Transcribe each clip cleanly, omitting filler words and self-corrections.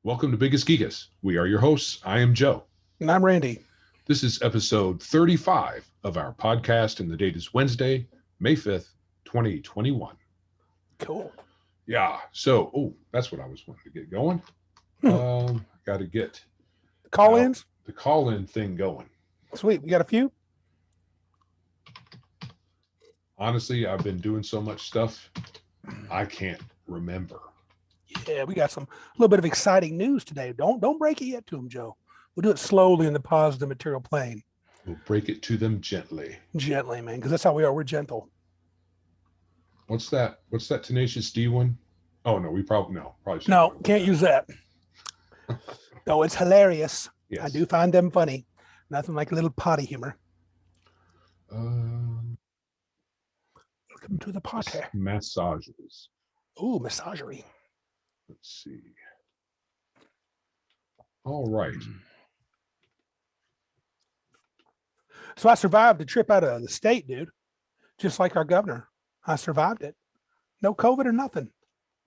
Welcome to Biggest Geekus. We are your hosts. I am Joe. And I'm Randy. This is episode 35 of our podcast, and the date is Wednesday, May 5th, 2021. Cool. Yeah, so, that's what I was wanting to get going. Got to get Call-ins? the call-in thing going. Sweet. We got a few? Honestly, I've been doing so much stuff, I can't remember. Yeah, we got a little bit of exciting news today. Don't break it yet to them, Joe. We'll do it slowly in the positive material plane. We'll break it to them gently. Gently, man, because that's how we are. We're gentle. What's that Tenacious D one? Oh, no, probably No, can't use that. No, it's hilarious. Yes. I do find them funny. Nothing like a little potty humor. Welcome to the potty. Massages. Ooh, massagery. Let's see. All right. So I survived the trip out of the state, dude. Just like our governor. I survived it. No COVID or nothing.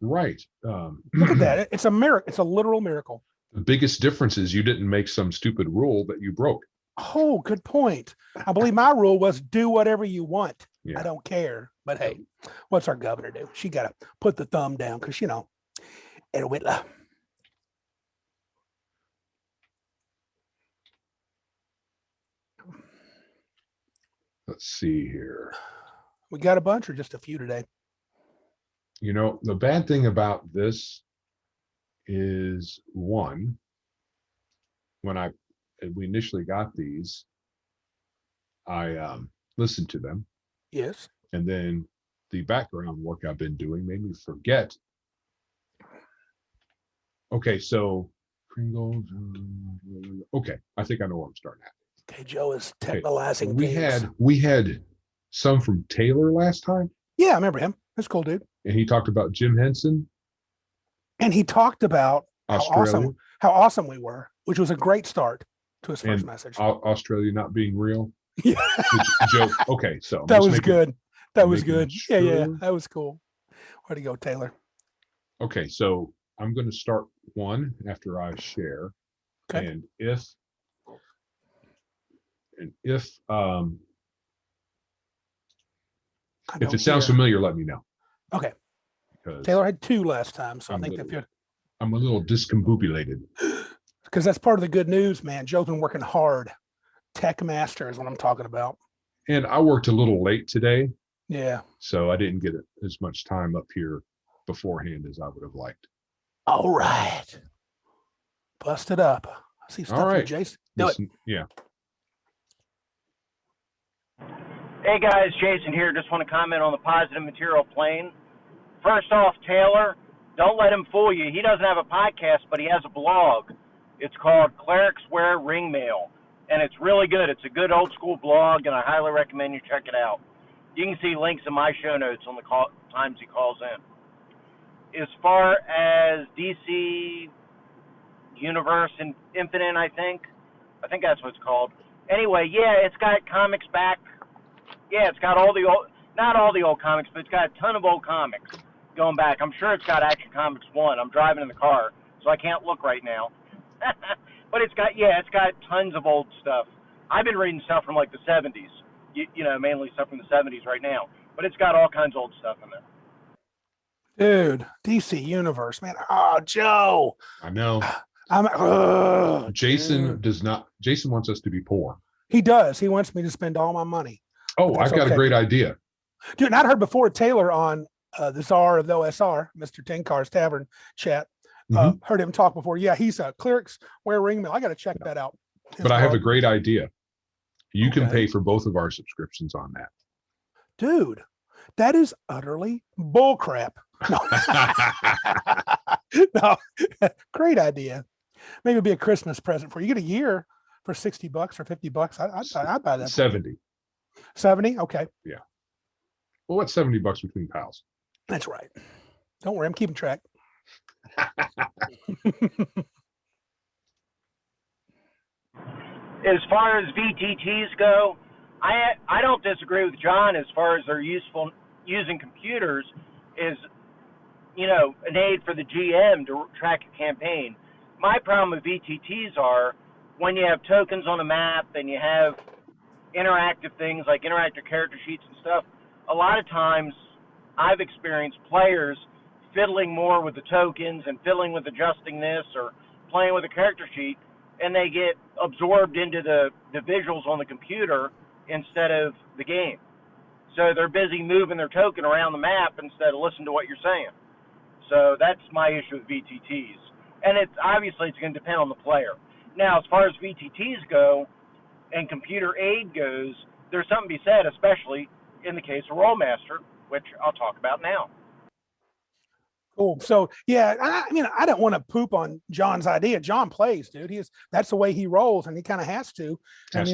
Right. Look at that. It's a miracle. It's a literal miracle. The biggest difference is you didn't make some stupid rule that you broke. Oh, good point. I believe my rule was do whatever you want. Yeah. I don't care. But hey, what's our governor do? She got to put the thumb down because, El Whitla. Let's see here. We got a bunch or just a few today? The bad thing about this is, one, when we initially got these, I listened to them. Yes. And then the background work I've been doing made me forget. Okay, so Pringles. Okay, I think I know where I'm starting at. Okay, Joe is technologizing. We had some from Taylor last time. Yeah, I remember him. That's cool, dude. And he talked about Jim Henson. And he talked about Australia. how awesome we were, which was a great start to his first message. Australia not being real. Yeah. Joke. Okay, so that was good. That was good. Sure. Yeah, that was cool. Where'd he go, Taylor? Okay, so I'm going to start one after I share. Okay. And if it sounds familiar, let me know. Okay. Because Taylor had two last time, so I think I'm a little discombobulated. Because that's part of the good news, man. Joe's been working hard. Tech master is what I'm talking about. And I worked a little late today. Yeah. So I didn't get as much time up here beforehand as I would have liked. All right. Bust it up. I see stuff from Jason. Do it. Yeah. Hey guys, Jason here. Just want to comment on the positive material plane. First off, Taylor, don't let him fool you. He doesn't have a podcast, but he has a blog. It's called Clerics Wear Ring Mail, and it's really good. It's a good old school blog, and I highly recommend you check it out. You can see links in my show notes on the times he calls in. As far as DC Universe and Infinite, I think that's what it's called. Anyway, yeah, it's got comics back. Yeah, it's got not all the old comics, but it's got a ton of old comics going back. I'm sure it's got Action Comics 1. I'm driving in the car, so I can't look right now. But it's got tons of old stuff. I've been reading stuff from like the 70s, mainly stuff from the 70s right now. But it's got all kinds of old stuff in there. Dude, DC Universe, man. Oh, Joe. I know. Jason wants us to be poor. He does. He wants me to spend all my money. Oh, I've got a great idea. Dude, and I'd heard before Taylor on the czar of the OSR, Mr. Tenkar's Tavern chat. Heard him talk before. Yeah, he's a Clerics Wear Ring Mail. I got to check that out. But I have a great idea. You can pay for both of our subscriptions on that. Dude, that is utterly bullcrap. No, great idea. Maybe it'd be a Christmas present for you. You get a year for $60 or $50. I'd buy that. 70. 70? Okay. Yeah. Well, what's $70 between pals? That's right. Don't worry, I'm keeping track. As far as VTTs go, I don't disagree with John as far as they're useful. Using computers is, an aid for the GM to track a campaign. my problem with VTTs are when you have tokens on a map and you have interactive things like interactive character sheets and stuff, a lot of times I've experienced players fiddling more with the tokens and fiddling with adjusting this or playing with a character sheet, and they get absorbed into the visuals on the computer instead of the game. So they're busy moving their token around the map instead of listening to what you're saying. So that's my issue with VTTs. And it's going to depend on the player. Now, as far as VTTs go and computer aid goes, there's something to be said, especially in the case of Rollmaster, which I'll talk about now. Cool. So yeah, I mean, I don't want to poop on John's idea. John plays, dude. That's the way he rolls, and he kind of has to. And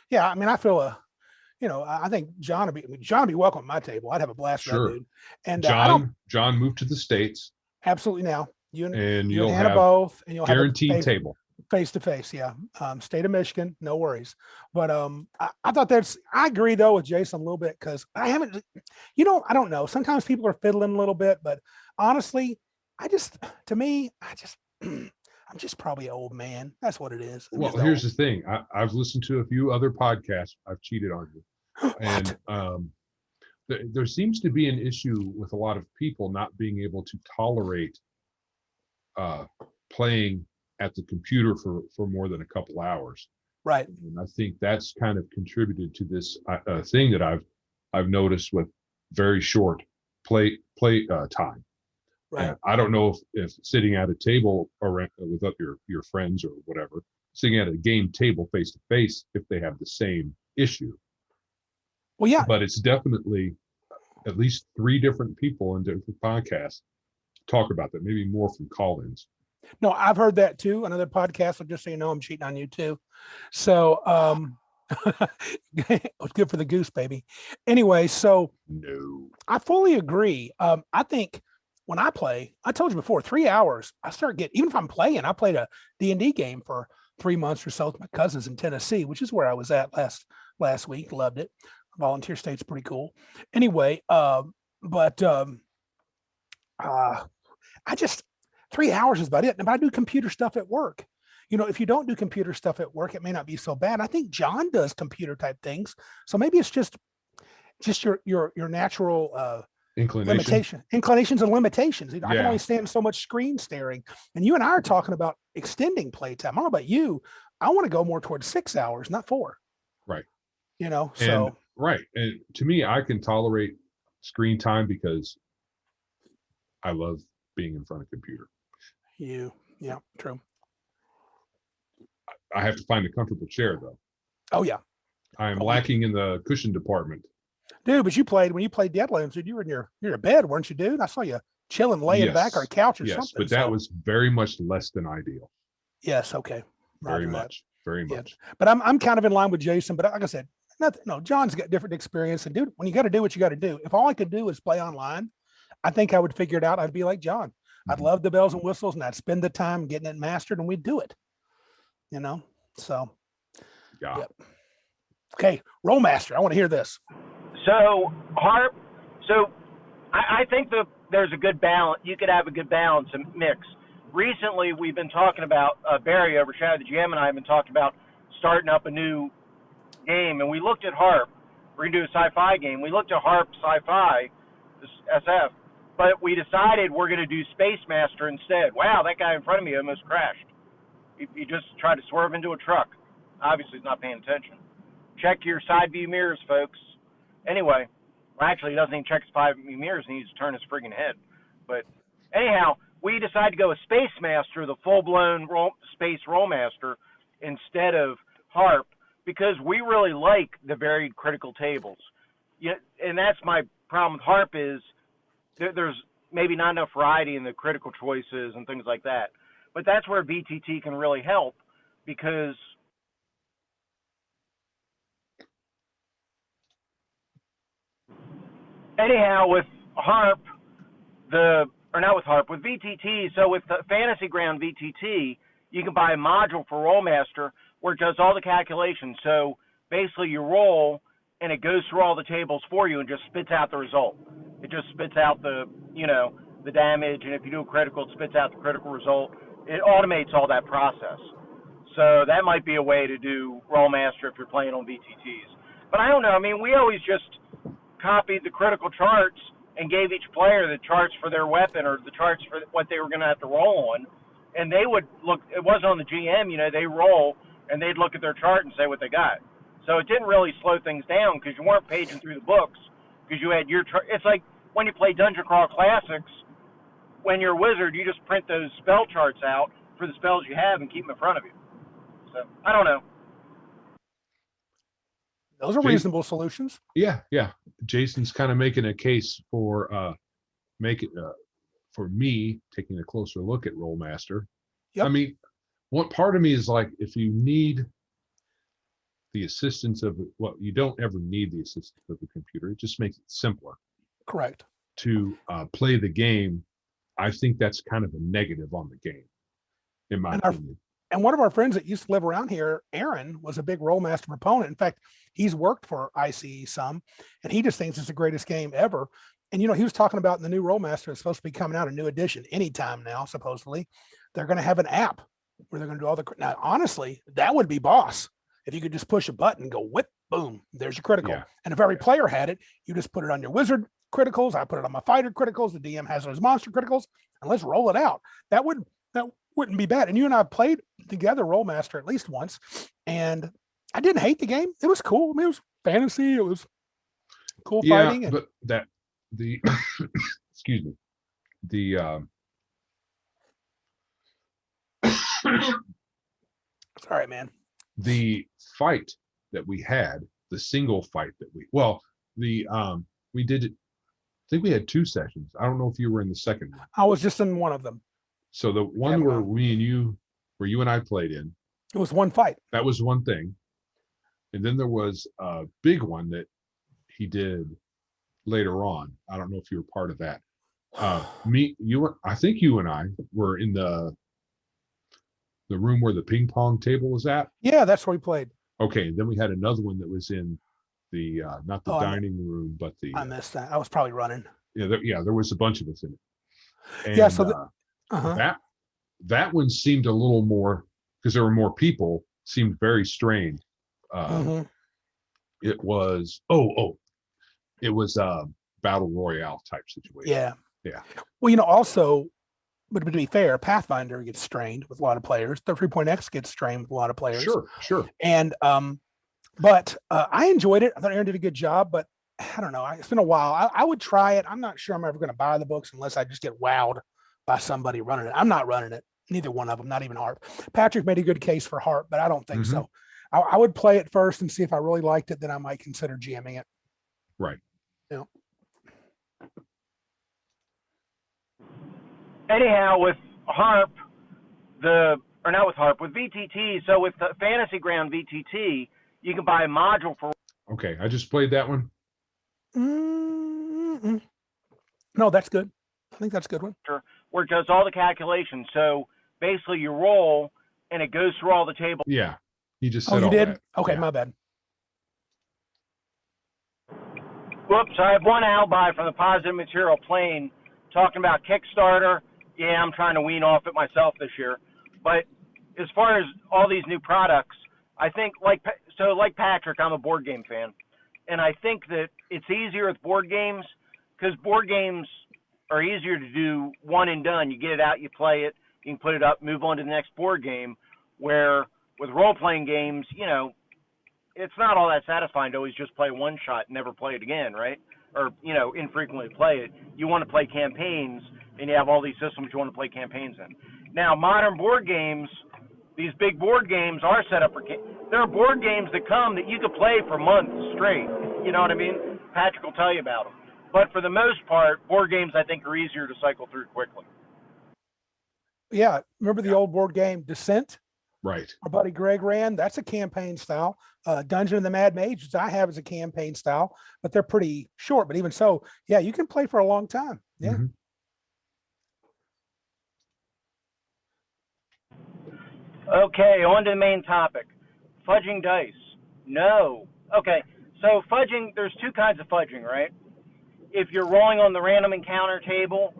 yeah, I mean, I feel I think John would be welcome at my table. I'd have a blast with that dude. And John moved to the States. Absolutely. Now you and you'll Hannah have both, and you'll guaranteed have table face to face. Yeah. State of Michigan, no worries. But I thought I agree though with Jason a little bit, because I haven't, I don't know. Sometimes people are fiddling a little bit, but honestly, I'm just probably an old man. That's what it is. Well, here's the thing. I've listened to a few other podcasts. I've cheated on you. And there seems to be an issue with a lot of people not being able to tolerate playing at the computer for more than a couple hours. Right. And I think that's kind of contributed to this thing that I've noticed with very short play time. Right. And I don't know if sitting at a table around with your friends or whatever, sitting at a game table face to face, if they have the same issue. Well, yeah. But it's definitely at least 3 different people in different podcasts talk about that, maybe more from call-ins. No, I've heard that too. Another podcast. I'll just so you know, I'm cheating on you too. So it's good for the goose, baby. Anyway, so no, I fully agree. I think when I play, I told you before, 3 hours, I start getting, even if I'm playing, I played a D&D game for 3 months or so with my cousins in Tennessee, which is where I was at last week. Loved it. Volunteer state's pretty cool. Anyway, I just, 3 hours is about it. But I do computer stuff at work. If you don't do computer stuff at work, it may not be so bad. I think John does computer type things. So maybe it's just your natural inclinations and limitations. I can only stand so much screen staring. And you and I are talking about extending playtime. I don't know about you. I want to go more towards 6 hours, not 4. Right. Right. And to me, I can tolerate screen time because I love being in front of a computer. Yeah, true. I have to find a comfortable chair though. Oh yeah. I am lacking in the cushion department. Dude, but when you played Deadlands, dude, you were in your bed, weren't you, dude? I saw you chilling, laying back on a couch or something. But that was very much less than ideal. Yes, okay. Very much. But I'm kind of in line with Jason, but like I said, John's got different experience. And dude, when you got to do what you got to do, if all I could do is play online, I think I would figure it out. I'd be like John. I'd love the bells and whistles, and I'd spend the time getting it mastered, and we'd do it. So. Yeah. Yep. Okay, Rollmaster. I want to hear this. So harp. So I think that there's a good balance. You could have a good balance and mix. Recently, we've been talking about Barry over Shadow the GM and I have been talking about starting up a new game, and we looked at harp. We're gonna do a sci-fi game. We looked at harp sci-fi, this SF, but we decided we're gonna do Space Master instead. Wow, that guy in front of me almost crashed. He just tried to swerve into a truck. Obviously, he's not paying attention. Check your side view mirrors, folks. Anyway, well, actually, he doesn't even check his side view mirrors. He needs to turn his friggin' head. But anyhow, we decided to go with Space Master, the full-blown space Rollmaster, instead of harp, because we really like the varied critical tables. And that's my problem with harp is there's maybe not enough variety in the critical choices and things like that. But that's where VTT can really help, because anyhow, with harp, with VTT, so with the Fantasy Ground VTT, you can buy a module for Rollmaster where it does all the calculations. So basically you roll and it goes through all the tables for you and just spits out the result. It just spits out the damage, and if you do a critical, it spits out the critical result. it automates all that process. So that might be a way to do Rollmaster if you're playing on VTTs. But I don't know. I mean, we always just copied the critical charts and gave each player the charts for their weapon or the charts for what they were going to have to roll on. And they would look, it wasn't on the GM, they roll and they'd look at their chart and say what they got. So it didn't really slow things down because you weren't paging through the books because you had your it's like when you play Dungeon Crawl Classics, when you're a wizard, you just print those spell charts out for the spells you have and keep them in front of you. So I don't know. Those are reasonable solutions. Yeah. Jason's kind of making a case for for me taking a closer look at Rollmaster. Yep. I mean, what part of me is like, if you need the assistance of, well, you don't ever need the assistance of the computer. It just makes it simpler. Correct. To play the game. I think that's kind of a negative on the game, in my opinion. And one of our friends that used to live around here, Aaron, was a big Rollmaster proponent. In fact, he's worked for ICE some, and he just thinks it's the greatest game ever. And, he was talking about in the new Rollmaster, it's supposed to be coming out, a new edition anytime now, supposedly. They're going to have an app where they're going to do all the, now, honestly, that would be boss. If you could just push a button and go whip, boom, there's your critical. Yeah. And if every player had it, you just put it on your wizard criticals. I put it on my fighter criticals. The DM has those monster criticals, and let's roll it out. That wouldn't be bad. And you and I played together Rollmaster at least once, and I didn't hate the game. It was cool. I mean, it was fantasy. It was cool fighting. But the excuse me, it's all right, man. The fight that we had, the single fight that we did it. I think we had 2 sessions. I don't know if you were in the second one. I was just in one of them. So the one where you and I played in, it was one fight. That was one thing. And then there was a big one that he did later on. I don't know if you were part of that. I think you and I were in the room where the ping pong table was at. Yeah, that's where we played. Okay, then we had another one that was in the not the dining room, but the. I missed that. I was probably running. Yeah, there was a bunch of us in it. And, yeah, so that one seemed a little more, because there were more people. Seemed very strained. It was it was a battle royale type situation. Yeah. Well, also, but to be fair, Pathfinder gets strained with a lot of players. The 3.x gets strained with a lot of players. Sure. And but I enjoyed it. I thought Aaron did a good job, but I don't know. It's been a while. I would try it. I'm not sure I'm ever going to buy the books unless I just get wowed by somebody running it. I'm not running it. Neither one of them, not even Harp. Patrick made a good case for Harp, but I don't think so. I would play it first and see if I really liked it. Then I might consider GMing it. Right. Yeah. Anyhow, with Harp, with VTT, so with the Fantasy Ground VTT, you can buy a module for. Okay, I just played that one. No, that's good. I think that's a good one. Where it does all the calculations. So basically you roll and it goes through all the tables. Yeah. He just said you did? that. Okay, yeah. My bad. Whoops, I have one alibi from the Positive Material Plane talking about Kickstarter. Yeah, I'm trying to wean off it myself this year. But as far as all these new products, I think like Patrick, I'm a board game fan. And I think that it's easier with board games because board games are easier to do one and done. You get it out, you play it, you can put it up, move on to the next board game. Where with role-playing games, it's not all that satisfying to always just play one shot and never play it again, right? Or, infrequently play it. You want to play campaigns, and you have all these systems you want to play campaigns in. Now, modern board games, these big board games are set up for there are board games that come that you could play for months straight. You know what I mean? Patrick will tell you about them. But for the most part, board games, I think, are easier to cycle through quickly. Yeah. Remember the old board game Descent? Right. Our buddy Greg ran. That's a campaign style. Dungeon and the Mad Mage, which I have as a campaign style, but they're pretty short. But even so, yeah, you can play for a long time. Yeah. Mm-hmm. Okay, on to the main topic. Fudging dice. No. Okay, so fudging, there's 2 kinds of fudging, right? If you're rolling on the random encounter table,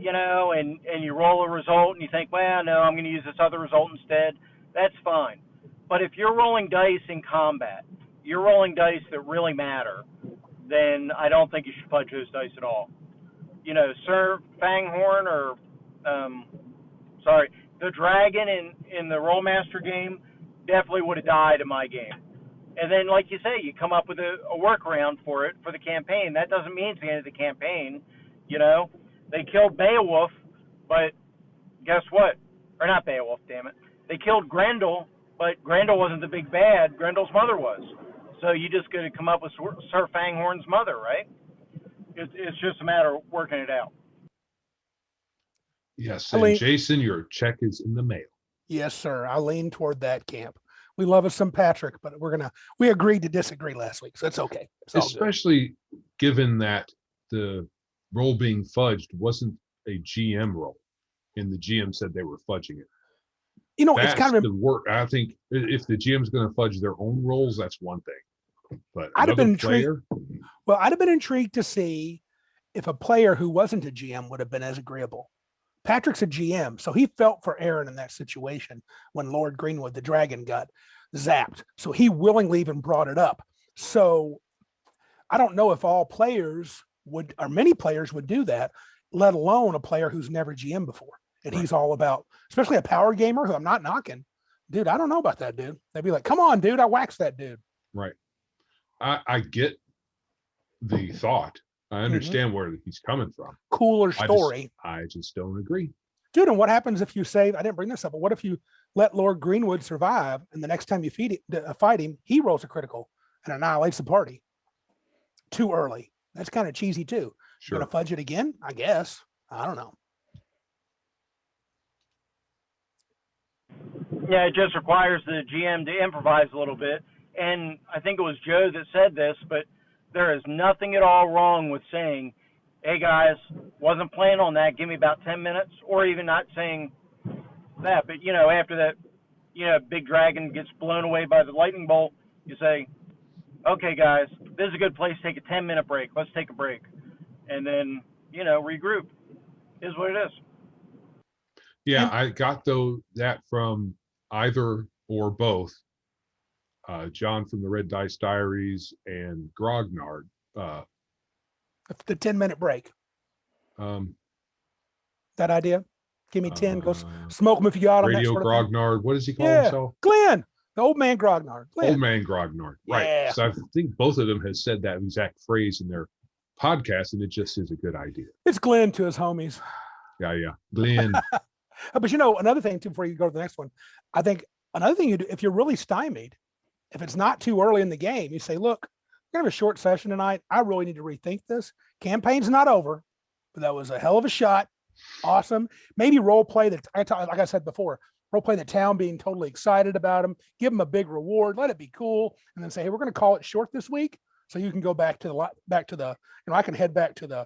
and you roll a result and you think, well, no, I'm going to use this other result instead, that's fine. But if you're rolling dice in combat, you're rolling dice that really matter, then I don't think you should fudge those dice at all. Sir Fanghorn the dragon in the Rollmaster game definitely would have died in my game. And then, like you say, you come up with a workaround for it for the campaign. That doesn't mean it's the end of the campaign. They killed Beowulf, but guess what? Or not Beowulf, damn it. They killed Grendel, but Grendel wasn't the big bad. Grendel's mother was. So you just got to come up with Sir Fanghorn's mother, right? It's just a matter of working it out. Yes, and Jason, your check is in the mail. Yes, sir. I lean toward that camp. We love us some Patrick, but we agreed to disagree last week, so it's okay. Especially given that the roll being fudged wasn't a GM roll, and the GM said they were fudging it. It's kind of the work. I think if the GM's going to fudge their own rolls, that's one thing. But I'd have been intrigued. player, Well, I'd have been intrigued to see if a player who wasn't a GM would have been as agreeable. Patrick's a GM, so he felt for Aaron in that situation when Lord Greenwood, the dragon, got zapped. So he willingly even brought it up. So I don't know if all players would, or many players would do that, let alone a player who's never GM before. And He's all about, especially a power gamer who I'm not knocking. Dude, I don't know about that dude. They'd be like, come on, dude, I waxed that dude. Right. I get the thought. I understand where he's coming from. Cooler story. I just don't agree. Dude, and what happens if you say, I didn't bring this up, but what if you let Lord Greenwood survive and the next time you fight him, he rolls a critical and annihilates the party too early? That's kind of cheesy too. Sure. Gonna fudge it again? I guess. I don't know. Yeah, it just requires the GM to improvise a little bit. And I think it was Joe that said this, but there is nothing at all wrong with saying, hey guys, wasn't planning on that, give me about 10 minutes, or even not saying that. But, after that, big dragon gets blown away by the lightning bolt, you say, okay guys, this is a good place to take a 10-minute break. Let's take a break. And then, regroup. Is what it is. Yeah, I got that from either or both John from the Red Dice Diaries and Grognard. The 10-minute break. That idea? Give me 10, go smoke them if you got them. Radio Grognard. What does he call himself? Glenn, the old man Grognard. Glenn. Old man Grognard. Right. Yeah. So I think both of them has said that exact phrase in their podcast, and it just is a good idea. It's Glenn to his homies. Yeah. Glenn. But another thing too, before you go to the next one, I think another thing you do, if you're really stymied, if it's not too early in the game, you say, look, we're gonna have a short session tonight. I really need to rethink this. Campaign's not over, but that was a hell of a shot. Awesome. Maybe role play that like I said before, role play the town being totally excited about them, give them a big reward, let it be cool, and then say, hey, we're going to call it short this week, so you can go back to the I can head back to the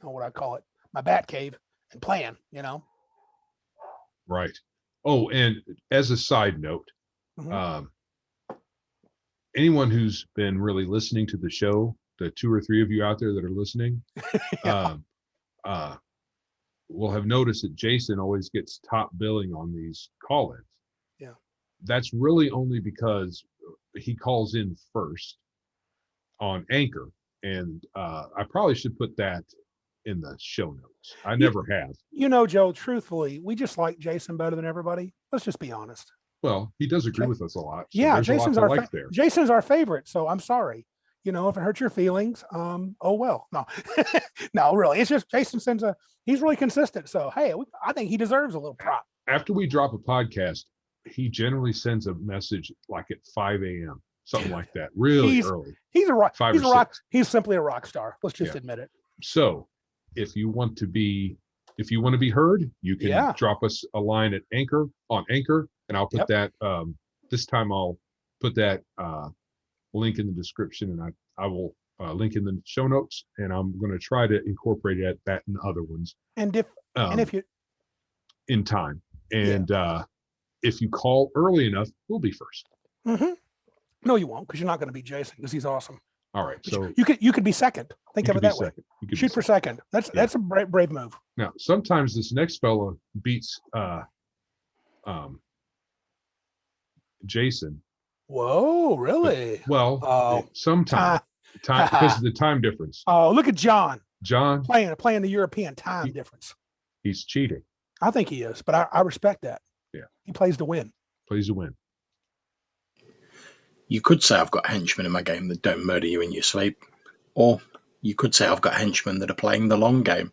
what I call it, my bat cave and plan. Right. Oh, and as a side note, anyone who's been really listening to the show, the 2 or 3 of you out there that are listening, will have noticed that Jason always gets top billing on these call-ins. Yeah. That's really only because he calls in first on Anchor. And I probably should put that in the show notes. I never have. Joe, truthfully, we just like Jason better than everybody. Let's just be honest. Well, he does agree with us a lot. So yeah, Jason's our favorite. So I'm sorry. If it hurts your feelings, oh well. No, no, really. It's just Jason he's really consistent. So hey, I think he deserves a little prop. After we drop a podcast, he generally sends a message like at 5 a.m. Something like that. Really early. He's simply a rock star. Let's just admit it. So if you want to be heard, you can drop us a line at Anchor, and I'll put that this time I'll put that link in the description, and I will link in the show notes, and I'm going to try to incorporate that in other ones. And if you in time, and if you call early enough, we'll be first. Mm-hmm. No, you won't, because you're not going to be Jason, because he's awesome. All right. So You could be second. Think you of could it be that way. second. You could be Shoot for second. That's a brave move. Now, sometimes this next fellow beats Jason. Whoa, But, really? well, Oh, sometime time because of the time difference. Oh, look at John John, playing the European time He- difference. he's cheating. I think he is, but I respect that. Yeah. He plays to win. Plays to win. You could say I've got henchmen in my game that don't murder you in your sleep, or you could say I've got henchmen that are playing the long game.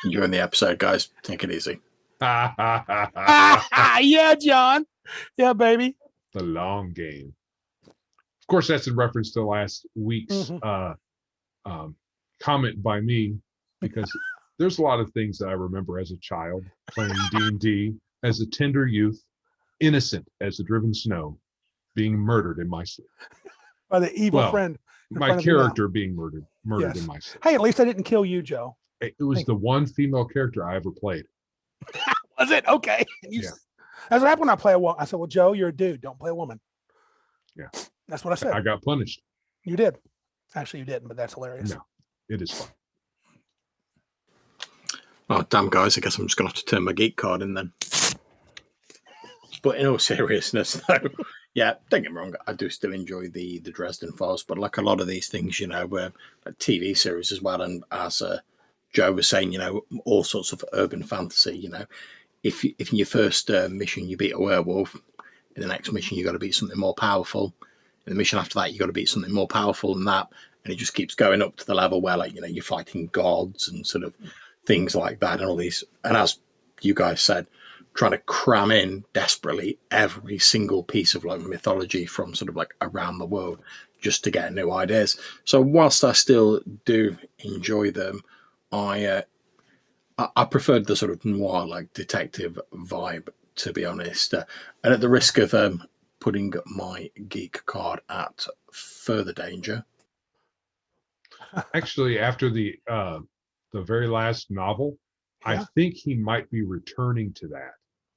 During the episode, guys, take it easy. Yeah, John. Yeah, baby. The long game. Of course, that's in reference to last week's comment by me, because there's a lot of things that I remember as a child playing D&D, as a tender youth, innocent as the driven snow, being murdered in my sleep. By the evil friend. My character being murdered Yes. in my sleep. Hey, at least I didn't kill you, Joe. It was the one female character I ever played. Was it? Okay. Yeah. That's what happened when I play a woman. I said, well, Joe, you're a dude. Don't play a woman. Yeah. That's what I said. I got punished. You did. Actually, you didn't, but that's hilarious. No, it is fun. Oh, damn, guys, I guess I'm just going to have to turn my geek card in then. But in all seriousness, though, yeah, don't get me wrong, I do still enjoy the Dresden Files, but like a lot of these things, like TV series as well, and as Joe was saying, all sorts of urban fantasy, if in your first mission you beat a werewolf, in the next mission you got to beat something more powerful, in the mission after that you got to beat something more powerful than that, and it just keeps going up to the level where, like, you're fighting gods and sort of things like that, and all these, and as you guys said, trying to cram in desperately every single piece of like mythology from sort of like around the world just to get new ideas. So whilst I still do enjoy them, I preferred the sort of noir, like detective vibe, to be honest. And at the risk of putting my geek card at further danger. Actually, after the very last novel, Yeah. I think he might be returning to that.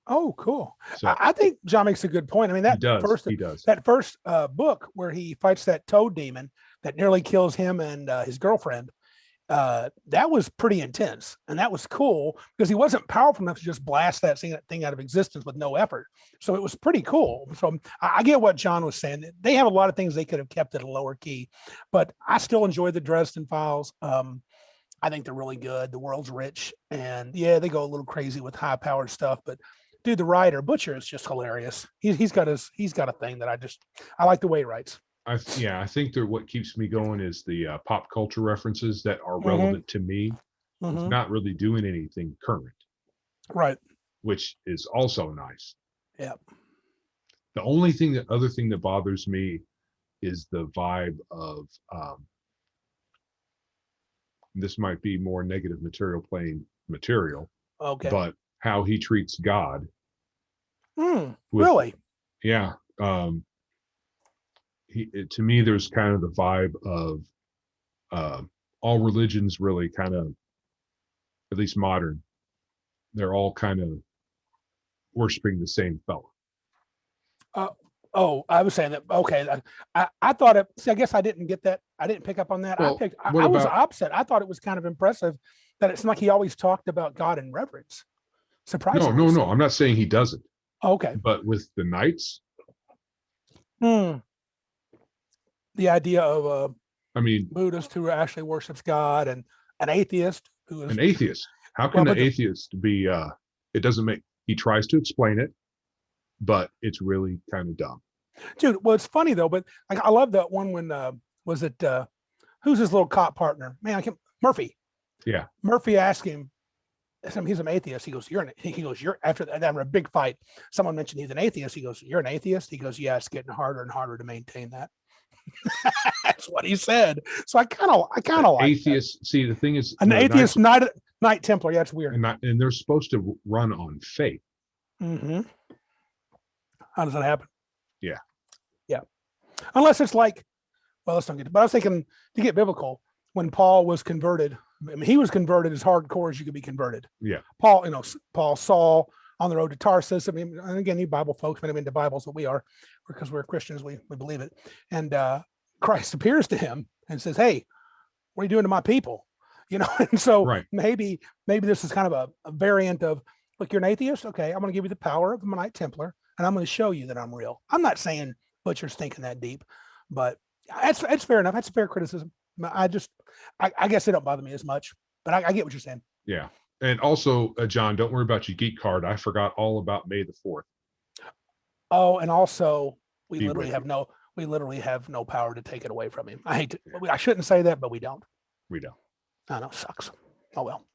Oh, cool. So I think John makes a good point. I mean, he does. that first book where he fights that toad demon that nearly kills him and his girlfriend, that was pretty intense. And that was cool because he wasn't powerful enough to just blast that thing out of existence with no effort. So it was pretty cool. So I get what John was saying. They have a lot of things they could have kept at a lower key, but I still enjoy the Dresden Files. I think they're really good. The world's rich, and yeah, they go a little crazy with high powered stuff, but dude, the writer Butcher is just hilarious. He's got a thing that I like the way he writes. I think that what keeps me going is the pop culture references that are relevant to me. It's not really doing anything current, Right. which is also nice. Yeah. The other thing that bothers me is the vibe of this might be more negative material playing material, Okay. but how he treats God. Really? Yeah. To me, there's kind of the vibe of all religions really kind of, at least modern, they're all kind of worshiping the same fellow. Oh, I was saying that. Okay. I thought it, see, I guess I didn't get that. I didn't pick up on that. Well, I was opposite. I thought it was kind of impressive that it's like he always talked about God in reverence. Surprisingly. No. I'm not saying he doesn't. Okay. But with the knights, The idea of I mean, Buddhist who actually worships God and an atheist who is an atheist. How can Well, an atheist be? It doesn't make. He tries to explain it, but it's really kind of dumb. dude. Well, it's funny though, but I love that one when was it who's his little cop partner? Man, I can't Murphy. Yeah. Murphy asked him. He's an atheist. He goes, you're after that, having a big fight. Someone mentioned he's an atheist. He goes, you're an atheist. He goes, yeah, it's getting harder and harder to maintain that. That's what he said. So I kind of like atheists. See, the thing is, an atheist Knight Templar. Yeah, it's weird. and they're supposed to run on faith. Mm-hmm. How does that happen? Yeah. Unless it's like, well, let's not get. But I was thinking to get biblical, when Paul was converted, I mean, he was converted as hardcore as you could be converted. Yeah. Paul Saul on the road to Tarsus. I mean, and again, you Bible folks, maybe into Bibles, but we are because we're Christians. We believe it. And Christ appears to him and says, "Hey, what are you doing to my people?" And so Right. maybe this is kind of a variant of, look, you're an atheist. Okay, I'm going to give you the power of the Knight Templar, and I'm going to show you that I'm real. I'm not saying Butcher's thinking that deep, but it's fair enough. That's a fair criticism. I guess it don't bother me as much, but I get what you're saying. Yeah. And also, John, don't worry about your geek card. I forgot all about May the 4th. Oh, and also we Be literally with have no power to take it away from him. I shouldn't say that, but we don't. We don't. I know, sucks. Oh well.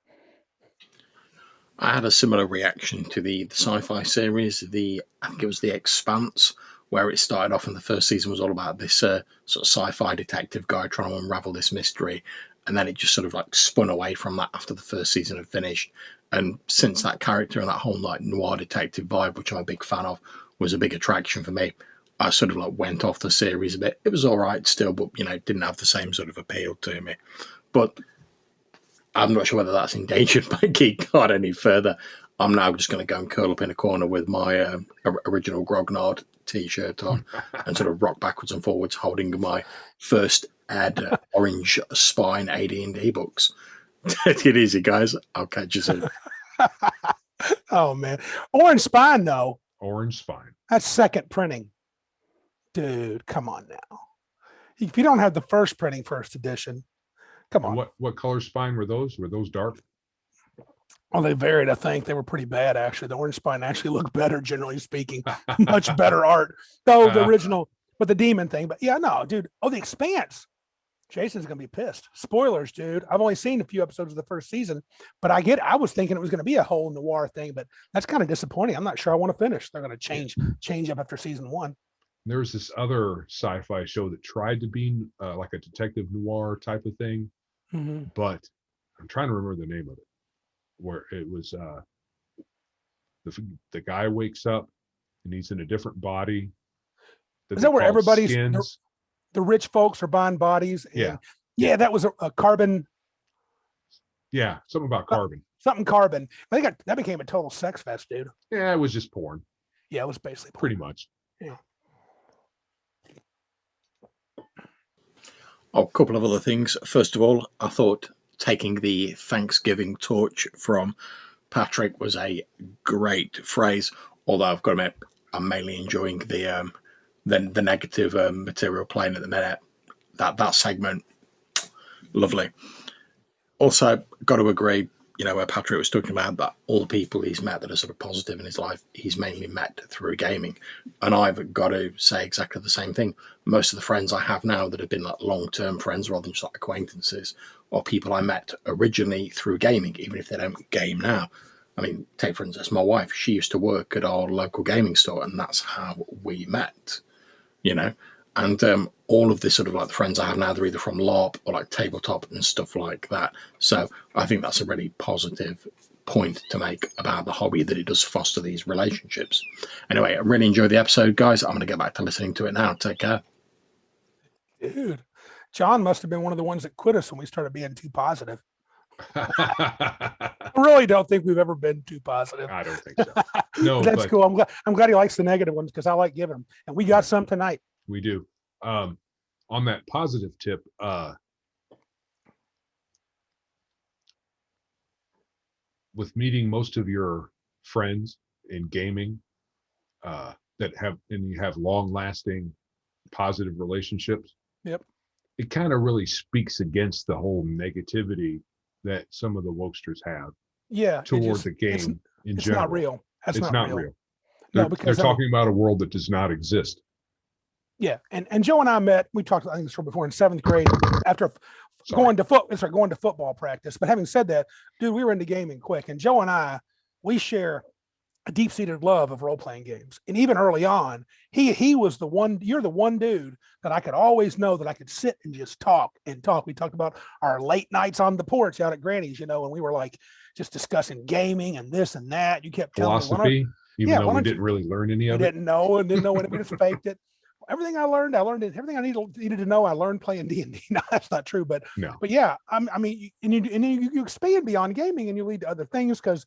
I had a similar reaction to the sci-fi series. I think it was The Expanse, where it started off, and the first season was all about this sort of sci-fi detective guy trying to unravel this mystery, and then it just sort of like spun away from that after the first season had finished. And since that character and that whole like noir detective vibe, which I'm a big fan of, was a big attraction for me, I sort of like went off the series a bit. It was all right still, but didn't have the same sort of appeal to me. But I'm not sure whether that's endangered my geek card any further. I'm now just going to go and curl up in a corner with my original Grognard t-shirt on and sort of rock backwards and forwards, holding my first ed Orange Spine AD&D books. Take it easy, guys. I'll catch you soon. Oh man, Orange Spine though. Orange Spine. That's second printing, dude. Come on now. If you don't have the first printing, first edition, come on. And what color spine were those? Were those dark? Oh, they varied. I think they were pretty bad actually. The Orange Spine actually looked better, generally speaking. Much better art, though the original, but the demon thing. But yeah, no, dude. Oh, The Expanse. Jason's gonna be pissed. Spoilers, dude. I've only seen a few episodes of the first season, but I was thinking it was gonna be a whole noir thing, but that's kind of disappointing. I'm not sure I want to finish. They're gonna change up after season 1. There was this other sci-fi show that tried to be like a detective noir type of thing, but I'm trying to remember the name of it. Where it was the guy wakes up and he's in a different body. Is that where everybody's skins. The rich folks are buying bodies? And yeah, that was a carbon. Yeah, something about carbon. Something carbon. I think that became a total sex fest, dude. Yeah, it was just porn. Yeah, it was basically porn. Pretty much. Yeah. Oh, a couple of other things. First of all, I thought taking the Thanksgiving torch from Patrick was a great phrase. Although I've got to admit, I'm mainly enjoying the negative material playing at the minute. That segment, lovely. Also, got to agree, where Patrick was talking about that all the people he's met that are sort of positive in his life, he's mainly met through gaming. And I've got to say exactly the same thing. Most of the friends I have now that have been like long-term friends rather than just like acquaintances or people I met originally through gaming, even if they don't game now. I mean, take for instance, my wife, she used to work at our local gaming store and that's how we met, And all of this sort of like the friends I have now, they're either from LARP or like tabletop and stuff like that. So I think that's a really positive point to make about the hobby, that it does foster these relationships. Anyway, I really enjoyed the episode, guys. I'm going to get back to listening to it now. Take care. Dude, John must have been one of the ones that quit us when we started being too positive. I really don't think we've ever been too positive. I don't think so. No, that's cool. I'm glad he likes the negative ones because I like giving them, and we got some tonight. We do. On that positive tip, with meeting most of your friends in gaming you have long-lasting positive relationships. Yep. It kind of really speaks against the whole negativity that some of the wokesters have. Yeah. Toward the game in general. It's not real. It's not real. They're talking about a world that does not exist. Yeah, and Joe and I met. We talked, I think, this before in 7th grade after going to football practice. But having said that, dude, we were into gaming quick, and Joe and I, we share a deep-seated love of role-playing games. And even early on, he was the one. You're the one dude that I could always know that I could sit and just talk and talk. We talked about our late nights on the porch out at Granny's, and we were like just discussing gaming and this and that. You kept telling philosophy, me, even though we didn't really learn any of it. Didn't know it. We just faked it. Everything I learned it. Everything I needed to know, I learned playing D&D. No, that's not true, but yeah, I mean, you expand beyond gaming and you lead to other things. Because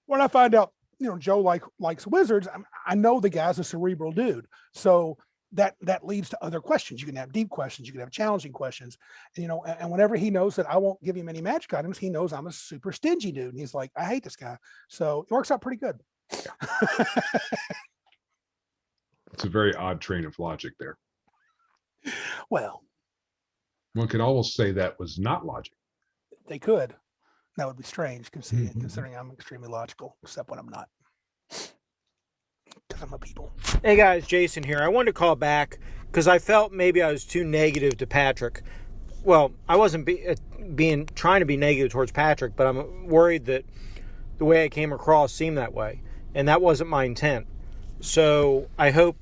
when I find out, Joe likes wizards, I know the guy's a cerebral dude. So that leads to other questions. You can have deep questions, you can have challenging questions, and, and whenever he knows that I won't give him any magic items, he knows I'm a super stingy dude, and he's like, I hate this guy. So it works out pretty good. It's a very odd train of logic there. Well, One could almost say that was not logic. they could. That would be strange, considering I'm extremely logical, except when I'm not. Because I'm a people. Hey guys, Jason here. I wanted to call back because I felt maybe I was too negative to Patrick. Well, I wasn't trying to be negative towards Patrick, but I'm worried that the way I came across seemed that way, and that wasn't my intent. So I hope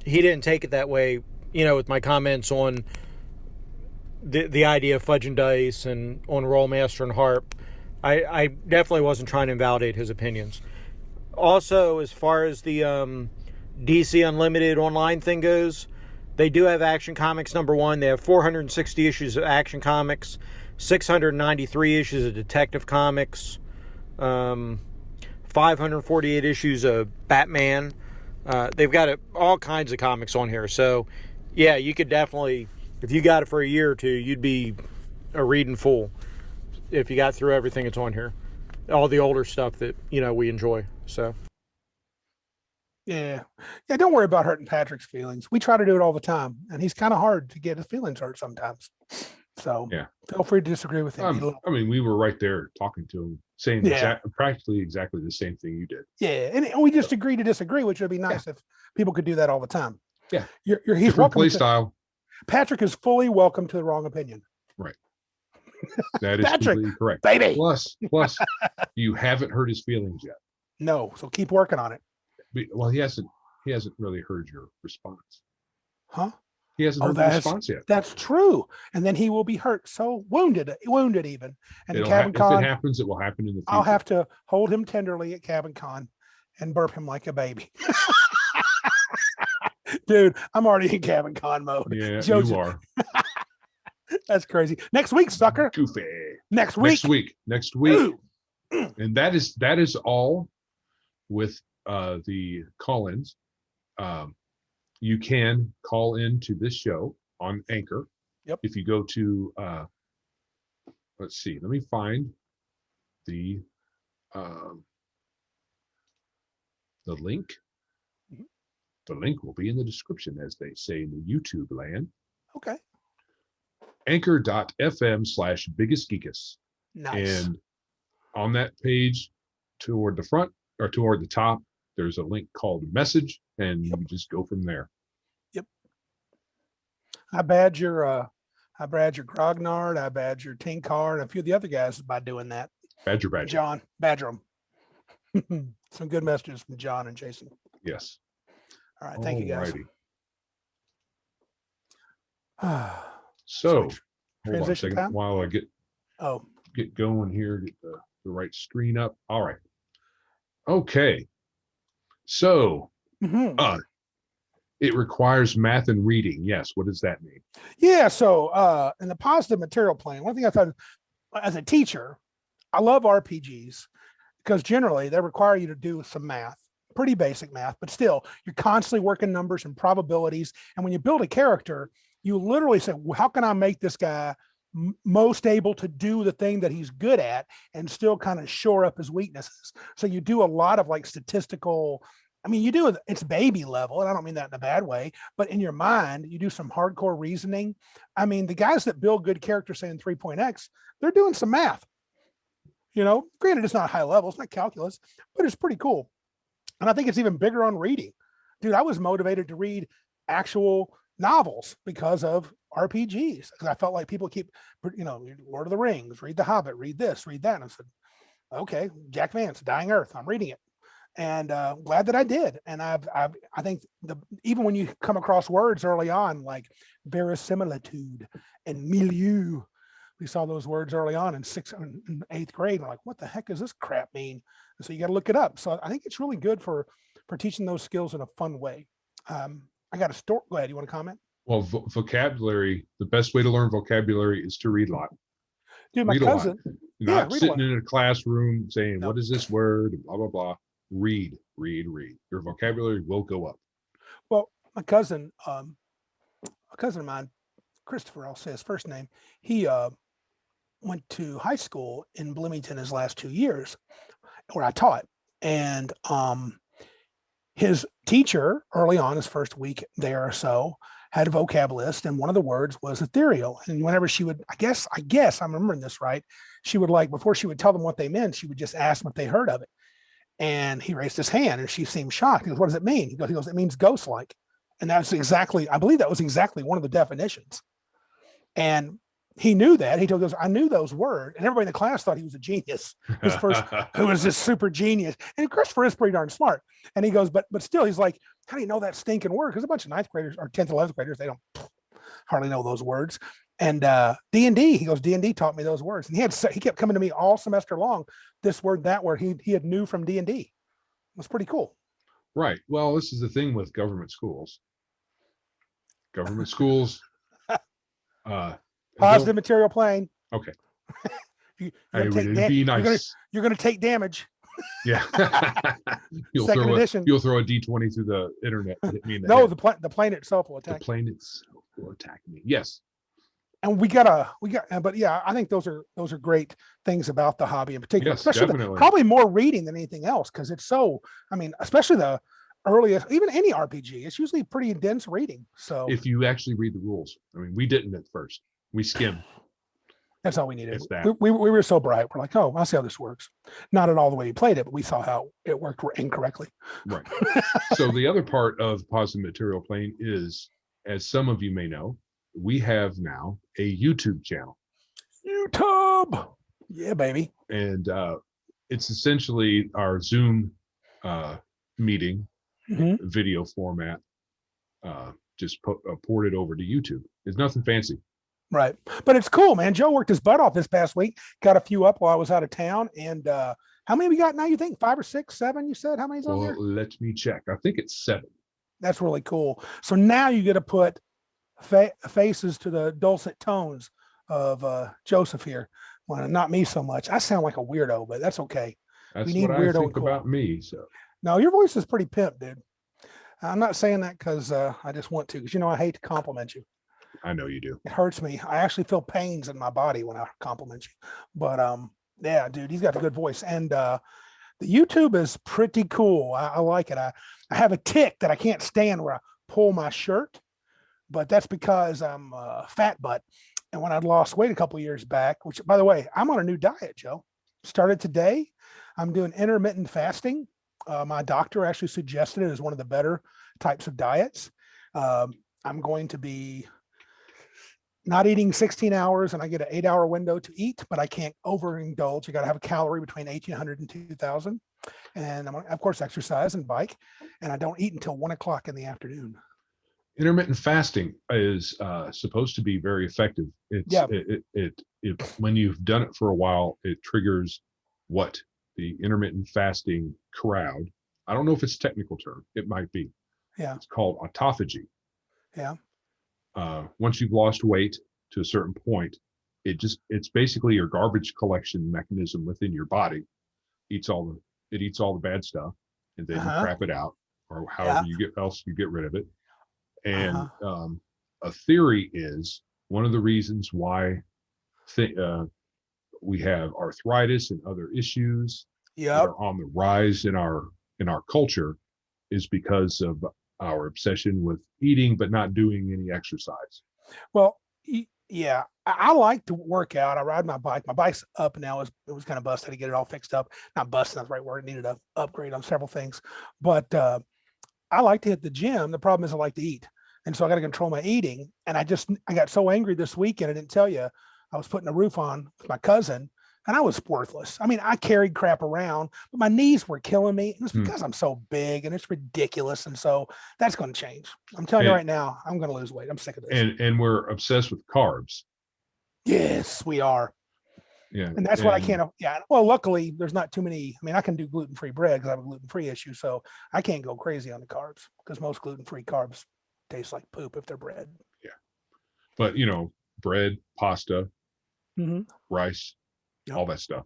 he didn't take it that way. With my comments on the idea of fudge and dice and on Rollmaster and Harp, I definitely wasn't trying to invalidate his opinions. Also, as far as the DC Unlimited online thing goes, they do have Action Comics #1. They have 460 issues of Action Comics, 693 issues of Detective Comics, 548 issues of Batman. They've got all kinds of comics on here. So, yeah, you could definitely, if you got it for a year or two, you'd be a reading fool if you got through everything that's on here. All the older stuff that, we enjoy. So. Yeah. Don't worry about hurting Patrick's feelings. We try to do it all the time, and he's kind of hard to get his feelings hurt sometimes. So yeah, feel free to disagree with him. I mean, we were right there talking to him, saying practically exactly the same thing you did. Yeah, and we just agree to disagree, which would be nice if people could do that all the time. Yeah, he's different welcome play style. Patrick is fully welcome to the wrong opinion. Right. That is Patrick, completely correct. Baby. Plus, you haven't hurt his feelings yet. No, so keep working on it. Well, he hasn't really heard your response. Huh? He hasn't heard the response yet. That's true. And then he will be hurt. So wounded even. And If it happens, it will happen in the future. I'll have to hold him tenderly at Cabin Con and burp him like a baby. Dude, I'm already in Cabin Con mode. Yeah, Jojo. you are. That's crazy. Next week, sucker. Goofy. Next week. And that is all with the call-ins. You can call in to this show on Anchor. Yep. If you go to let's see, let me find the link. Mm-hmm. The link will be in the description, as they say in the YouTube land. Okay. Anchor.fm/biggestgeekus. Nice. And on that page, toward the front or toward the top, there's a link called Message, and you just go from there. Yep. I badge your Grognard, I badge your Tinkar, and a few of the other guys by doing that. Badger. John, badger them. Some good messages from John and Jason. Yes. All right. Thank you, guys. So, hold on a transition second time? while I get going here, get the right screen up. All right. Okay. So, it requires math and reading. Yes. What does that mean? Yeah. So, in the positive material plane, one thing I thought as a teacher, I love RPGs because generally they require you to do some math, pretty basic math, but still you're constantly working numbers and probabilities. And when you build a character, you literally say, well, how can I make this guy most able to do the thing that he's good at and still kind of shore up his weaknesses? So you do a lot of like statistical, it's baby level, and I don't mean that in a bad way, but in your mind, you do some hardcore reasoning. The guys that build good characters, say in 3.x, they're doing some math. Granted, it's not high level, it's not calculus, but it's pretty cool. And I think it's even bigger on reading. Dude, I was motivated to read actual novels because of RPGs, because I felt like people keep, Lord of the Rings, read The Hobbit, read this, read that. And I said, okay, Jack Vance, Dying Earth, I'm reading it. And glad that I did. And I think even when you come across words early on, like verisimilitude and milieu, we saw those words early on in 6th and 8th grade. And I'm like, what the heck does this crap mean? And so you got to look it up. So I think it's really good for teaching those skills in a fun way. I got a story. Go ahead. You want to comment? Well, vocabulary, the best way to learn vocabulary is to read a lot. Dude, my cousin. Not sitting in a classroom saying, what is this word? Blah, blah, blah. Read. Your vocabulary will go up. Well, a cousin of mine, Christopher, I'll say his first name. He went to high school in Bloomington his last 2 years, where I taught, and his teacher early on, his first week there or so, had a vocab list, and one of the words was ethereal. And whenever she would, I guess I'm remembering this right, she would, like, before she would tell them what they meant, she would just ask them if they heard of it. And he raised his hand, and she seemed shocked. He goes, "What does it mean?" He goes, "It means ghost-like." And that's exactly, I believe that was exactly one of the definitions. And he knew that. He told us, "I knew those words," and everybody in the class thought he was a genius. His first, who was this super genius. And Christopher is pretty darn smart. And he goes, but still, he's like, "How do you know that stinking word?" Because a bunch of ninth graders or 10th, 11th graders, they don't hardly know those words. And D&D, he goes, "D&D taught me those words." And he kept coming to me all semester long, this word, that word, he had knew from D&D. It was pretty cool. Right. Well, this is the thing with government schools. Government schools. Positive material plane. Okay. You're Hey, gonna it'd be nice. you're gonna take damage. Yeah. Second edition. You'll throw a D20 through the internet. Hit me in the No, head. the plane itself will attack. The plane itself will attack me. Yes. And but yeah, I think those are great things about the hobby in particular. Yes, especially definitely. Probably more reading than anything else, because it's so, I mean, especially the earliest, even any RPG, it's usually pretty dense reading. So If you actually read the rules, I mean, we didn't at first. We skimmed. that's all we needed. It's that. We were so bright. We're like, "Oh, I see how this works." Not at all the way you played it, but we saw how it worked incorrectly. Right. So the other part of positive material plane is, as some of you may know, we have now a YouTube channel. YouTube. Yeah, baby. And it's essentially our Zoom meeting video format, just ported over to YouTube. It's nothing fancy. Right. But it's cool, man. Joe worked his butt off this past week, got a few up while I was out of town. And how many we got now, you think? 5 or 6, 7, you said? How many's on there? Let me check. I think it's 7. That's really cool. So now you get to put faces to the dulcet tones of Joseph here. Well, not me so much. I sound like a weirdo, but that's okay. That's what I think about me. So no, your voice is pretty pimp, dude. I'm not saying that because I just want to, because I hate to compliment you. I know you do. It hurts me. I actually feel pains in my body when I compliment you. But yeah, dude, he's got a good voice. And the YouTube is pretty cool. I like it. I have a tick that I can't stand where I pull my shirt, but that's because I'm a fat butt. And when I'd lost weight a couple of years back, which, by the way, I'm on a new diet, Joe. Started today. I'm doing intermittent fasting. My doctor actually suggested it as one of the better types of diets. I'm going to be not eating 16 hours, and I get an 8-hour window to eat, but I can't overindulge. You got to have a calorie between 1,800 and 2,000. And I'm, of course, exercise and bike, and I don't eat until 1 o'clock in the afternoon. Intermittent fasting is supposed to be very effective. When you've done it for a while, it triggers what the intermittent fasting crowd. I don't know if it's a technical term. It might be. Yeah. It's called autophagy. Yeah. Once you've lost weight to a certain point, it's basically your garbage collection mechanism within your body. It eats all the bad stuff, and then you crap it out, or however you get rid of it. And a theory is one of the reasons why we have arthritis and other issues that are on the rise in our culture is because of our obsession with eating but not doing any exercise. Well, yeah, I like to work out. I ride my bike. My bike's up now. It was kind of busted to get it all fixed up. Not busted, that's the right word. It needed an upgrade on several things. But I like to hit the gym. The problem is I like to eat. And so I got to control my eating. And I got so angry this weekend. I didn't tell you, I was putting a roof on with my cousin, and I was worthless. I mean, I carried crap around, but my knees were killing me. And it's because I'm so big, and it's ridiculous. And so that's going to change. I'm telling you right now, I'm going to lose weight. I'm sick of this. And we're obsessed with carbs. Yes, we are. Yeah. And that's what I can't. Yeah. Well, luckily there's not too many. I mean, I can do gluten-free bread because I have a gluten-free issue. So I can't go crazy on the carbs because most gluten-free carbs taste like poop if they're bread. Yeah. But bread, pasta, rice, all that stuff.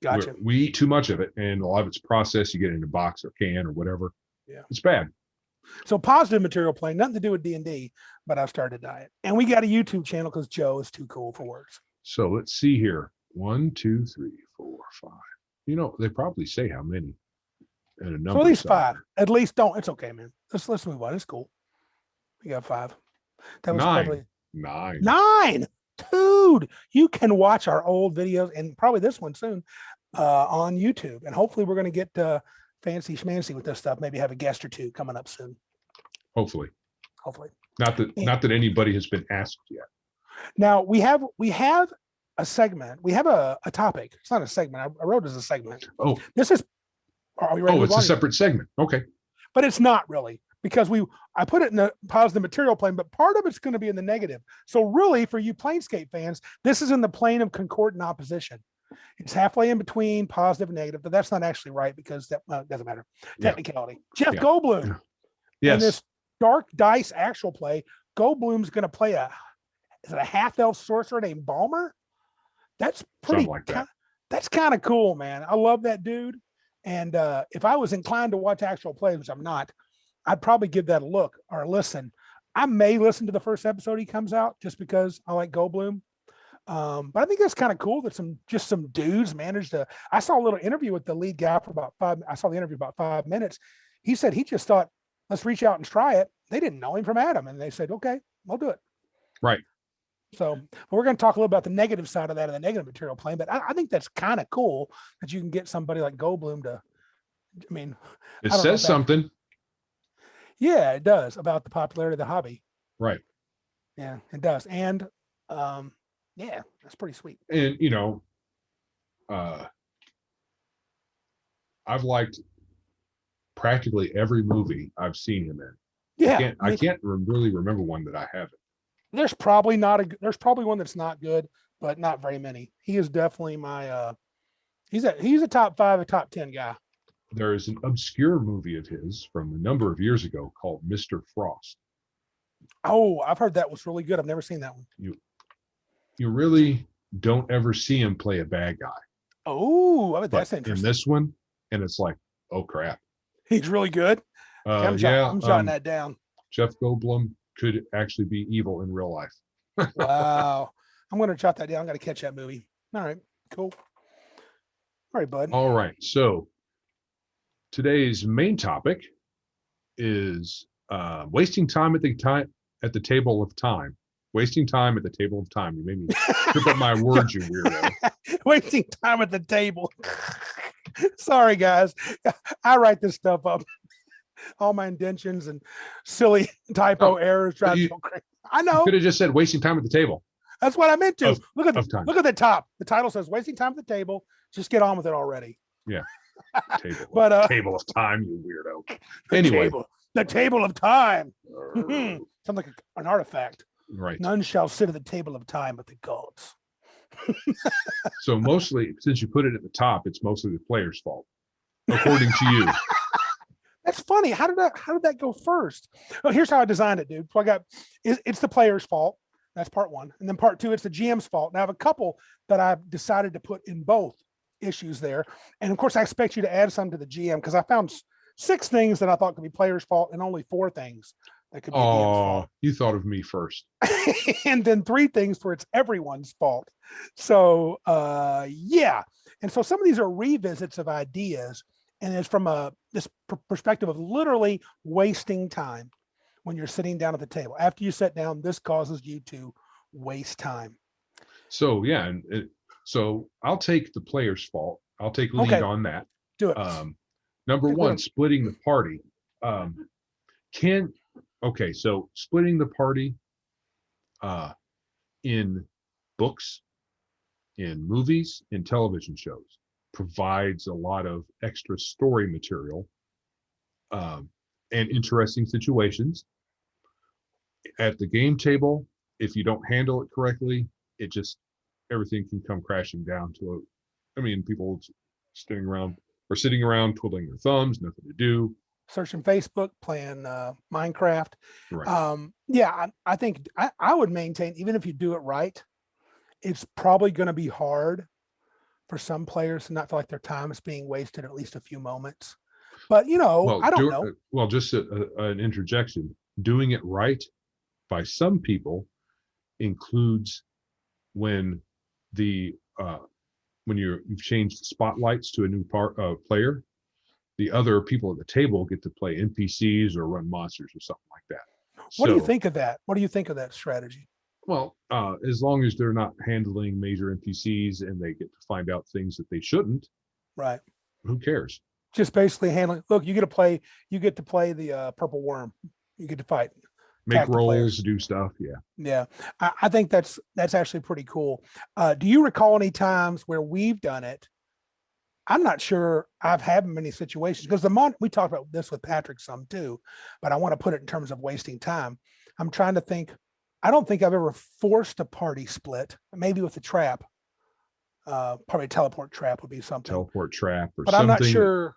Gotcha. We eat too much of it, and a lot of it's processed. You get it in a box or can or whatever. Yeah. It's bad. So positive material playing, nothing to do with D&D, but I've started a diet. And we got a YouTube channel because Joe is too cool for words. So let's see here. 1, 2, 3, 4, 5. You know, they probably say how many. And a number. So at least somewhere. 5. At least don't. It's okay, man. Let's move on. It's cool. We got 5. That was 9. probably 9. 9. Dude, you can watch our old videos and probably this one soon on YouTube. And hopefully we're going to get fancy schmancy with this stuff. Maybe have a guest or two coming up soon. Hopefully. Hopefully. Not that anybody has been asked yet. Now we have a segment. We have a topic. It's not a segment. I wrote it as a segment. Oh, This is. Are we ready to move it's a on? separate segment. Okay. But it's not really, because I put it in the positive material plane, but part of it's going to be in the negative. So really, for you Planescape fans, this is in the plane of concordant opposition. It's halfway in between positive and negative, but that's not actually right because that doesn't matter. Technicality. Jeff Goldblum. Yes. In this dark dice actual play, Goldblum's going to play a half-elf sorcerer named Balmer. That's pretty. Something like that. That's kind of cool, man. I love that dude. And if I was inclined to watch actual plays, which I'm not, I'd probably give that a look or a listen. I may listen to the first episode he comes out just because I like Goldblum. But I think that's kind of cool that some dudes managed to. I saw a little interview with the lead guy for about 5 minutes. He said he just thought, let's reach out and try it. They didn't know him from Adam, and they said, okay, I'll do it. Right. So we're going to talk a little about the negative side of that and the negative material plane, but I think that's kind of cool that you can get somebody like Goldblum to, I mean, it says something. Yeah, it does about the popularity of the hobby. Right. Yeah, it does. And yeah, that's pretty sweet. And, you know, I've liked practically every movie I've seen him in. Yeah. I can't really remember one that I haven't. There's probably one that's not good, but not very many. He is definitely my he's a top 5, a top 10 guy. There is an obscure movie of his from a number of years ago called Mr. Frost. Oh, I've heard that was really good. I've never seen that one. You really don't ever see him play a bad guy. Oh, I bet that's But interesting. in this one, and it's like, oh crap. He's really good. I'm jotting that down. Jeff Goldblum could actually be evil in real life. Wow. I'm going to jot that down. I'm going to catch that movie. All right, cool. All right, bud. All right. So today's main topic is wasting time at the table of time. Wasting time at the table of time. You made me trip up my words, you weirdo. Wasting time at the table. Sorry, guys. I write this stuff up. All my indentions and silly typo errors drive me crazy. I know. You could have just said wasting time at the table. That's what I meant to. Look at the top. The title says wasting time at the table. Just get on with it already. Yeah. Table. But table of time, you weirdo. Anyway. The table of time. Sounds like an artifact. Right. None shall sit at the table of time but the gods. So mostly, since you put it at the top, it's mostly the player's fault, according to you. That's funny. How did that go first? Well, here's how I designed it, dude. So it's the player's fault. That's part 1. And then part 2, it's the GM's fault. Now I have a couple that I've decided to put in both issues there. And of course, I expect you to add some to the GM because I found 6 things that I thought could be player's fault and only 4 things that could be GM's fault. You thought of me first. And then 3 things where it's everyone's fault. So yeah. And so some of these are revisits of ideas. And it's from this perspective of literally wasting time when you're sitting down at the table. After you sit down, this causes you to waste time. So yeah, so I'll take the player's fault. I'll take lead on that. Do it. Number 1, splitting the party. So splitting the party in books, in movies, in television shows provides a lot of extra story material and interesting situations. At the game table, if you don't handle it correctly, everything can come crashing down to people sitting around twiddling their thumbs, nothing to do. Searching Facebook, playing Minecraft. Right. Yeah, I think I would maintain, even if you do it right, it's probably going to be hard for some players to not feel like their time is being wasted at least a few moments. But you know, Well, I don't know. just an interjection. Doing it right by some people includes when the when you've changed spotlights to a new player, the other people at the table get to play NPCs or run monsters or something like that. What do you So, think of that? What do you think of that strategy? well, as long as they're not handling major NPCs and they get to find out things that they shouldn't, Right. who cares? Just basically handling. Look, you get to play. You get to play the purple worm. You get to fight. Make Attack the players. rolls, do stuff. Yeah. Yeah, I think that's actually pretty cool. Do you recall any times where we've done it? I'm not sure I've had many situations because we talked about this with Patrick some too, but I want to put it in terms of wasting time. I'm trying to think. I don't think I've ever forced a party split. Maybe with a trap. Probably a teleport trap would be something. Teleport trap or But I'm not something. sure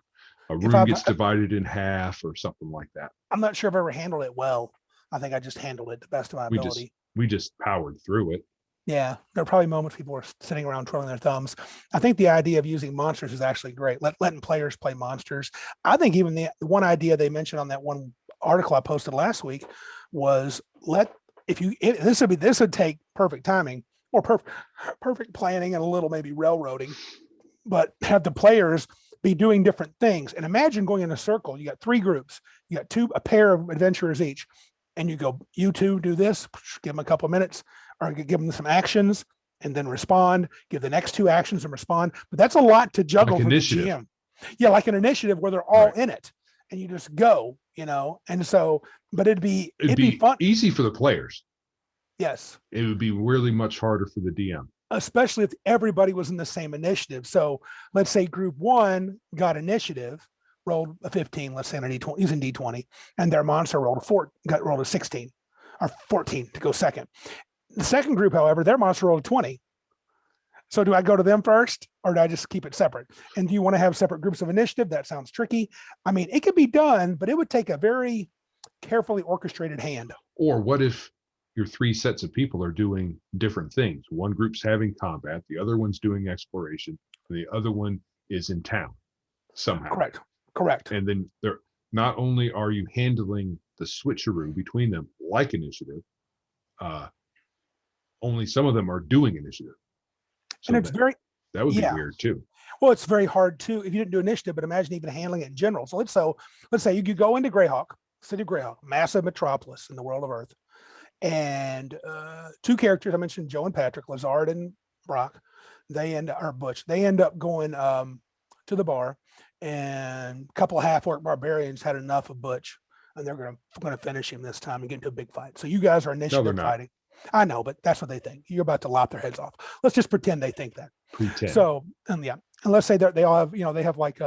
A if room gets divided in half or something like that. I'm not sure I've ever handled it well. I think I just handled it the best of my ability. We just powered through it. Yeah, there are probably moments people are sitting around twirling their thumbs. I think the idea of using monsters is actually great. Letting players play monsters. I think even the one idea they mentioned on that one article I posted last week was this would take perfect timing or perfect planning and a little maybe railroading, but have the players be doing different things. And imagine going in a circle. You got 3 groups. You got a pair of adventurers each. And you go, you two do this, give them a couple of minutes, or give them some actions and then respond, give the next 2 actions and respond. But that's a lot to juggle Like for initiative. the GM. Yeah, like an initiative where they're all Right. in it and you just go, and so, but it'd be fun. Easy for the players. Yes. It would be really much harder for the DM. Especially if everybody was in the same initiative. So let's say group 1 got initiative, rolled a 15, let's say on a D20, using D20, and their monster rolled a 16 or 14 to go second. The second group, however, their monster rolled 20. So do I go to them first or do I just keep it separate? And do you want to have separate groups of initiative? That sounds tricky. I mean, it could be done, but it would take a very carefully orchestrated hand. Or what if your 3 sets of people are doing different things? One group's having combat, the other one's doing exploration, and the other one is in town somehow. Correct. And then not only are you handling the switcheroo between them like initiative, only some of them are doing initiative. So and it's that would be weird too. Well, it's very hard too if you didn't do initiative, but imagine even handling it in general. So let's say you could go into Greyhawk, city of Greyhawk, massive metropolis in the world of Earth, and 2 characters I mentioned, Joe and Patrick, Lazard and Brock, Butch. They end up going to the bar, and a couple of half-orc barbarians had enough of Butch, and they're going to finish him this time and get into a big fight. So you guys are initiative fighting. I know, but that's what they think. You're about to lop their heads off. Let's just pretend they think that. So, and let's say that they all have, they have like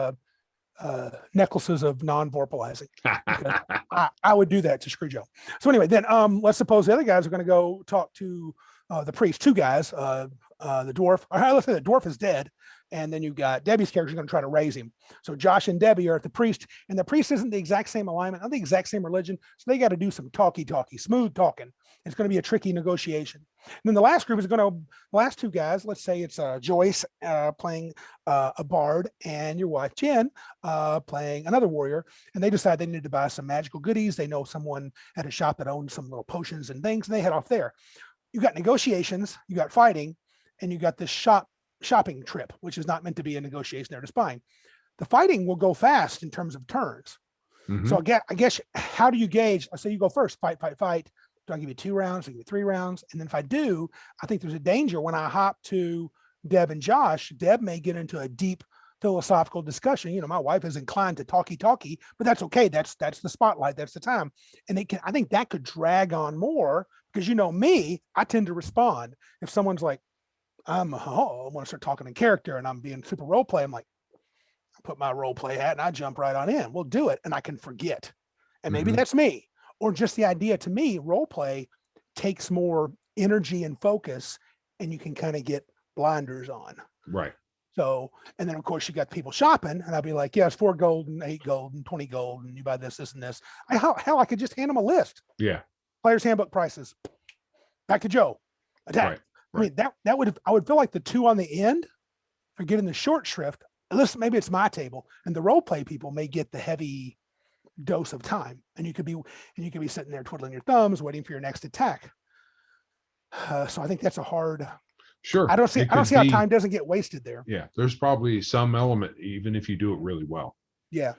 necklaces of non-vorpalizing. I would do that to screw Joe. So anyway, then let's suppose the other guys are going to go talk to the priest. 2 guys, the dwarf. Or let's say the dwarf is dead, and then you've got Debbie's character going to try to raise him. So Josh and Debbie are at the priest, and the priest isn't the exact same alignment, not the exact same religion. So they got to do some talky, smooth talking. It's going to be a tricky negotiation. And then the last group is last 2 guys, let's say it's Joyce playing a bard and your wife Jen playing another warrior. And they decide they need to buy some magical goodies. They know someone at a shop that owns some little potions and things, and they head off there. You got negotiations, you got fighting, and you got this shopping trip, which is not meant to be a negotiation. They're just buying. The fighting will go fast in terms of turns. Mm-hmm. So I guess how do you gauge? I say you go first, fight. Do I give you 2 rounds? Do I give you 3 rounds? And then if I do, I think there's a danger when I hop to Deb and Josh. Deb may get into a deep philosophical discussion. My wife is inclined to talky, but that's okay. That's the spotlight. That's the time. And I think that could drag on more because me, I tend to respond. If someone's like, I want to start talking in character and I'm being super role play, I'm like, I put my role play hat and I jump right on in. We'll do it. And I can forget. And maybe that's me. Or just the idea, to me, role play takes more energy and focus, and you can kind of get blinders on. Right. So, and then of course you got people shopping, and I'd be like, yes, 4 gold and 8 gold and 20 gold, and you buy this and this. Hell, I could just hand them a list. Yeah. Player's handbook prices. Back to Joe. Attack. Right. I mean, I would feel like the 2 on the end are getting the short shrift. listen, maybe it's my table, and the role play people may get the heavy dose of time, and you could be sitting there twiddling your thumbs, waiting for your next attack. So I think that's a hard. Sure. I don't see it how could be- time doesn't get wasted there. Yeah, there's probably some element, even if you do it really well. Yeah.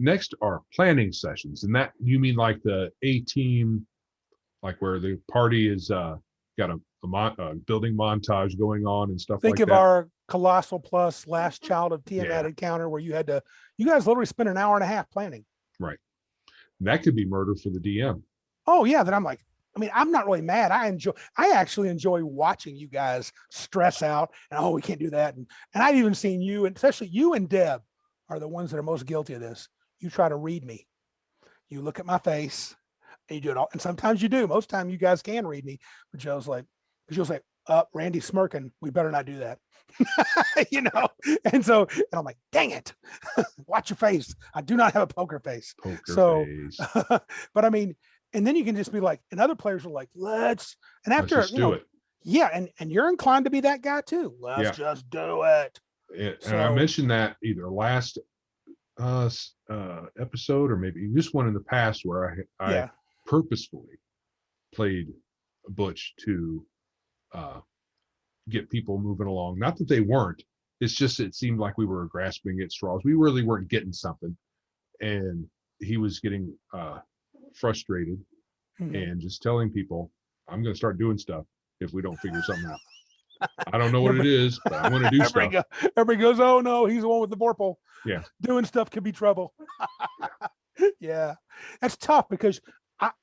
Next are planning sessions, and that you mean like the A team, like where the party is got a building montage going on and stuff Think like of that. our Colossal Plus Last Child of Tiamat Yeah. encounter where you guys literally spent an hour and a half planning. Right. That could be murder for the DM. Oh yeah, then I'm like, I mean, I'm not really mad. I actually enjoy watching you guys stress out and we can't do that. And I've even seen you, and especially you and Deb are the ones that are most guilty of this. You try to read me. You look at my face and you do it all. And sometimes you do. Most time you guys can read me. But Joe's like, Randy's smirking. We better not do that. And I'm like, dang it. Watch your face. I do not have a poker face. Face. But I mean, and then you can just be like, and other players are like, let's just do it. Yeah. And you're inclined to be that guy too. Let's just do it. And I mentioned that either last episode or maybe just one in the past where I purposefully played Butch to get people moving along. Not that they weren't. It's just it seemed like we were grasping at straws. We really weren't getting something, and he was getting frustrated and just telling people, "I'm going to start doing stuff if we don't figure something out." I don't know what it is, but I want to do stuff. Everybody goes, "Oh no, he's the one with the vorpal." Yeah, doing stuff could be trouble. Yeah, that's tough because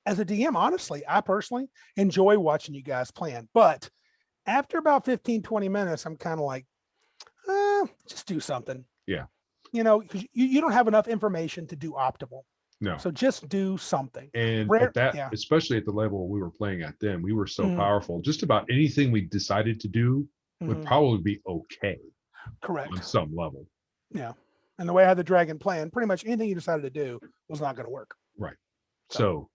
as a DM, honestly, I personally enjoy watching you guys plan. But after about 15, 20 minutes, I'm kind of like, just do something. Yeah. Because you don't have enough information to do optimal. No. So just do something. And especially at the level we were playing at then, we were so powerful. Just about anything we decided to do would probably be okay. Correct. On some level. Yeah. And the way I had the dragon plan, pretty much anything you decided to do was not going to work. Right. So.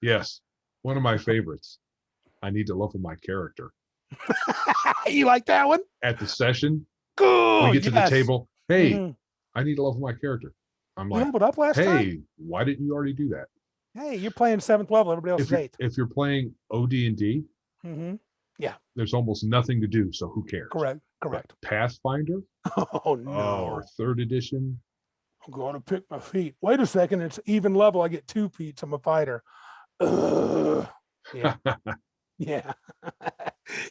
Yes. One of my favorites. I need to level my character. You like that one? At the session, we get to the table. Hey, I need to level my character. I'm like, leveled up last time? Why didn't you already do that? Hey, you're playing 7th level. Everybody else is 8th. If you're playing OD&D, there's almost nothing to do. So who cares? Correct. But Pathfinder? Oh no. Or 3rd edition? I'm going to pick my feet. Wait a second. It's even level. I get 2 feet. So I'm a fighter. Yeah. Yeah.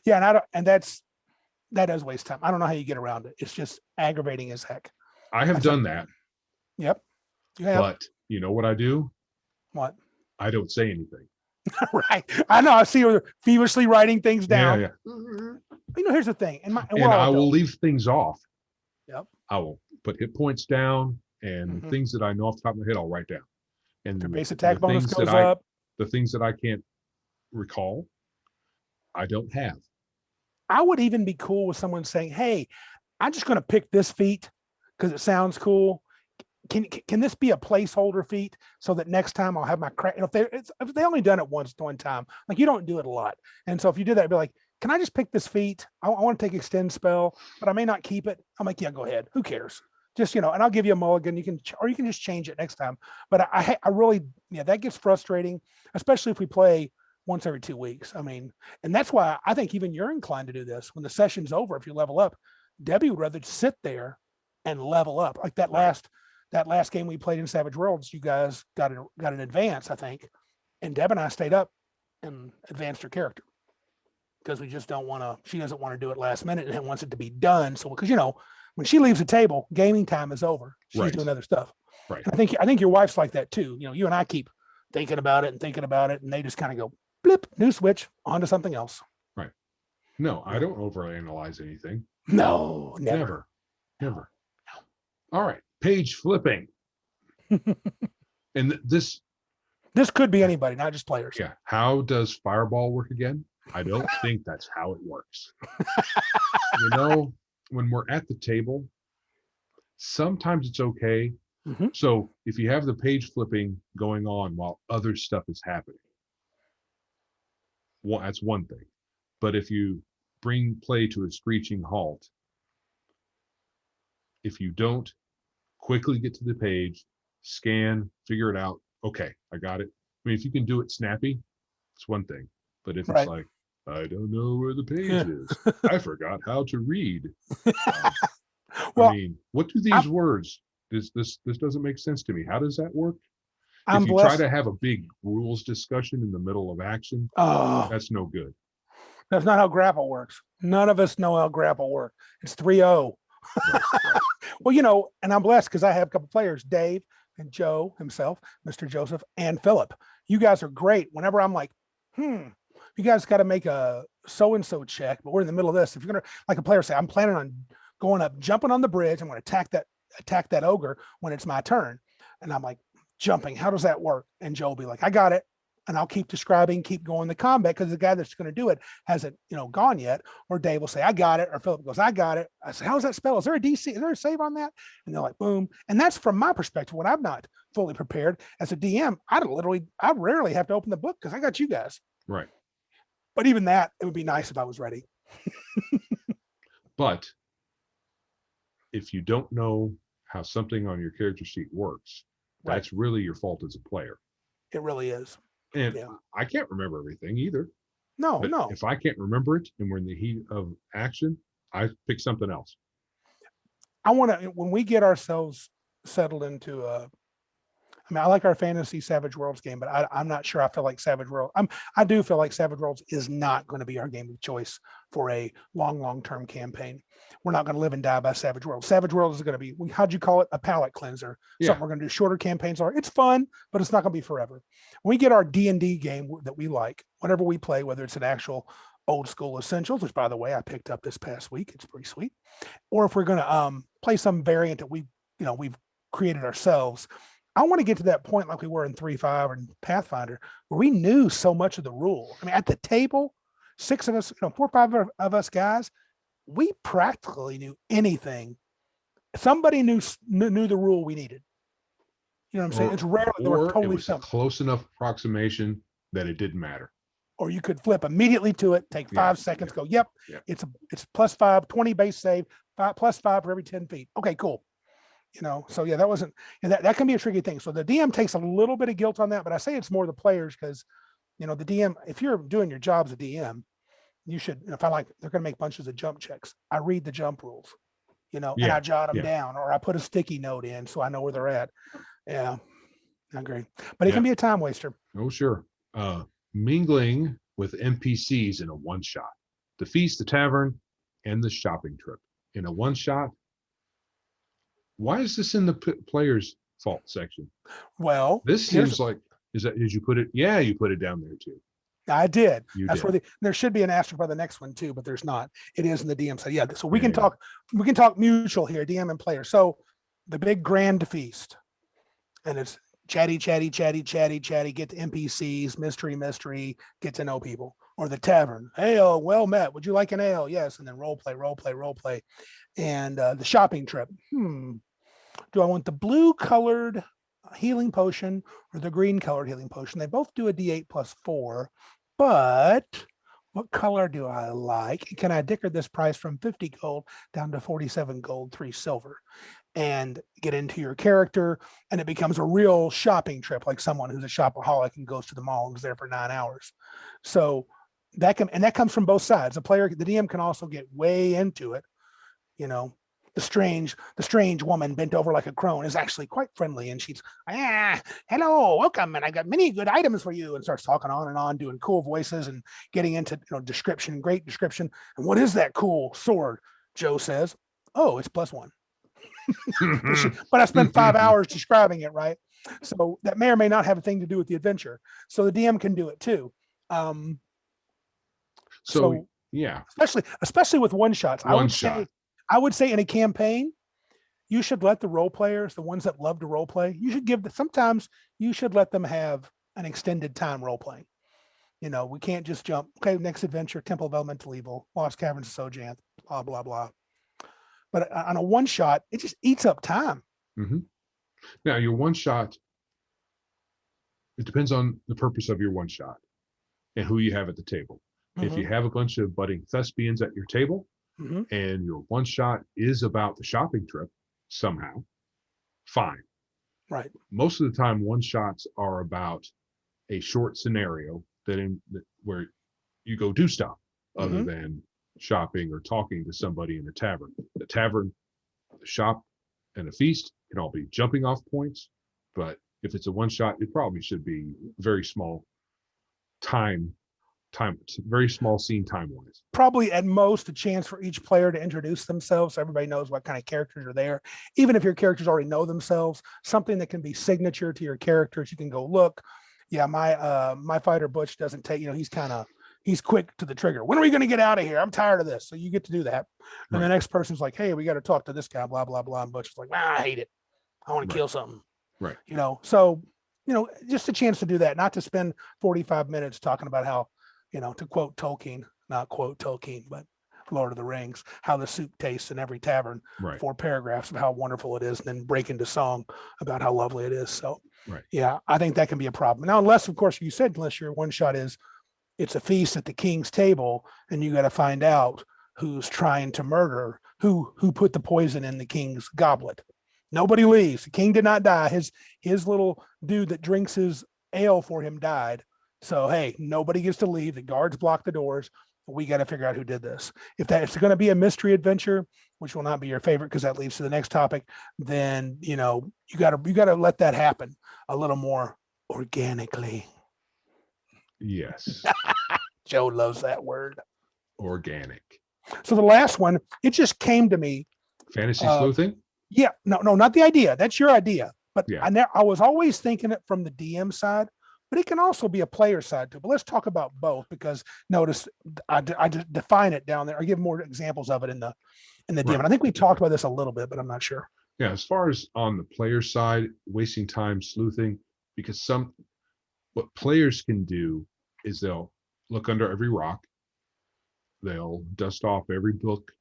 Yeah. And that does waste time. I don't know how you get around it. It's just aggravating as heck. I have done that. Yep. You have. But you know what I do? What? I don't say anything. Right. I know. I see her feverishly writing things down. Yeah. But here's the thing. And I will leave things off. Yep. I will put hit points down and things that I know off the top of my head, I'll write down. And your base attack bonus goes up. The things that I can't recall, I don't have. I would even be cool with someone saying, "Hey, I'm just going to pick this feat because it sounds cool. Can this be a placeholder feat so that next time I'll have my crack?" If they only done it one time, like you don't do it a lot, and so if you do that, I'd be like, "Can I just pick this feat? I want to take extend spell, but I may not keep it." I'm like, "Yeah, go ahead. Who cares? Just and I'll give you a mulligan. You can just change it next time." But I really, that gets frustrating, especially if we play once every 2 weeks. I mean, and that's why I think even you're inclined to do this when the session's over. If you level up, Debbie would rather sit there and level up. Like that last game we played in Savage Worlds, you guys got an advance, I think, and Deb and I stayed up and advanced her character because we just don't want to. She doesn't want to do it last minute and wants it to be done. So because when she leaves the table, gaming time is over. She's doing other stuff. Right. And I think your wife's like that too. You and I keep thinking about it, and they just kind of go blip, new switch, on to something else. Right. No, I don't overanalyze anything. No, never. All right. Page flipping. And this could be anybody, not just players. Yeah. How does Fireball work again? I don't think that's how it works. When we're at the table, sometimes it's okay. So if you have the page flipping going on while other stuff is happening, that's one thing. But if you bring play to a screeching halt if you don't quickly get to the page, scan, figure it out. Okay, I got it. I mean, if you can do it snappy, it's one thing. But if it's Right. like, I don't know where the page is, I forgot how to read. I Well, mean, what do I'm, these words? This doesn't make sense to me. How does that work? I'm If you try blessed. to have a big rules discussion in the middle of action, Oh, that's no good. that's not how grapple works. None of us know how grapple works. It's 3-0. Right, right. Well, and I'm blessed because I have a couple players, Dave and Joe himself, Mr. Joseph, and Philip. You guys are great. Whenever I'm like, you guys got to make a so-and-so check, but we're in the middle of this. If you're gonna, like a player say, I'm planning on going up, jumping on the bridge. I'm going to attack that ogre when it's my turn. And I'm like, jumping, how does that work? And Joe will be like, I got it. And I'll keep describing, keep going the combat because the guy that's going to do it hasn't, gone yet. Or Dave will say, I got it. Or Philip goes, I got it. I say, how's that spell? Is there a DC? Is there a save on that? And they're like, boom. And that's from my perspective when I'm not fully prepared. As a DM, I rarely have to open the book because I got you guys. Right. But even that, it would be nice if I was ready. But if you don't know how something on your character sheet works, Right. that's really your fault as a player. It really is. And Yeah. I can't remember everything either. No, But no. if I can't remember it and we're in the heat of action, I pick something else. I want to, when we get ourselves settled into I like our fantasy Savage Worlds game, but I'm not sure I feel like Savage Worlds. I do feel like Savage Worlds is not going to be our game of choice for a long-term campaign. We're not going to live and die by Savage Worlds. Savage Worlds is going to be, how'd you call it? A palate cleanser. Yeah. Something we're going to do shorter campaigns are. It's fun, but it's not going to be forever. When we get our D&D game that we like, whenever we play, whether it's an actual old school essentials, which by the way, I picked up this past week. It's pretty sweet. Or if we're going to play some variant that we've created ourselves, I want to get to that point like we were in 3.5 and Pathfinder, where we knew so much of the rules. I mean, at the table, 6 of us, 4 or 5 of us guys, we practically knew anything. Somebody knew the rule we needed. You know what I'm saying? It's rare that we're Or it totally was stumped. close enough approximation that it didn't matter. Or you could flip immediately to it, take 5 seconds, go, yep, it's +5, 20 base save, +5 for every 10 feet. Okay, cool. So yeah, that wasn't, and that can be a tricky thing. So the DM takes a little bit of guilt on that, but I say it's more the players because, the DM, if you're doing your job as a DM, you should, if I like, they're going to make bunches of jump checks. I read the jump rules, and I jot them down, or I put a sticky note in so I know where they're at. Yeah, I agree. But it can be a time waster. Oh, sure. Mingling with NPCs in a one shot, the feast, the tavern, and the shopping trip in a one shot. Why is this in the player's fault section? Well, this seems like, did you put it? Yeah, you put it down there too. I did. That's where there should be an asterisk by the next one too, but there's not. It is in the DM side. Yeah. So we can talk mutual here, DM and player. So the big grand feast, and it's chatty, get to NPCs, mystery, get to know people. Or the tavern. Ale, well met. Would you like an ale? Yes. And then role play. And the shopping trip. Do I want the blue colored healing potion or the green colored healing potion? They both do a D8 +4, but what color do I like? Can I dicker this price from 50 gold down to 47 gold, 3 silver, and get into your character? And it becomes a real shopping trip, like someone who's a shopaholic and goes to the mall and is there for 9 hours. So that comes from both sides. The DM can also get way into it. The strange woman bent over like a crone is actually quite friendly, and she's, hello, welcome, and I got many good items for you, and starts talking on and on, doing cool voices and getting into description, great description. And what is that cool sword? Joe says, oh, it's +1. But I spent 5 hours describing it, right? So that may or may not have a thing to do with the adventure. So the DM can do it too. So yeah, especially with one shots. I would say in a campaign, you should let the role players, the ones that love to role play, sometimes you should let them have an extended time role playing. We can't just jump, okay, next adventure, Temple of Elemental Evil, Lost Caverns of Sojanth, blah, blah, blah. But on a one shot, it just eats up time. Mm-hmm. Now, your one shot, it depends on the purpose of your one shot and who you have at the table. If you have a bunch of budding thespians at your table and your one shot is about the shopping trip somehow, fine. Right. Most of the time, one shots are about a short scenario where you go do stuff other than shopping or talking to somebody in a tavern. The tavern, the shop, and a feast can all be jumping off points, but if it's a one shot, it probably should be very small very small scene time wise. Probably at most a chance for each player to introduce themselves so everybody knows what kind of characters are there. Even if your characters already know themselves, something that can be signature to your characters. You can go, look, yeah, my fighter Butch doesn't take, he's quick to the trigger. When are we going to get out of here? I'm tired of this. So you get to do that. And the next person's like, hey, we got to talk to this guy, blah, blah, blah. And Butch is like, I hate it. I want to kill something. Right. So, just a chance to do that, not to spend 45 minutes talking about how, to quote Tolkien, not quote Tolkien, but Lord of the Rings, how the soup tastes in every tavern, 4 paragraphs of how wonderful it is, and then break into song about how lovely it is. So, yeah, I think that can be a problem. Now, unless, of course, unless your one shot is it's a feast at the king's table, and you got to find out who's trying to murder, who put the poison in the king's goblet. Nobody leaves. The king did not die. His little dude that drinks his ale for him died. So, hey, nobody gets to leave. The guards block the doors. We got to figure out who did this. If it's going to be a mystery adventure, which will not be your favorite because that leads to the next topic, then, you got to let that happen a little more organically. Yes. Joe loves that word. Organic. So the last one, it just came to me. Fantasy sleuthing? Yeah, no, not the idea. That's your idea. But yeah. I was always thinking it from the DM side, but it can also be a player side too. But let's talk about both because notice I just define it down there. I give more examples of it in the DM. And I think we talked about this a little bit, but I'm not sure. Yeah, as far as on the player side, wasting time sleuthing, because what players can do is they'll look under every rock, they'll dust off every book.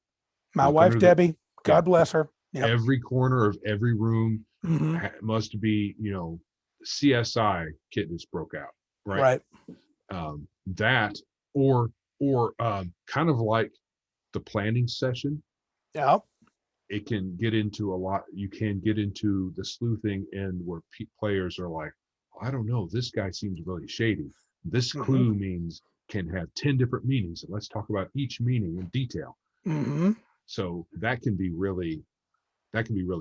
My wife Debbie, God bless her. Yep. Every corner of every room must be, CSI Katniss broke out, right? That or kind of like the planning session. Yeah. It can get into a lot. You can get into the sleuthing end where players are like, I don't know, this guy seems really shady. This clue can have 10 different meanings, and let's talk about each meaning in detail. So that can be really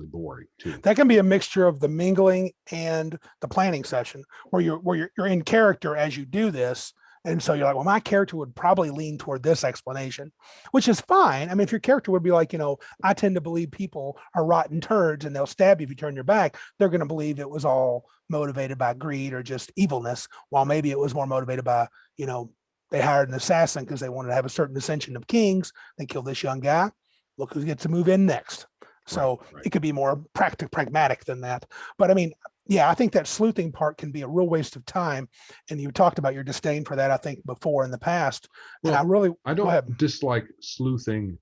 boring too. That can be a mixture of the mingling and the planning session where you're in character as you do this. And so you're like, well, my character would probably lean toward this explanation, which is fine. I mean, if your character would be like, I tend to believe people are rotten turds and they'll stab you if you turn your back, they're going to believe it was all motivated by greed or just evilness, while maybe it was more motivated by, they hired an assassin because they wanted to have a certain ascension of kings. They killed this young guy. Look who gets to move in next. So it could be more pragmatic than that. But I mean, yeah, I think that sleuthing part can be a real waste of time. And you talked about your disdain for that, I think, before in the past. Well, and I don't dislike sleuthing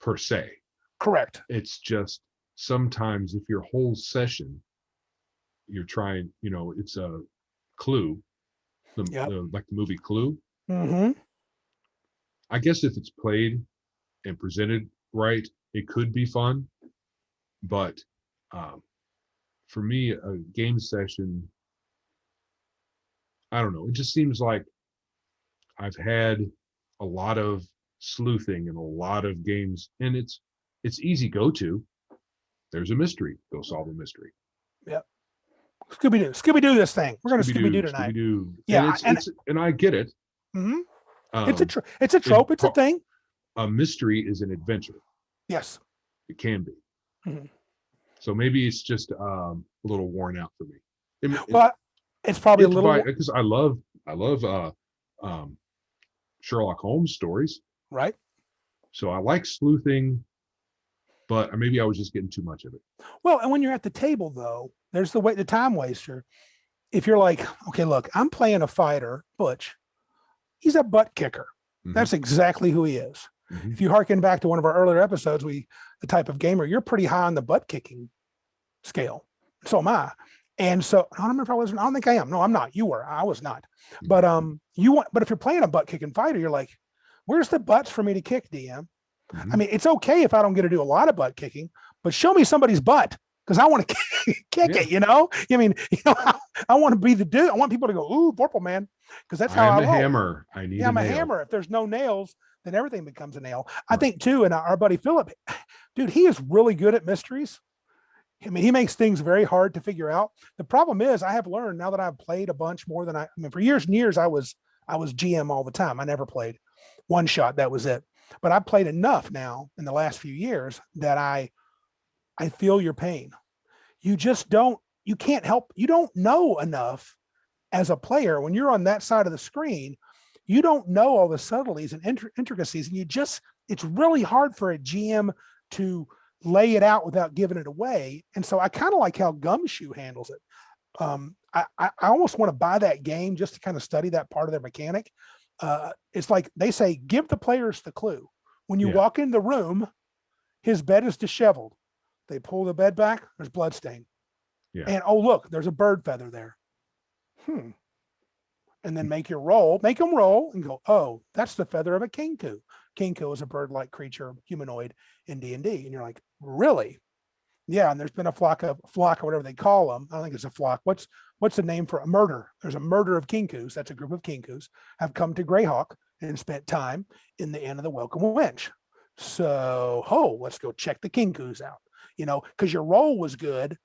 per se. Correct. It's just sometimes if your whole session, you're trying, it's a Clue, like the movie Clue. I guess if it's played and presented right, it could be fun, but for me, a game session, I don't know. It just seems like I've had a lot of sleuthing in a lot of games, and it's easy go to. There's a mystery. Go solve a mystery. Yep. Scooby-Doo this thing. We're going to Scooby-Doo tonight. Scooby-Doo. Yeah, and I get it. It's a trope. It's a thing. A mystery is an adventure. Yes. It can be. So maybe it's just a little worn out for me. It's probably a little because I love Sherlock Holmes stories. Right. So I like sleuthing, but maybe I was just getting too much of it. Well, and when you're at the table, though, there's the time waster. If you're like, okay, look, I'm playing a fighter, Butch. He's a butt kicker. That's exactly who he is. If you harken back to one of our earlier episodes, the type of gamer, you're pretty high on the butt kicking scale. So am I. And so I don't remember if I was. I don't think I am. No, I'm not. You were. I was not. Mm-hmm. But you want. But if you're playing a butt kicking fighter, you're like, where's the butts for me to kick, DM? Mhm. I mean, it's okay if I don't get to do a lot of butt kicking, but show me somebody's butt because I want to kick Yeah. it. I mean, I want to be the dude. I want people to go, ooh, Purple Man, because that's how I am I a roll. hammer. I need Yeah, a I'm a nail. hammer. If there's no nails, then everything becomes a nail. I Right. think too, and our buddy Philip, dude, he is really good at mysteries. I mean, he makes things very hard to figure out. The problem is, I have learned now that I've played a bunch more than I mean, for years and years, I was GM all the time. I never played one shot. That was it. But I've played enough now in the last few years that I feel your pain. You just you can't help, you don't know enough as a player when you're on that side of the screen. You don't know all the subtleties and intricacies, and it's really hard for a GM to lay it out without giving it away. And so I kind of like how Gumshoe handles it. I almost want to buy that game just to kind of study that part of their mechanic. It's like they say, give the players the clue. When you walk in the room, his bed is disheveled. They pull the bed back, there's blood stain. Yeah. And oh, look, there's a bird feather there. And then make them roll and go, oh, that's the feather of a kinkou. Kinkou is a bird-like creature, humanoid in D&D. And you're like, really? Yeah, and there's been a flock or whatever they call them. I don't think it's a flock. What's the name for a murder? There's a murder of kinkous. That's a group of kinkous have come to Greyhawk and spent time in the Inn of the Welcome Wench. So, let's go check the kinkous out. Because your roll was good,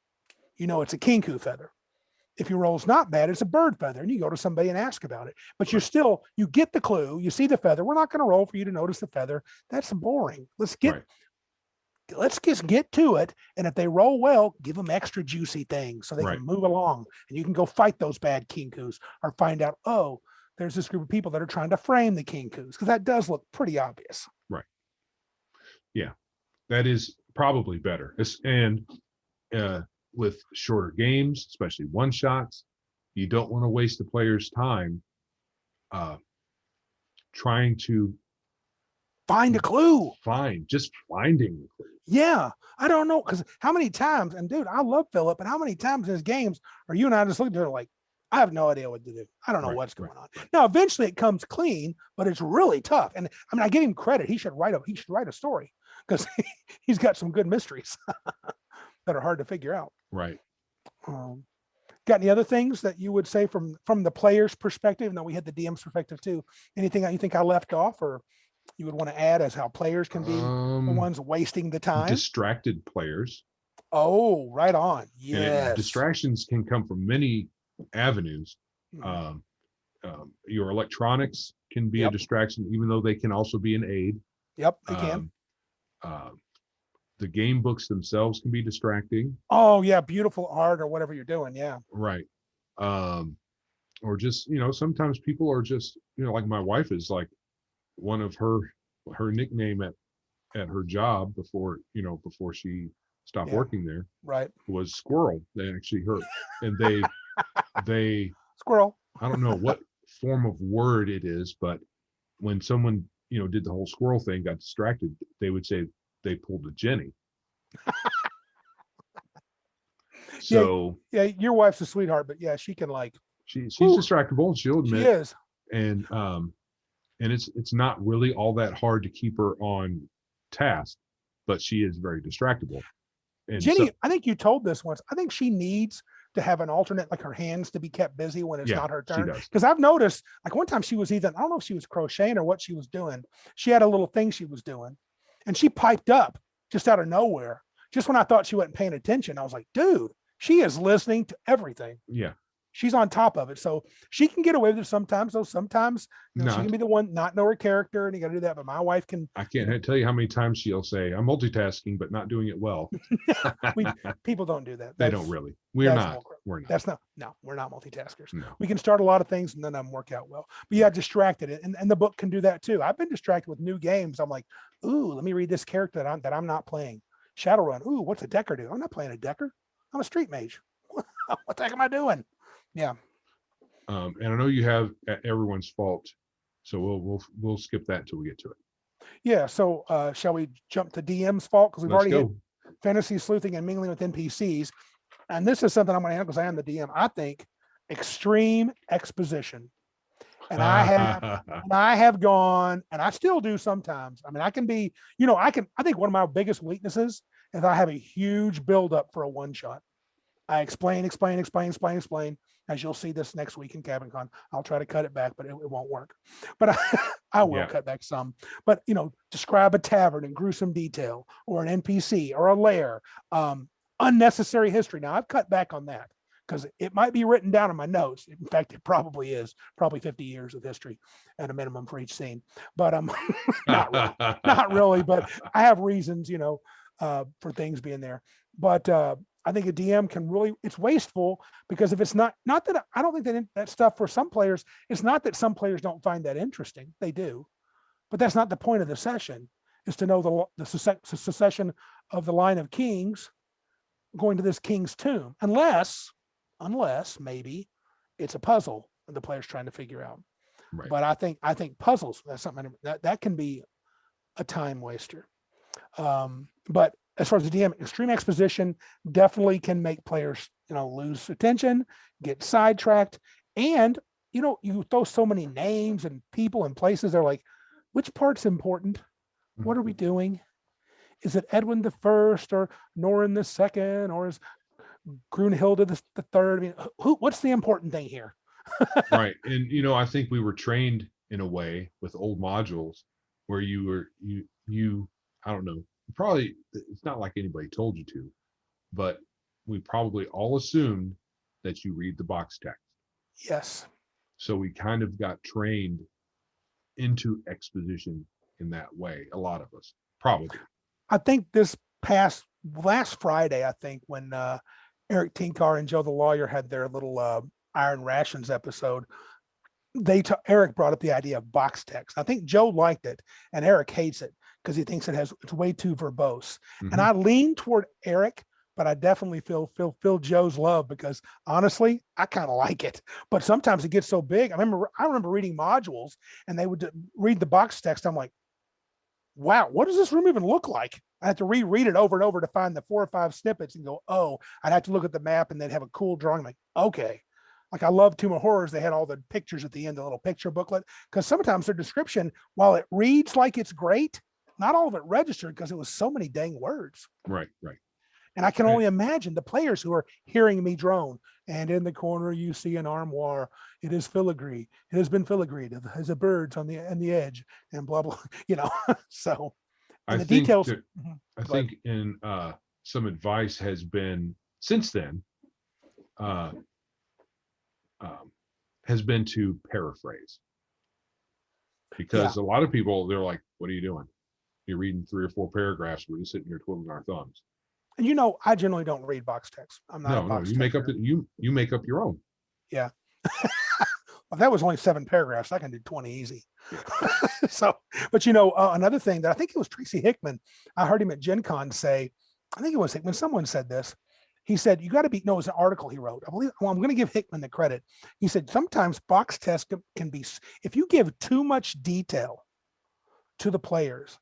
it's a kinkou feather. If your roll's not bad, it's a bird feather, and you go to somebody and ask about it. But you get the clue, you see the feather. We're not going to roll for you to notice the feather. That's boring. Let's just get to it. And if they roll well, give them extra juicy things so they can move along, and you can go fight those bad kinkous or find out, oh, there's this group of people that are trying to frame the kinkous, because that does look pretty obvious. Right. Yeah, that is probably better. And with shorter games, especially one shots, you don't want to waste the player's time trying to find a clue. Just finding the clue. Yeah, I don't know, because how many times, and dude, I love Philip, but how many times in his games are you and I just looking at her like, I have no idea what to do. I don't know what's going on. Now, eventually it comes clean, but it's really tough. And I mean, I give him credit. He should write a story, because he's got some good mysteries that are hard to figure out. Right. Got any other things that you would say from the player's perspective? No, we had the DM's perspective too. Anything that you think I left off, or you would want to add as how players can be the ones wasting the time? Distracted players. Oh, right on. Yes. And distractions can come from many avenues. Your electronics can be a distraction, even though they can also be an aid. Yep, they can. The game books themselves can be distracting. Oh yeah, beautiful art or whatever you're doing. Yeah. Right. Or just, sometimes people are just, like my wife is like, one of her nickname at her job before she stopped working there, right, was Squirrel. They actually and they Squirrel. I don't know what form of word it is, but when someone did the whole squirrel thing, got distracted, they would say they pulled a Jenny. So yeah, your wife's a sweetheart, but yeah, she can she's distractible, she'll admit. She is. And it's not really all that hard to keep her on task, but she is very distractible. And Jenny, I think you told this once. I think she needs to have an alternate, like her hands to be kept busy when it's not her turn. Because I've noticed, like one time she was I don't know if she was crocheting or what she was doing. She had a little thing she was doing, and she piped up just out of nowhere. Just when I thought she wasn't paying attention, I was like, dude, she is listening to everything. Yeah. She's on top of it. So she can get away with it sometimes, though. Sometimes she can be the one not know her character, and you got to do that. But my wife can. I can't tell you how many times she'll say, I'm multitasking, but not doing it well. People don't do that. They don't really. We're not. We're not multitaskers. No. We can start a lot of things and then work out well. But yeah, distracted. And the book can do that too. I've been distracted with new games. I'm like, ooh, let me read this character that I'm not playing. Shadowrun. Ooh, what's a Decker do? I'm not playing a Decker. I'm a street mage. What the heck am I doing? Yeah. And I know you have Everyone's Fault, so we'll skip that until we get to it. Yeah. So shall we jump to DM's fault? Because we've already hit fantasy sleuthing and mingling with NPCs. and this is something I'm going to handle because I am the DM. I think extreme exposition, and I have gone, and I still do sometimes. I mean, I can be, I think one of my biggest weaknesses is I have a huge buildup for a one shot. I explain, as you'll see this next week in Cabin Con. I'll try to cut it back, but it won't work. But I will Yeah. cut back some. But describe a tavern in gruesome detail, or an NPC, or a lair. Unnecessary history. Now I've cut back on that because it might be written down in my notes. In fact, it probably is. Probably 50 years of history at a minimum for each scene. But not really. But I have reasons, for things being there. But I think a DM can really, it's wasteful because if it's not that I don't think that stuff for some players, it's not that some players don't find that interesting. They do, but that's not the point of the session, is to know the succession of the line of kings going to this king's tomb, unless maybe it's a puzzle and the player's trying to figure out. Right. But I think puzzles, that's something that can be a time waster. But as far as the DM, extreme exposition definitely can make players, lose attention, get sidetracked, and you throw so many names and people and places. They're like, which part's important? What are we doing? Is it Edwin the First, or Norin the Second, or is Grunhilde the Third? I mean, what's the important thing here? Right. And I think we were trained in a way with old modules where you I don't know, probably it's not like anybody told you to, but we probably all assumed that you read the box text. Yes. So we kind of got trained into exposition in that way. A lot of us, probably. I think last Friday, I think when Eric Tinkar and Joe the Lawyer had their little Iron Rations episode, Eric brought up the idea of box text. I think Joe liked it and Eric hates it because he thinks it's way too verbose. Mhm. And I lean toward Eric, but I definitely feel Joe's love, because honestly, I kind of like it. But sometimes it gets so big. I remember reading modules and they would read the box text. I'm like, wow, what does this room even look like? I have to reread it over and over to find the 4 or 5 snippets and go, oh, I'd have to look at the map and then have a cool drawing. I'm like, okay. Like I love Tomb of Horrors. They had all the pictures at the end, the little picture booklet, because sometimes their description, while it reads like it's great, not all of it registered because it was so many dang words. Right. And I can only imagine the players who are hearing me drone. And in the corner, you see an armoire. It is filigree. It has been filigreed. It has a birds on the edge, and blah blah. So I the think details. I think in some advice has been since then has been to paraphrase, because a lot of people, they're like, what are you doing? You're reading 3 or 4 paragraphs. We're just sitting here twiddling our thumbs. And I generally don't read box text. I'm not. No. You make up you make up your own. Yeah. Well, that was only 7 paragraphs. I can do 20 easy. So, but another thing that I think it was Tracy Hickman. I heard him at Gen Con say, I think it was Hickman. Someone said this. He said, you got to be, no, it was an article he wrote. I believe, well, I'm going to give Hickman the credit. He said, sometimes box text can be, if you give too much detail to the players,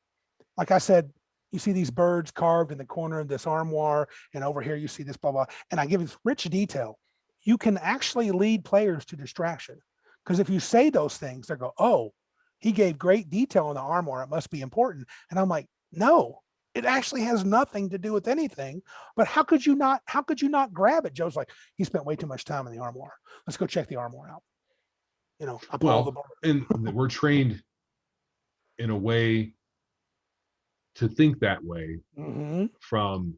like I said, you see these birds carved in the corner of this armoire, and over here you see this blah, blah, and I give this rich detail, you can actually lead players to distraction. Because if you say those things, they go, oh, he gave great detail on the armoire, it must be important. And I'm like, no, it actually has nothing to do with anything. But how could you not grab it? Joe's like, he spent way too much time in the armoire. Let's go check the armoire out. I put all the and we're trained in a way to think that way from